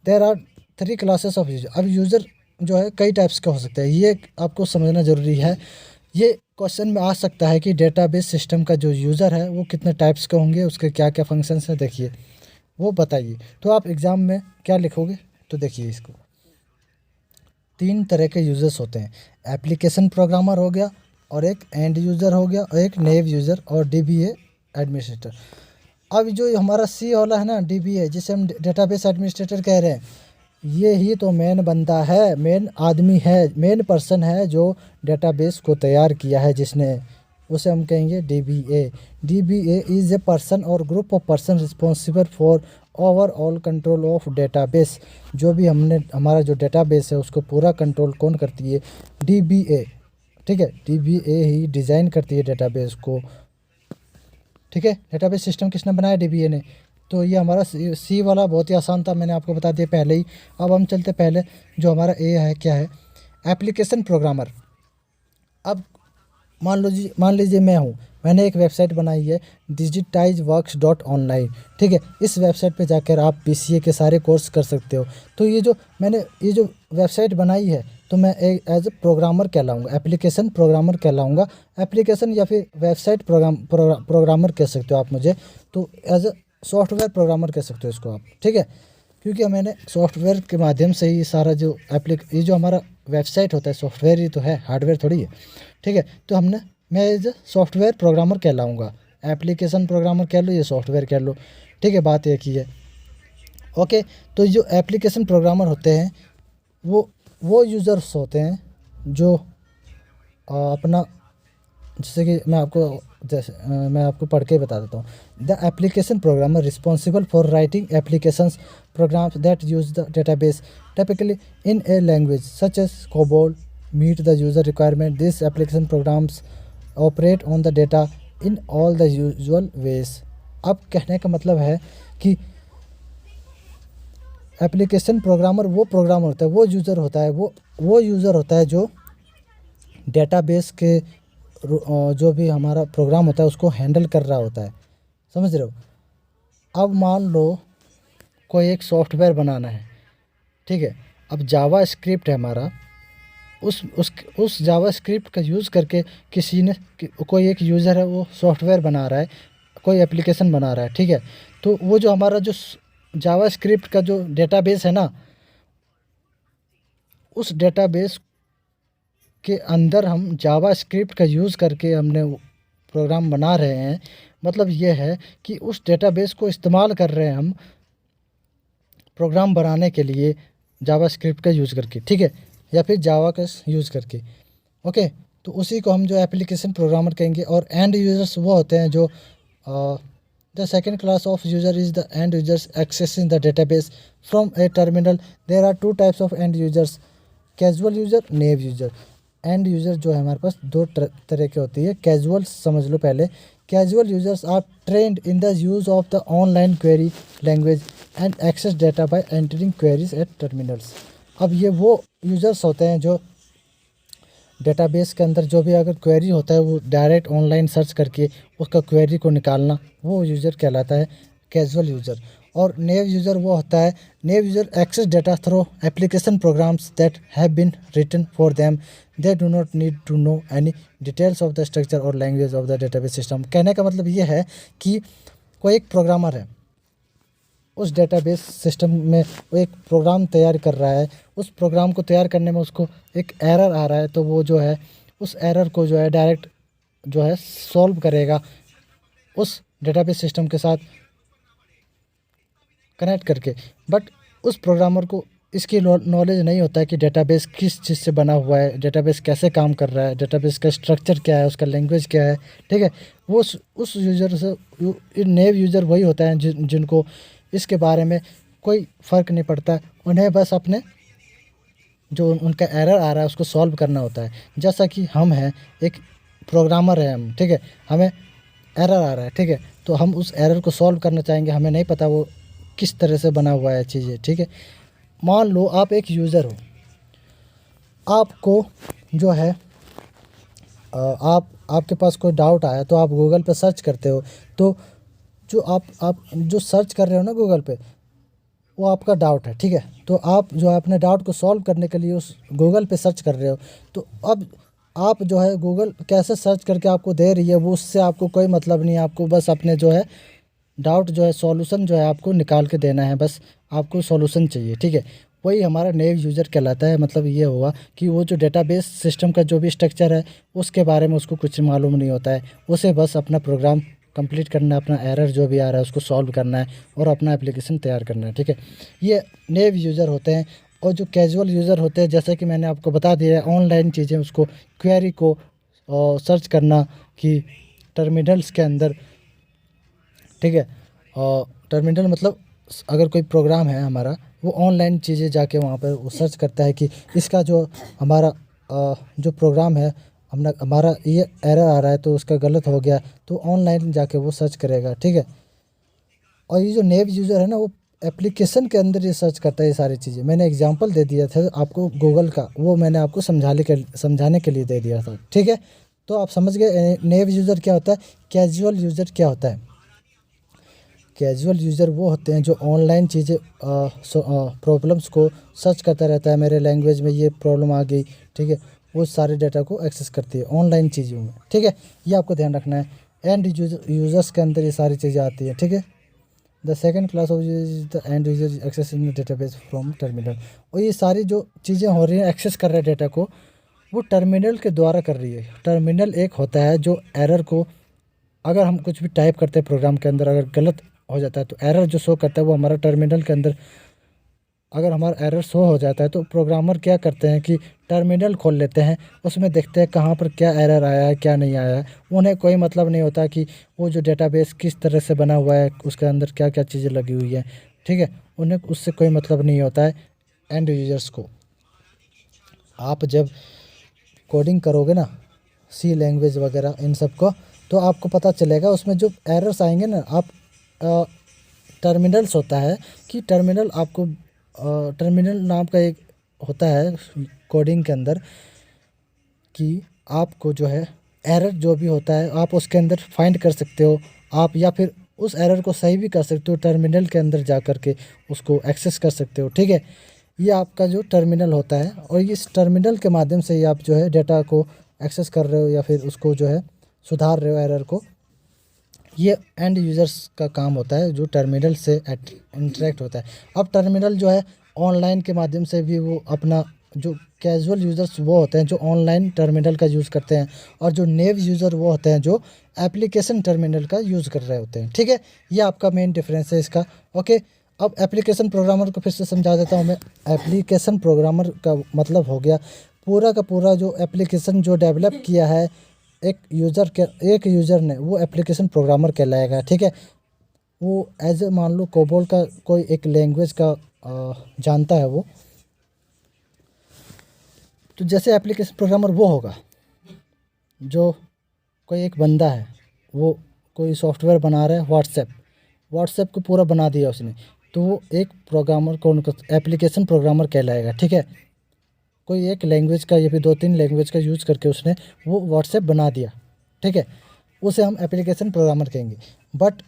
There are 3 classes of user. अब यूज़र जो है कई टाइप्स का हो सकता है, ये आपको समझना ज़रूरी है। ये क्वेश्चन में आ सकता है कि डेटाबेस सिस्टम का जो यूज़र है वो कितने टाइप्स के होंगे, उसके क्या क्या फंक्शंस हैं, देखिए वो बताइए। तो आप एग्ज़ाम में क्या लिखोगे, तो देखिए इसको 3 तरह के यूज़र्स होते हैं। एप्लीकेशन प्रोग्रामर हो गया, और एक एंड यूज़र हो गया, और एक नेव यूज़र, और DBA एडमिनिस्ट्रेटर। अब जो हमारा C वाला है ना, DBA, जिसे हम डेटाबेस एडमिनिस्ट्रेटर कह रहे हैं, ये ही तो मेन बंदा है, मेन आदमी है, मेन पर्सन है जो डेटाबेस को तैयार किया है जिसने, उसे हम कहेंगे DBA। DBA is a person और group of person responsible for overall control of database. जो भी हमारा जो डेटाबेस है उसको पूरा कंट्रोल कौन करती है, DBA, ठीक है। DBA ही डिज़ाइन करती है डेटाबेस को, ठीक है। डेटाबेस सिस्टम किसने बनाया, DBA ने। तो ये हमारा C वाला बहुत ही आसान था, मैंने आपको बता दिया पहले ही। अब हम चलते पहले जो हमारा A है, क्या है, एप्लीकेशन प्रोग्रामर। अब मान लीजिए मैंने एक वेबसाइट बनाई है digitizeworks.online, ठीक है। इस वेबसाइट पे जाकर आप PCA के सारे कोर्स कर सकते हो। तो ये जो वेबसाइट बनाई है, तो मैं एक एज ए प्रोग्रामर कहलाऊँगा, एप्लीकेशन प्रोग्रामर कहलाऊँगा। एप्लीकेशन या फिर वेबसाइट प्रोग्रामर कह सकते हो आप मुझे, तो एज ए सॉफ्टवेयर प्रोग्रामर कह सकते हो इसको आप, ठीक है। क्योंकि मैंने सॉफ्टवेयर के माध्यम से ही सारा ये जो हमारा वेबसाइट होता है, सॉफ्टवेयर ही तो है, हार्डवेयर थोड़ी है, ठीक है। तो मैं एज सॉफ्टवेयर प्रोग्रामर कहलाऊँगा। एप्लीकेशन प्रोग्रामर कह लो, ये सॉफ्टवेयर कह लो, ठीक है, बात एक ही है। ओके, तो जो एप्लीकेशन प्रोग्रामर होते हैं वो यूज़र्स होते हैं जो अपना, जैसे कि मैं आपको पढ़ के बता देता हूँ। The application programmer responsible for writing applications programs that use the database typically in a language such as COBOL meet the user requirement. This application programs operate on the data in all the usual ways. अब कहने का मतलब है कि एप्लीकेशन प्रोग्रामर वो प्रोग्रामर होता है, वो यूज़र होता है, वो यूज़र होता है जो डेटाबेस के जो भी हमारा प्रोग्राम होता है उसको हैंडल कर रहा होता है। समझ रहे हो? अब मान लो कोई एक सॉफ्टवेयर बनाना है, ठीक है। अब जावा स्क्रिप्ट है हमारा, उस जावा स्क्रिप्ट का यूज़ करके किसी ने कोई एक यूज़र है वो सॉफ्टवेयर बना रहा है, कोई एप्लीकेशन बना रहा है, ठीक है। तो वो जो हमारा जो जावा स्क्रिप्ट का जो डेटाबेस है ना, उस डेटाबेस के अंदर हम जावा स्क्रिप्ट का यूज़ करके हमने प्रोग्राम बना रहे हैं। मतलब ये है कि उस डेटाबेस को इस्तेमाल कर रहे हैं हम प्रोग्राम बनाने के लिए जावा स्क्रिप्ट का यूज़ करके, ठीक है, या फिर जावा का यूज़ करके। ओके, तो उसी को हम जो एप्लीकेशन प्रोग्रामर कहेंगे। और एंड यूज़र्स वो होते हैं जो the second class of user is the end users accessing the database from a terminal. There are two types of end users, casual user, naive user. End user जो है हमारे पास दो तरह की होती है। कैजुअल समझ लो पहले। Casual users are trained in the use of the online query language and access data by entering queries at terminals. अब ये वो यूज़र्स होते हैं जो डेटाबेस के अंदर जो भी अगर क्वेरी होता है वो डायरेक्ट ऑनलाइन सर्च करके उसका क्वेरी को निकालना, वो यूज़र कहलाता है कैजुअल यूज़र। और नेव यूज़र वो होता है, naive user access data through application programs that have been written for them. They do not need to know any details of the structure और language of the database system. कहने का मतलब ये है कि कोई एक प्रोग्रामर है, उस डेटाबेस सिस्टम में वो एक प्रोग्राम तैयार कर रहा है, उस प्रोग्राम को तैयार करने में उसको एक एरर आ रहा है, तो वो जो है उस एरर को जो है डायरेक्ट जो है सॉल्व करेगा उस डेटाबेस सिस्टम के साथ कनेक्ट करके। बट उस प्रोग्रामर को इसकी नॉलेज नहीं होता है कि डेटाबेस किस चीज़ से बना हुआ है, डेटाबेस कैसे काम कर रहा है, डेटाबेस का स्ट्रक्चर क्या है, उसका लैंग्वेज क्या है, ठीक है। वो उस यूज़र से नेव यूज़र वही होता है जिनको इसके बारे में कोई फ़र्क नहीं पड़ता। उन्हें बस अपने जो उनका एरर आ रहा है उसको सॉल्व करना होता है। जैसा कि हम हैं, एक प्रोग्रामर है हम, ठीक है, हमें एरर आ रहा है, ठीक है, तो हम उस एरर को सॉल्व करना चाहेंगे, हमें नहीं पता वो किस तरह से बना हुआ है चीज़ें, ठीक है। मान लो आप एक यूज़र हो, आपको जो है आपके पास कोई डाउट आया तो आप गूगल पे सर्च करते हो, तो जो आप जो सर्च कर रहे हो ना गूगल पे, वो आपका डाउट है, ठीक है। तो आप जो है अपने डाउट को सॉल्व करने के लिए उस गूगल पे सर्च कर रहे हो, तो अब आप जो है गूगल कैसे सर्च करके आपको दे रही है वो उससे आपको कोई मतलब नहीं है। आपको बस अपने जो है डाउट जो है सॉल्यूशन जो है आपको निकाल के देना है, बस आपको सॉल्यूशन चाहिए, ठीक है। वही हमारा नेव यूज़र कहलाता है। मतलब ये हुआ कि वो जो डेटाबेस सिस्टम का जो भी स्ट्रक्चर है उसके बारे में उसको कुछ मालूम नहीं होता है, उसे बस अपना प्रोग्राम कंप्लीट करना है, अपना एरर जो भी आ रहा है उसको सॉल्व करना है और अपना एप्लीकेशन तैयार करना है, ठीक है। ये नेव यूज़र होते हैं। और जो कैजुअल यूज़र होते हैं, जैसे कि मैंने आपको बता दिया है, ऑनलाइन चीज़ें उसको क्वेरी को सर्च करना कि टर्मिनल्स के अंदर, ठीक है। और टर्मिनल मतलब अगर कोई प्रोग्राम है हमारा, वो ऑनलाइन चीज़ें जाके वहाँ पर वो सर्च करता है कि इसका जो हमारा जो प्रोग्राम है हमारा ये एरर आ रहा है तो उसका गलत हो गया, तो ऑनलाइन जाके वो सर्च करेगा, ठीक है। और ये जो नेव यूज़र है ना, वो एप्लीकेशन के अंदर ये सर्च करता है ये सारी चीज़ें। मैंने एग्जांपल दे दिया था आपको गूगल का, वो मैंने आपको समझाने के लिए दे दिया था, ठीक है। तो आप समझ गए नेव यूज़र क्या होता है, कैजुअल यूज़र क्या होता है। कैजुअल यूज़र वो होते हैं जो ऑनलाइन चीज़ें प्रॉब्लम्स को सर्च करता रहता है, मेरे लैंग्वेज में ये प्रॉब्लम आ गई, ठीक है, वो सारे डाटा को एक्सेस करती है ऑनलाइन चीज़ों में, ठीक है। ये आपको ध्यान रखना है। एंड यूज़र्स के अंदर ये सारी चीज़ें आती हैं, ठीक है। The second class of user the end user access in database from terminal. और ये सारी जो चीज़ें हो रही हैं एक्सेस कर रहे हैं डेटा को, वो टर्मिनल के द्वारा कर रही है। टर्मिनल एक होता है जो एरर को, अगर हम कुछ भी टाइप करते हैं प्रोग्राम के अंदर, अगर गलत हो जाता है तो एरर जो शो करता है वो हमारा टर्मिनल के अंदर, अगर हमारा एरर शो हो जाता है तो प्रोग्रामर क्या करते हैं कि टर्मिनल खोल लेते हैं, उसमें देखते हैं कहाँ पर क्या एरर आया है क्या नहीं आया है। उन्हें कोई मतलब नहीं होता कि वो जो डेटाबेस किस तरह से बना हुआ है, उसके अंदर क्या क्या चीज़ें लगी हुई हैं, ठीक है, उन्हें उससे कोई मतलब नहीं होता है। एंड यूजर्स को, आप जब कोडिंग करोगे ना, सी लैंग्वेज वगैरह इन सब को, तो आपको पता चलेगा उसमें जो एरर्स आएंगे ना, आप टर्मिनल्स होता है कि टर्मिनल आपको टर्मिनल नाम का एक होता है कोडिंग के अंदर, कि आपको जो है एरर जो भी होता है आप उसके अंदर फाइंड कर सकते हो आप, या फिर उस एरर को सही भी कर सकते हो टर्मिनल के अंदर जा कर के उसको एक्सेस कर सकते हो, ठीक है। ये आपका जो टर्मिनल होता है, और इस टर्मिनल के माध्यम से ही आप जो है डेटा को एक्सेस कर रहे हो या फिर उसको जो है सुधार रहे हो एरर को। ये एंड यूज़र्स का काम होता है जो टर्मिनल से इंटरेक्ट होता है। अब टर्मिनल जो है ऑनलाइन के माध्यम से भी वो अपना, जो कैजुअल यूज़र्स वो होते हैं जो ऑनलाइन टर्मिनल का यूज़ करते हैं, और जो नेव यूज़र वो होते हैं जो एप्लीकेशन टर्मिनल का यूज़ कर रहे होते हैं, ठीक है। ये आपका मेन डिफरेंस है इसका, ओके। अब एप्लीकेशन प्रोग्रामर को फिर से समझा देता हूँ मैं। एप्लीकेशन प्रोग्रामर का मतलब हो गया पूरा का पूरा जो एप्लीकेशन जो डेवलप किया है एक यूज़र ने, वो एप्लीकेशन प्रोग्रामर कहलाएगा, ठीक है। वो एज ए मान लो कोबोल का कोई एक लैंग्वेज का जानता है वो, तो जैसे एप्लीकेशन प्रोग्रामर वो होगा जो कोई एक बंदा है, वो कोई सॉफ्टवेयर बना रहा है, व्हाट्सएप को पूरा बना दिया उसने, तो वो एक प्रोग्रामर को उनका एप्लीकेशन प्रोग्रामर कहलाएगा, ठीक है। कोई एक लैंग्वेज का या फिर 2-3 लैंग्वेज का यूज़ करके उसने वो व्हाट्सएप बना दिया, ठीक है, उसे हम एप्लीकेशन प्रोग्रामर कहेंगे। बट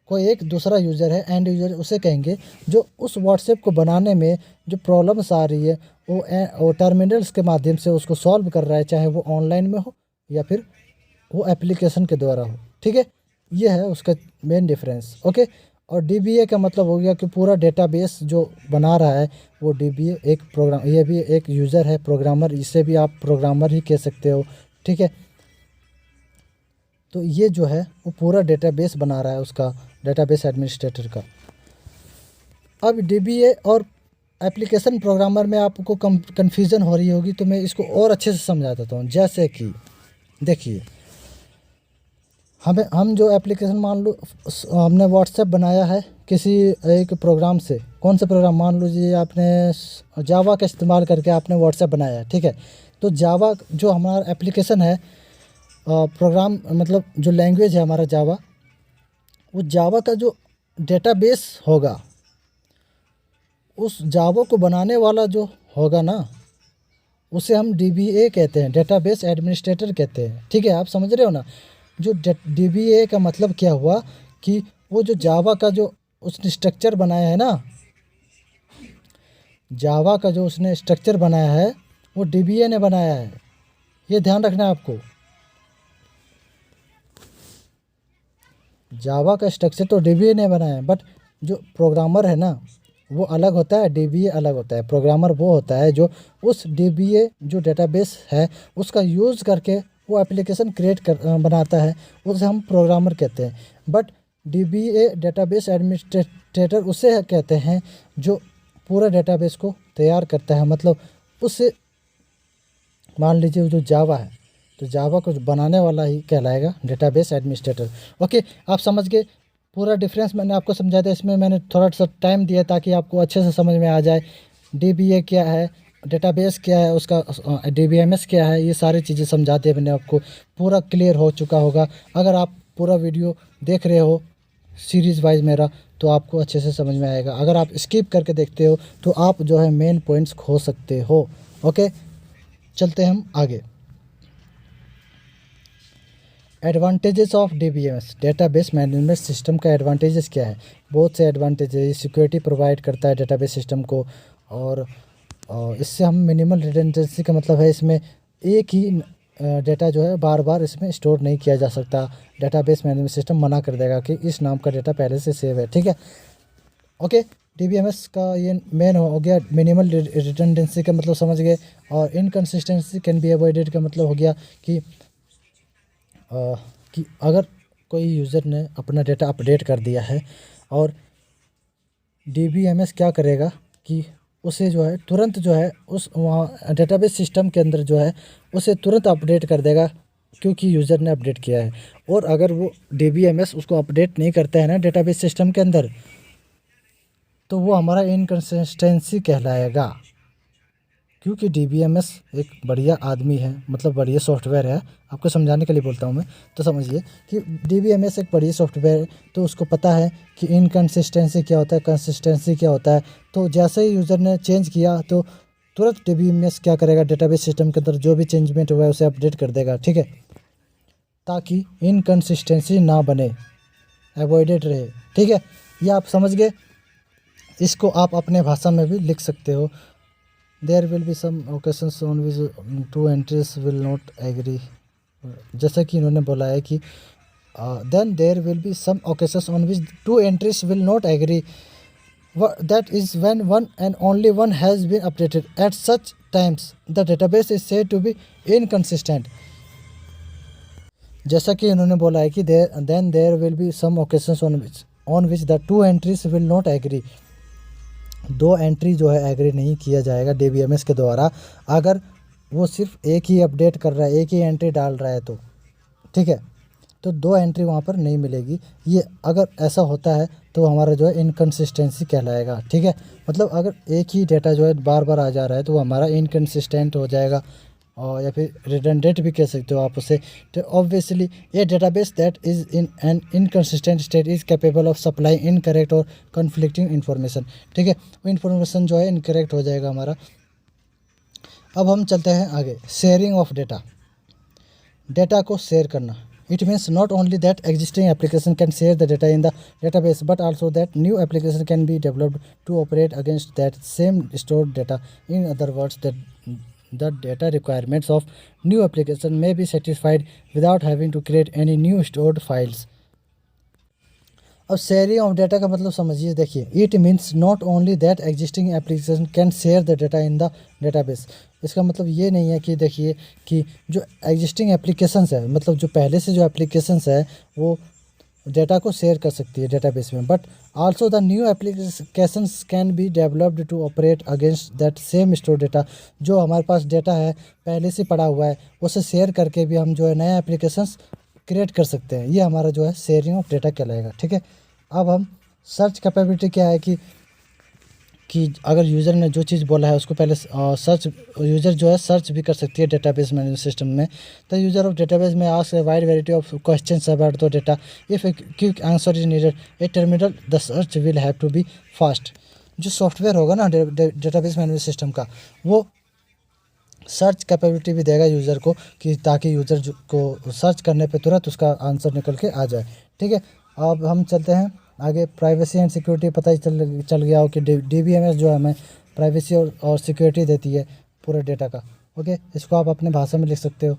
कोई एक दूसरा यूज़र है, एंड यूज़र, उसे कहेंगे जो उस व्हाट्सएप को बनाने में जो प्रॉब्लम्स आ रही है वो टर्मिनल्स के माध्यम से उसको सॉल्व कर रहा है, चाहे वो ऑनलाइन में हो या फिर वो एप्लीकेशन के द्वारा हो, ठीक है। ये है उसका मेन डिफरेंस, ओके। और डीबीए का मतलब हो गया कि पूरा डेटाबेस जो बना रहा है वो डीबीए एक प्रोग्राम, ये भी एक यूज़र है प्रोग्रामर, इसे भी आप प्रोग्रामर ही कह सकते हो, ठीक है। तो ये जो है वो पूरा डेटाबेस बना रहा है उसका, डेटाबेस एडमिनिस्ट्रेटर का। अब डीबीए और एप्लीकेशन प्रोग्रामर में आपको कन्फ्यूज़न हो रही होगी, तो मैं इसको और अच्छे से समझा देता हूँ। जैसे कि देखिए, हम जो एप्लीकेशन, मान लो हमने व्हाट्सएप बनाया है किसी एक प्रोग्राम से, कौन सा प्रोग्राम, मान लीजिए आपने जावा का इस्तेमाल करके आपने व्हाट्सएप बनाया है, ठीक है। तो जावा जो हमारा एप्लीकेशन है, प्रोग्राम मतलब जो लैंग्वेज है हमारा जावा, उस जावा का जो डेटाबेस होगा, उस जावा को बनाने वाला जो होगा ना, उसे हम डीबीए कहते हैं, डेटाबेस एडमिनिस्ट्रेटर कहते हैं, ठीक है। आप समझ रहे हो ना। जो डीबीए का मतलब क्या हुआ कि वो जो जावा का जो उसने स्ट्रक्चर बनाया है ना, जावा का जो उसने स्ट्रक्चर बनाया है वो डीबीए ने बनाया है, ये ध्यान रखना है आपको। जावा का स्ट्रक्चर तो डीबीए ने बनाया है, बट जो प्रोग्रामर है ना वो अलग होता है, डीबीए अलग होता है। प्रोग्रामर वो होता है जो उस डीबीए जो डेटाबेस है उसका यूज़ करके वो एप्लीकेशन बनाता है, उसे हम प्रोग्रामर कहते हैं। बट डीबीए डेटाबेस एडमिनिस्ट्रेटर उसे कहते हैं जो पूरा डेटाबेस को तैयार करता है, मतलब उससे, मान लीजिए जो जावा है तो जावा को बनाने वाला ही कहलाएगा डेटाबेस एडमिनिस्ट्रेटर, ओके। आप समझ गए पूरा डिफरेंस मैंने आपको समझाया था। इसमें मैंने थोड़ा सा टाइम दिया ताकि आपको अच्छे से समझ में आ जाए डीबीए क्या है, डेटाबेस क्या है, उसका डीबीएमएस क्या है, ये सारी चीज़ें समझा दिए मैंने आपको, पूरा क्लियर हो चुका होगा। अगर आप पूरा वीडियो देख रहे हो सीरीज़ वाइज मेरा, तो आपको अच्छे से समझ में आएगा। अगर आप स्किप करके देखते हो तो आप जो है मेन पॉइंट्स खो सकते हो, ओके। चलते हैं हम आगे। Advantages of DBMS, database management system का एडवांटेजेस क्या है। बहुत से एडवांटेज है, सिक्योरिटी प्रोवाइड करता है डेटाबेस सिस्टम को, और इससे हम मिनिमल रिडंडेंसी का मतलब है इसमें एक ही डेटा जो है बार बार इसमें स्टोर नहीं किया जा सकता। डेटाबेस मैनेजमेंट सिस्टम मना कर देगा कि इस नाम का डेटा पहले से सेव है, ठीक है, ओके। DBMS का ये मेन हो गया मिनिमल रिडंडेंसी का मतलब समझ गए, और इनकन्सिस्टेंसी कैन बी अवॉइडेड का मतलब हो गया कि अगर कोई यूज़र ने अपना डेटा अपडेट कर दिया है और DBMS क्या करेगा कि उसे जो है तुरंत जो है उस वहाँ डेटाबेस सिस्टम के अंदर जो है उसे तुरंत अपडेट कर देगा, क्योंकि यूज़र ने अपडेट किया है। और अगर वो DBMS उसको अपडेट नहीं करता है ना डेटाबेस सिस्टम के अंदर, तो वो हमारा इनकन्सिस्टेंसी कहलाएगा। क्योंकि DBMS एक बढ़िया आदमी है, मतलब बढ़िया सॉफ्टवेयर है, आपको समझाने के लिए बोलता हूँ मैं, तो समझिए कि DBMS एक बढ़िया सॉफ्टवेयर है, तो उसको पता है कि इनकन्सिस्टेंसी क्या होता है, कंसिस्टेंसी क्या होता है। तो जैसे ही यूज़र ने चेंज किया तो तुरंत DBMS क्या करेगा, डेटाबेस सिस्टम के अंदर जो भी चेंजमेंट हुआ है उसे अपडेट कर देगा, ठीक है, ताकि इनकन्सिस्टेंसी ना बने, अवॉइडेड रहे, ठीक है। ये आप समझ गए। इसको आप अपने भाषा में भी लिख सकते हो। There will be some occasions on which two entries will not agree. जैसा कि इन्होंने बोला है कि then there will be some occasions on which two entries will not agree, that is when one and only one has been updated. At such times the database is said to be inconsistent. जैसा कि इन्होंने बोला है कि then there will be some occasions on which the two entries will not agree. दो एंट्री जो है एग्री नहीं किया जाएगा DBMS के द्वारा, अगर वो सिर्फ एक ही अपडेट कर रहा है, एक ही एंट्री डाल रहा है तो, ठीक है, तो दो एंट्री वहाँ पर नहीं मिलेगी। ये अगर ऐसा होता है तो हमारा जो है इनकन्सिस्टेंसी कहलाएगा, ठीक है। मतलब अगर एक ही डेटा जो है बार बार आ जा रहा है तो वो हमारा इनकन्सिस्टेंट हो जाएगा, और या फिर रिडंडेंट भी कह सकते हो आप उसे। तो obviously A database that is in an inconsistent state is capable of supply incorrect और कन्फ्लिक्टिंग इन्फॉर्मेशन, ठीक है, वो इन्फॉर्मेशन जो है इनकरेक्ट हो जाएगा हमारा। अब हम चलते हैं आगे, शेयरिंग ऑफ डेटा, डेटा को शेयर करना। It means not only that existing application can share the data in the database, but also that new application can be developed to operate against that same stored data. In other words, that the data requirements of new application may be satisfied without having to create any new stored files. अब शेयरिंग ऑफ डेटा का मतलब समझिए, देखिए, it means not only that existing application can share the data in the database. इसका मतलब ये नहीं है कि देखिए कि जो एग्जिस्टिंग एप्लीकेशंस है, मतलब जो पहले से जो एप्लीकेशंस है वो डेटा को शेयर कर सकती है डेटाबेस में, but also the new applications can be developed to operate against that same store data. जो हमारे पास डेटा है पहले से पड़ा हुआ है उसे शेयर करके भी हम जो है नया एप्लीकेशंस क्रिएट कर सकते हैं। ये हमारा जो है शेयरिंग ऑफ डेटा कहलाएगा, ठीक है। अब हम सर्च कैपेबिलिटी क्या है कि अगर यूज़र ने जो चीज़ बोला है उसको पहले सर्च, यूज़र जो है सर्च भी कर सकती है डेटाबेस मैनेजमेंट सिस्टम में। The user of database may ask a wide variety of questions about the data. If a quick answer is needed a terminal the search will have to be fast. जो सॉफ्टवेयर होगा ना डेटाबेस मैनेजमेंट सिस्टम का, वो सर्च कैपेबिलिटी भी देगा यूज़र को, कि ताकि यूज़र को सर्च करने पे तुरंत उसका आंसर निकल के आ जाए, ठीक है। अब हम चलते हैं आगे, प्राइवेसी एंड सिक्योरिटी। पता ही चल गया हो कि DBMS जो है हमें प्राइवेसी और सिक्योरिटी देती है पूरे डेटा का, ओके। इसको आप अपने भाषा में लिख सकते हो।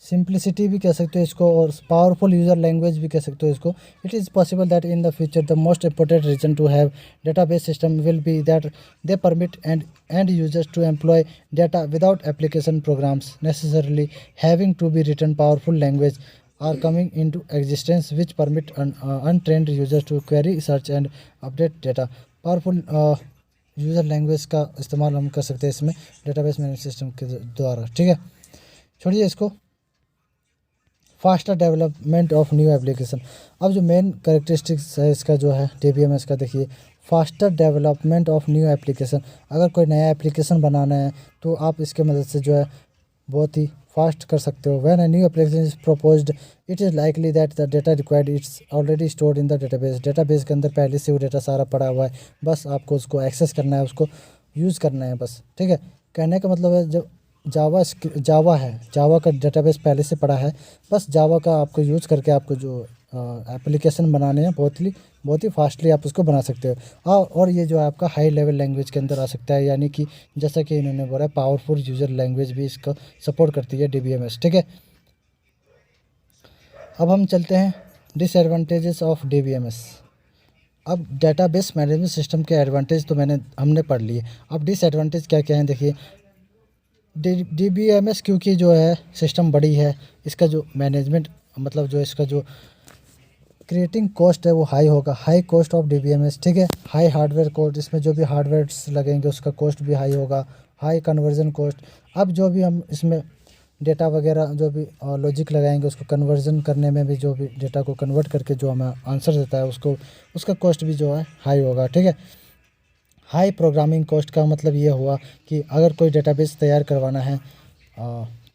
सिंप्लिसिटी भी कह सकते हो इसको, और पावरफुल यूज़र लैंग्वेज भी कह सकते हो इसको। It is possible that in the future the most important reason to have database system will be that they permit end users to employ data without application programs necessarily having to be written. Powerful language are coming into existence which permit untrained users to query, search and update data. Powerful user language का इस्तेमाल हम कर सकते हैं इसमें डेटाबेस मैनेजमेंट सिस्टम के द्वारा, ठीक है। छोड़िए इसको। Faster development of new application. अब जो मेन करेक्टरिस्टिक्स है इसका जो है DBMS का, देखिए, faster development of new application. अगर कोई नया एप्लीकेशन बनाना है तो आप इसके मदद से जो है बहुत ही फास्ट कर सकते हो। When a new application is proposed it is likely that the data required it's already stored in the database. Database के अंदर पहले से वो डेटा सारा पड़ा हुआ है, बस आपको उसको एक्सेस करना है, उसको यूज़ करना है बस, ठीक है। कहने का मतलब है जब जावा है, जावा का डेटाबेस पहले से पड़ा है, बस जावा का आपको यूज़ करके आपको जो एप्लीकेशन बनाने हैं बहुत ही फास्टली आप उसको बना सकते हो। और ये जो है आपका हाई लेवल लैंग्वेज के अंदर आ सकता है, यानी कि जैसा कि इन्होंने बोला पावरफुल यूज़र लैंग्वेज भी इसका सपोर्ट करती है DBMS, ठीक है। अब हम चलते हैं डिसएडवांटेजेस ऑफ DBMS। अब डेटाबेस मैनेजमेंट सिस्टम के एडवांटेज तो हमने पढ़ लिए। अब डिसएडवांटेज क्या क्या हैं देखिए। DBMS क्योंकि जो है सिस्टम बड़ी है, इसका जो मैनेजमेंट मतलब जो इसका जो क्रिएटिंग कॉस्ट है वो हाई होगा, हाई कॉस्ट ऑफ DBMS, ठीक है। हाई हार्डवेयर कॉस्ट, इसमें जो भी हार्डवेयर्स लगेंगे उसका कॉस्ट भी हाई होगा। हाई कन्वर्जन कॉस्ट, अब जो भी हम इसमें डेटा वगैरह जो भी लॉजिक लगाएंगे उसको कन्वर्जन करने में भी, जो भी डेटा को कन्वर्ट करके जो हमें आंसर देता है उसका कॉस्ट भी जो है हाई होगा, ठीक है। हाई प्रोग्रामिंग कॉस्ट का मतलब ये हुआ कि अगर कोई डेटाबेस तैयार करवाना है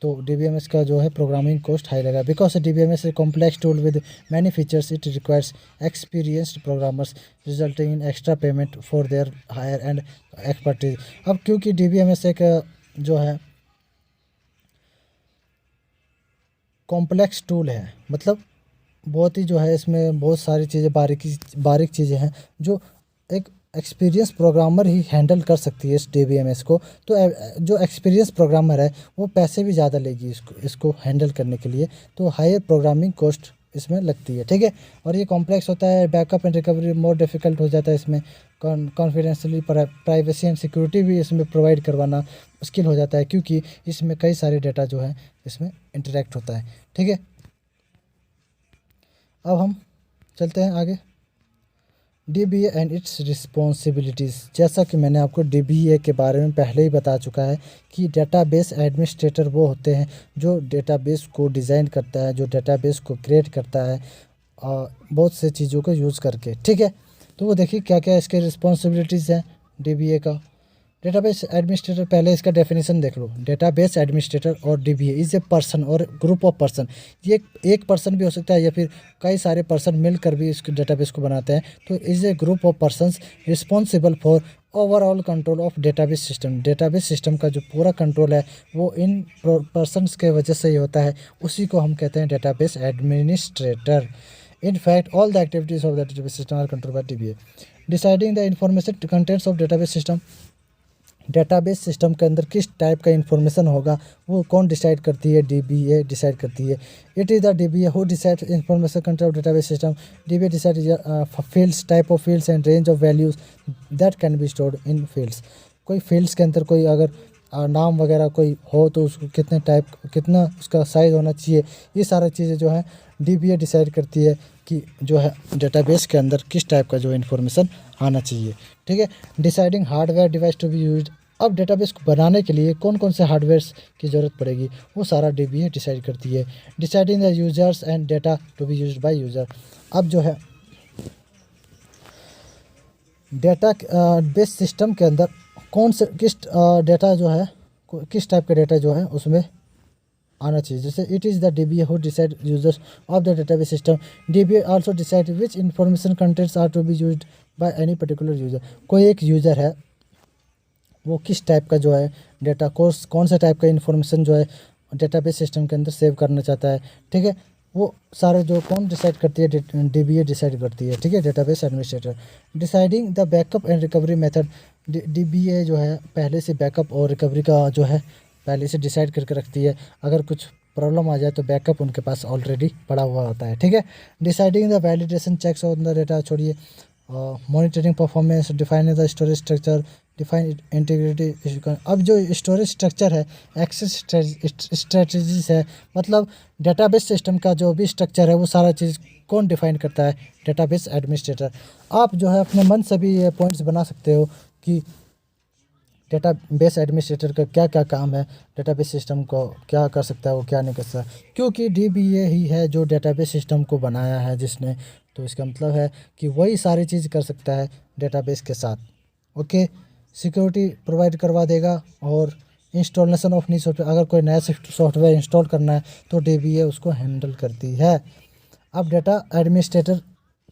तो DBMS का जो है प्रोग्रामिंग कॉस्ट हाई लगेगा। Because DBMS is complex tool with many features, it requires experienced programmers resulting in extra payment for their hire and expertise. अब क्योंकि DBMS एक जो है कॉम्प्लेक्स टूल है, मतलब बहुत ही जो है इसमें बहुत सारी चीज़ें बारीक चीज़ें हैं जो एक एक्सपीरियंस प्रोग्रामर ही हैंडल कर सकती है इस DBMS को। तो जो एक्सपीरियंस प्रोग्रामर है वो पैसे भी ज़्यादा लेगी इसको हैंडल करने के लिए, तो हायर प्रोग्रामिंग कॉस्ट इसमें लगती है, ठीक है। और ये कॉम्प्लेक्स होता है, backup and recovery more difficult हो जाता है इसमें। कॉन्फिडेंशियली प्राइवेसी एंड सिक्योरिटी भी इसमें प्रोवाइड करवाना मुश्किल हो जाता है, क्योंकि इसमें कई सारे डेटा जो है इसमें इंटरेक्ट होता है, ठीक है। अब हम चलते हैं आगे। DBA and it's responsibilities. जैसा कि मैंने आपको DBA के बारे में पहले ही बता चुका है कि डेटाबेस एडमिनिस्ट्रेटर वो होते हैं जो डेटाबेस को डिज़ाइन करता है, जो डेटाबेस को क्रिएट करता है बहुत से चीज़ों को यूज़ करके, ठीक है। तो वो देखिए क्या क्या इसके रिस्पॉन्सिबिलिटीज़ हैं DBA का। डेटाबेस एडमिनिस्ट्रेटर, पहले इसका डेफिनेशन देख लो। डेटाबेस एडमिनिस्ट्रेटर और DBA इज़ ए पर्सन और ग्रुप ऑफ पर्सन। ये एक पर्सन भी हो सकता है या फिर कई सारे पर्सन मिलकर भी इस डेटाबेस को बनाते हैं। तो is a group of persons responsible for overall control of database system. Database system का जो पूरा कंट्रोल है वो इन पर्सनस के वजह से ही होता है, उसी को हम कहते हैं database administrator. In fact, all the activities of the database system are controlled by DBA. Deciding the information contents of database system. Database system के अंदर किस टाइप का इन्फॉर्मेशन होगा वो कौन डिसाइड करती है? DBA डिसाइड करती है। It is the DBA who decide information content of database system. DBA decide fields, type of fields and range of values that can be stored in fields. कोई फील्ड्स के अंदर कोई अगर नाम वगैरह कोई हो तो उसको कितना उसका साइज़ होना चाहिए, ये सारी चीज़ें जो है DBA डिसाइड करती है कि जो है डेटाबेस के अंदर किस टाइप का जो इन्फॉर्मेशन आना चाहिए, ठीक है। Deciding hardware device to be used. अब डेटाबेस को बनाने के लिए कौन कौन से हार्डवेयर्स की ज़रूरत पड़ेगी वो सारा DBA डिसाइड करती है। Deciding the users and data to be used by user. अब जो है डेटा बेस सिस्टम के अंदर कौन से डेटा जो है किस टाइप का डेटा जो है उसमें आना चाहिए। जैसे it is the DBA who decide users of the database system. DBA also decide which information contents are to be used by any particular user. कोई एक यूज़र है वो किस टाइप का जो है डेटा कोर्स कौन सा टाइप का इन्फॉर्मेशन जो है डेटाबेस सिस्टम के अंदर सेव करना चाहता है, ठीक है। वो सारे जो कौन डिसाइड करती है? DBA डिसाइड करती है, ठीक है, database administrator. Deciding the backup and recovery method. DBA जो है पहले से बैकअप और रिकवरी का जो है पहले से डिसाइड करके रखती है। अगर कुछ प्रॉब्लम आ जाए तो बैकअप उनके पास ऑलरेडी पड़ा हुआ होता है, ठीक है। Deciding the validation checks on the data, छोड़िए। Monitoring performance, defining the storage structure, define integrity. अब जो स्टोरेज स्ट्रक्चर है, एक्सेस स्ट्रेटजीज है, मतलब डेटाबेस सिस्टम का जो भी स्ट्रक्चर है वो सारा चीज़ कौन डिफाइन करता है? Database administrator. आप जो है अपने मन से भी ये पॉइंट्स बना सकते हो कि डेटाबेस एडमिनिस्ट्रेटर का क्या क्या काम है, डेटाबेस सिस्टम को क्या कर सकता है, वो क्या नहीं कर सकता, क्योंकि DBA ही है जो डेटाबेस सिस्टम को बनाया है जिसने। तो इसका मतलब है कि वही सारी चीज़ कर सकता है डेटाबेस के साथ, ओके। सिक्योरिटी प्रोवाइड करवा देगा और इंस्टॉलेशन ऑफ न्यू सॉफ्टवेयर, अगर कोई नया सॉफ्टवेयर इंस्टॉल करना है तो DBA उसको हैंडल करती है। अब डेटा एडमिनिस्ट्रेटर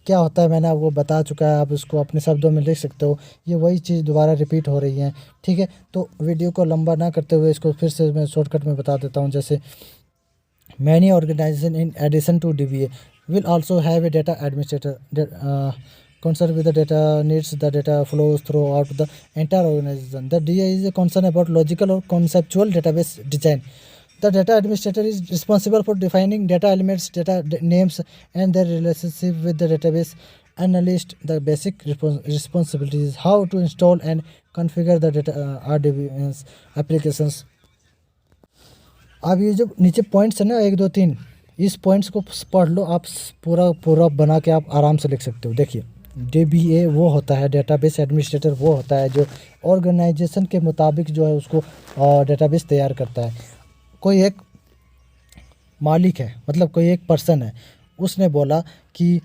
क्या होता है मैंने आपको बता चुका है, आप इसको अपने शब्दों में लिख सकते हो। ये वही चीज़ दोबारा रिपीट हो रही है, ठीक है। तो वीडियो को लंबा ना करते हुए इसको फिर से मैं शॉर्टकट में बता देता हूँ। जैसे many organization in addition to DBA will also have a data administrator concerned with the data needs the data flows throughout the entire organization. The DA is a concern about logical or conceptual database design. The data administrator is responsible for defining data elements, names, and their relationship with the database analyst. The basic responsibility is how to install and configure the data RDBMS applications. अब ये जो नीचे पॉइंट्स है ना 1 2 3, इस पॉइंट्स को पढ़ लो आप, पूरा बना के आप आराम से लिख सकते हो। देखिए DBA वो होता है डेटाबेस एडमिनिस्ट्रेटर, वो होता है जो ऑर्गेनाइजेशन के मुताबिक जो है उसको डेटाबेस तैयार करता है। कोई एक मालिक है, मतलब कोई एक पर्सन है, उसने बोला कि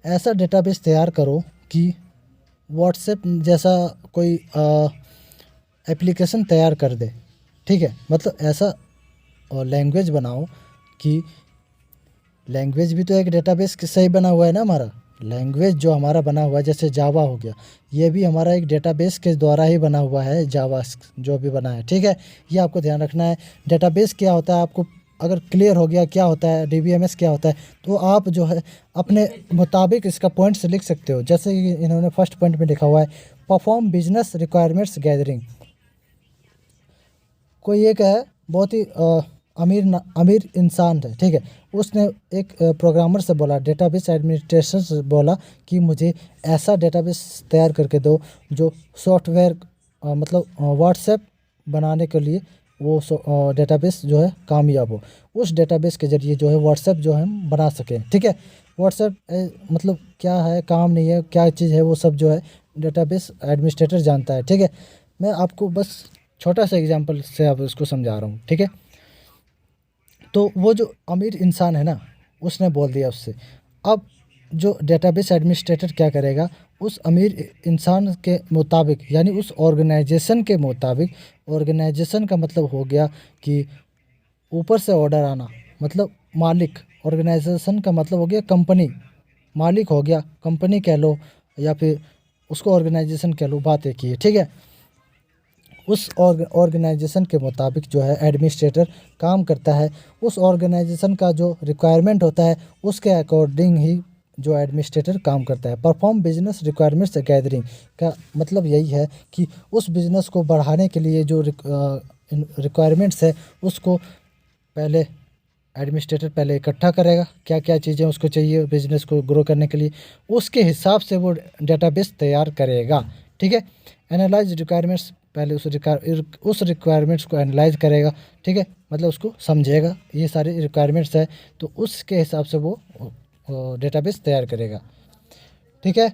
ऐसा डेटाबेस तैयार करो कि व्हाट्सएप जैसा कोई एप्लीकेशन तैयार कर दे, ठीक है। मतलब ऐसा लैंग्वेज बनाओ कि लैंग्वेज भी तो एक डेटाबेस से ही बना हुआ है ना। हमारा लैंग्वेज जो हमारा बना हुआ है, जैसे जावा हो गया, ये भी हमारा एक डेटाबेस के द्वारा ही बना हुआ है, जावा जो भी बना है, ठीक है। ये आपको ध्यान रखना है। डेटाबेस क्या होता है आपको अगर क्लियर हो गया क्या होता है, DBMS क्या होता है, तो आप जो है अपने मुताबिक इसका पॉइंट्स लिख सकते हो। जैसे कि इन्होंने फर्स्ट पॉइंट में लिखा हुआ है परफॉर्म बिजनेस रिक्वायरमेंट्स गैदरिंग। कोई एक है बहुत ही अमीर इंसान है, ठीक है। उसने एक प्रोग्रामर से बोला, डेटाबेस एडमिनिस्ट्रेटर से बोला कि मुझे ऐसा डेटाबेस तैयार करके दो जो सॉफ्टवेयर मतलब व्हाट्सएप बनाने के लिए वो डेटाबेस जो है कामयाब हो। उस डेटाबेस के ज़रिए जो है व्हाट्सएप जो है हम बना सकें, ठीक है। व्हाट्सएप मतलब क्या है, काम नहीं है, क्या चीज़ है, वो सब जो है डेटाबेस एडमिनिस्ट्रेटर जानता है, ठीक है। मैं आपको बस छोटा सा एग्जांपल से आप इसको समझा रहा हूँ, ठीक है। तो वो जो अमीर इंसान है ना, उसने बोल दिया उससे। अब जो डेटाबेस एडमिनिस्ट्रेटर क्या करेगा, उस अमीर इंसान के मुताबिक यानी उस ऑर्गेनाइजेशन के मुताबिक, ऑर्गेनाइजेशन का मतलब हो गया कि ऊपर से ऑर्डर आना, मतलब मालिक, ऑर्गेनाइजेशन का मतलब हो गया कंपनी, मालिक हो गया कंपनी कह लो या फिर उसको ऑर्गेनाइजेशन कह लो, बात एक ही है, ठीक है। उस ऑर्गेनाइजेशन के मुताबिक जो है एडमिनिस्ट्रेटर काम करता है। उस ऑर्गेनाइजेशन का जो रिक्वायरमेंट होता है उसके अकॉर्डिंग ही जो एडमिनिस्ट्रेटर काम करता है। परफॉर्म बिजनेस रिक्वायरमेंट्स गैदरिंग का मतलब यही है कि उस बिज़नेस को बढ़ाने के लिए जो रिक्वायरमेंट्स है उसको पहले एडमिनिस्ट्रेटर पहले इकट्ठा करेगा, क्या क्या चीज़ें उसको चाहिए बिज़नेस को ग्रो करने के लिए, उसके हिसाब से वो डेटाबेस तैयार करेगा, ठीक है। एनालाइज रिक्वायरमेंट्स, पहले उस रिक्वायरमेंट्स को एनालाइज करेगा, ठीक है, मतलब उसको समझेगा ये सारी रिक्वायरमेंट्स है, तो उसके हिसाब से वो डेटाबेस तैयार करेगा, ठीक है।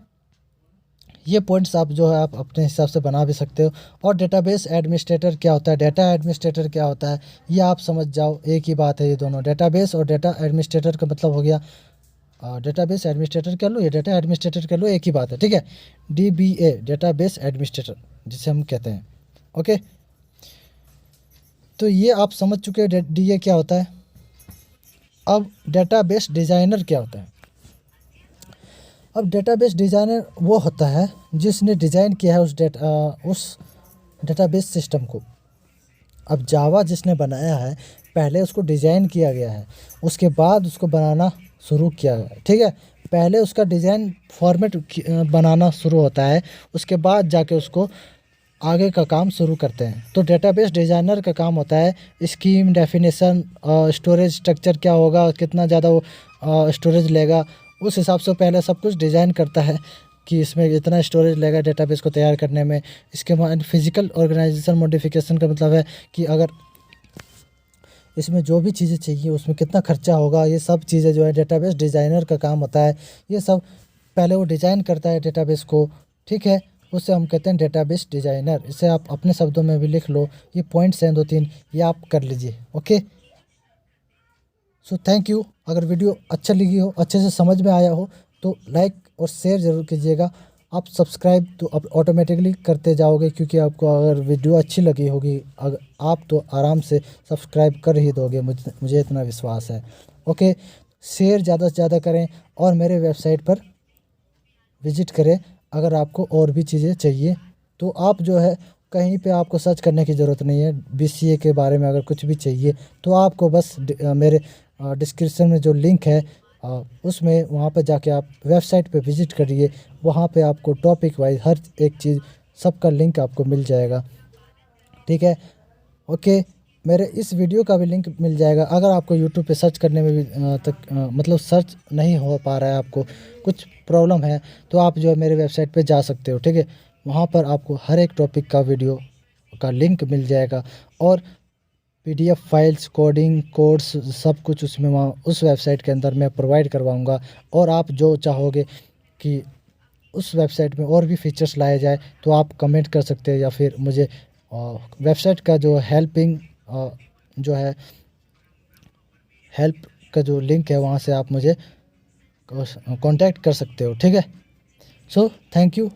ये पॉइंट्स आप जो है आप अपने हिसाब से बना भी सकते हो। और डेटाबेस एडमिनिस्ट्रेटर क्या होता है, डाटा एडमिनिस्ट्रेटर क्या होता है, ये आप समझ जाओ, एक ही बात है ये दोनों। डेटाबेस और डाटा एडमिनिस्ट्रेटर का मतलब हो गया डेटाबेस एडमिनिस्ट्रेटर कह लो या डाटा एडमिनिस्ट्रेटर कह लो, एक ही बात है, ठीक है। DBA डेटाबेस एडमिनिस्ट्रेटर जिसे हम कहते हैं, ओके। तो ये आप समझ चुके हैं DA क्या होता है। अब डेटाबेस डिज़ाइनर क्या होता है। अब डेटाबेस डिज़ाइनर वो होता है जिसने डिज़ाइन किया है उस डेटाबेस सिस्टम को। अब जावा जिसने बनाया है पहले उसको डिज़ाइन किया गया है, उसके बाद उसको बनाना शुरू किया गया है, ठीक है। पहले उसका डिज़ाइन फॉर्मेट बनाना शुरू होता है, उसके बाद जाके उसको आगे का काम शुरू करते हैं। तो डेटाबेस डिज़ाइनर का काम होता है स्कीम डेफिनेशन, स्टोरेज स्ट्रक्चर क्या होगा, कितना ज़्यादा वो स्टोरेज लेगा, उस हिसाब से पहले सब कुछ डिज़ाइन करता है कि इसमें इतना स्टोरेज लेगा डेटाबेस को तैयार करने में। इसके बाद फिजिकल ऑर्गेनाइजेशन मॉडिफिकेशन का मतलब है कि अगर इसमें जो भी चीज़ें चाहिए उसमें कितना खर्चा होगा, ये सब चीज़ें जो है डेटाबेस डिज़ाइनर का काम होता है। ये सब पहले वो डिज़ाइन करता है डेटाबेस को, ठीक है, उससे हम कहते हैं डेटाबेस डिज़ाइनर। इसे आप अपने शब्दों में भी लिख लो, ये पॉइंट्स हैं 2-3, ये आप कर लीजिए, ओके। So thank you. अगर वीडियो अच्छा लगी हो, अच्छे से समझ में आया हो तो लाइक और शेयर ज़रूर कीजिएगा। आप सब्सक्राइब तो अब ऑटोमेटिकली करते जाओगे, क्योंकि आपको अगर वीडियो अच्छी लगी होगी अगर आप तो आराम से सब्सक्राइब कर ही दोगे, मुझे इतना विश्वास है, ओके। शेयर ज़्यादा से ज़्यादा करें और मेरे वेबसाइट पर विज़िट करें। अगर आपको और भी चीज़ें चाहिए तो आप जो है कहीं पे आपको सर्च करने की ज़रूरत नहीं है। BCA के बारे में अगर कुछ भी चाहिए तो आपको बस मेरे डिस्क्रिप्शन में जो लिंक है उसमें वहाँ पे जाके आप वेबसाइट पे विज़िट करिए। वहाँ पे आपको टॉपिक वाइज हर एक चीज़ सबका लिंक आपको मिल जाएगा। ठीक है, ओके। मेरे इस वीडियो का भी लिंक मिल जाएगा। अगर आपको यूट्यूब पे सर्च करने में भी मतलब सर्च नहीं हो पा रहा है, आपको कुछ प्रॉब्लम है, तो आप जो है मेरे वेबसाइट पे जा सकते हो। ठीक है, वहाँ पर आपको हर एक टॉपिक का वीडियो का लिंक मिल जाएगा और पीडीएफ फाइल्स, कोडिंग कोड्स सब कुछ उसमें वहाँ उस वेबसाइट के अंदर मैं प्रोवाइड करवाऊँगा। और आप जो चाहोगे कि उस वेबसाइट में और भी फीचर्स लाए जाए तो आप कमेंट कर सकते हैं, या फिर मुझे वेबसाइट का जो हेल्पिंग जो है हेल्प का जो लिंक है वहाँ से आप मुझे कांटेक्ट कर सकते हो। ठीक है, सो थैंक यू।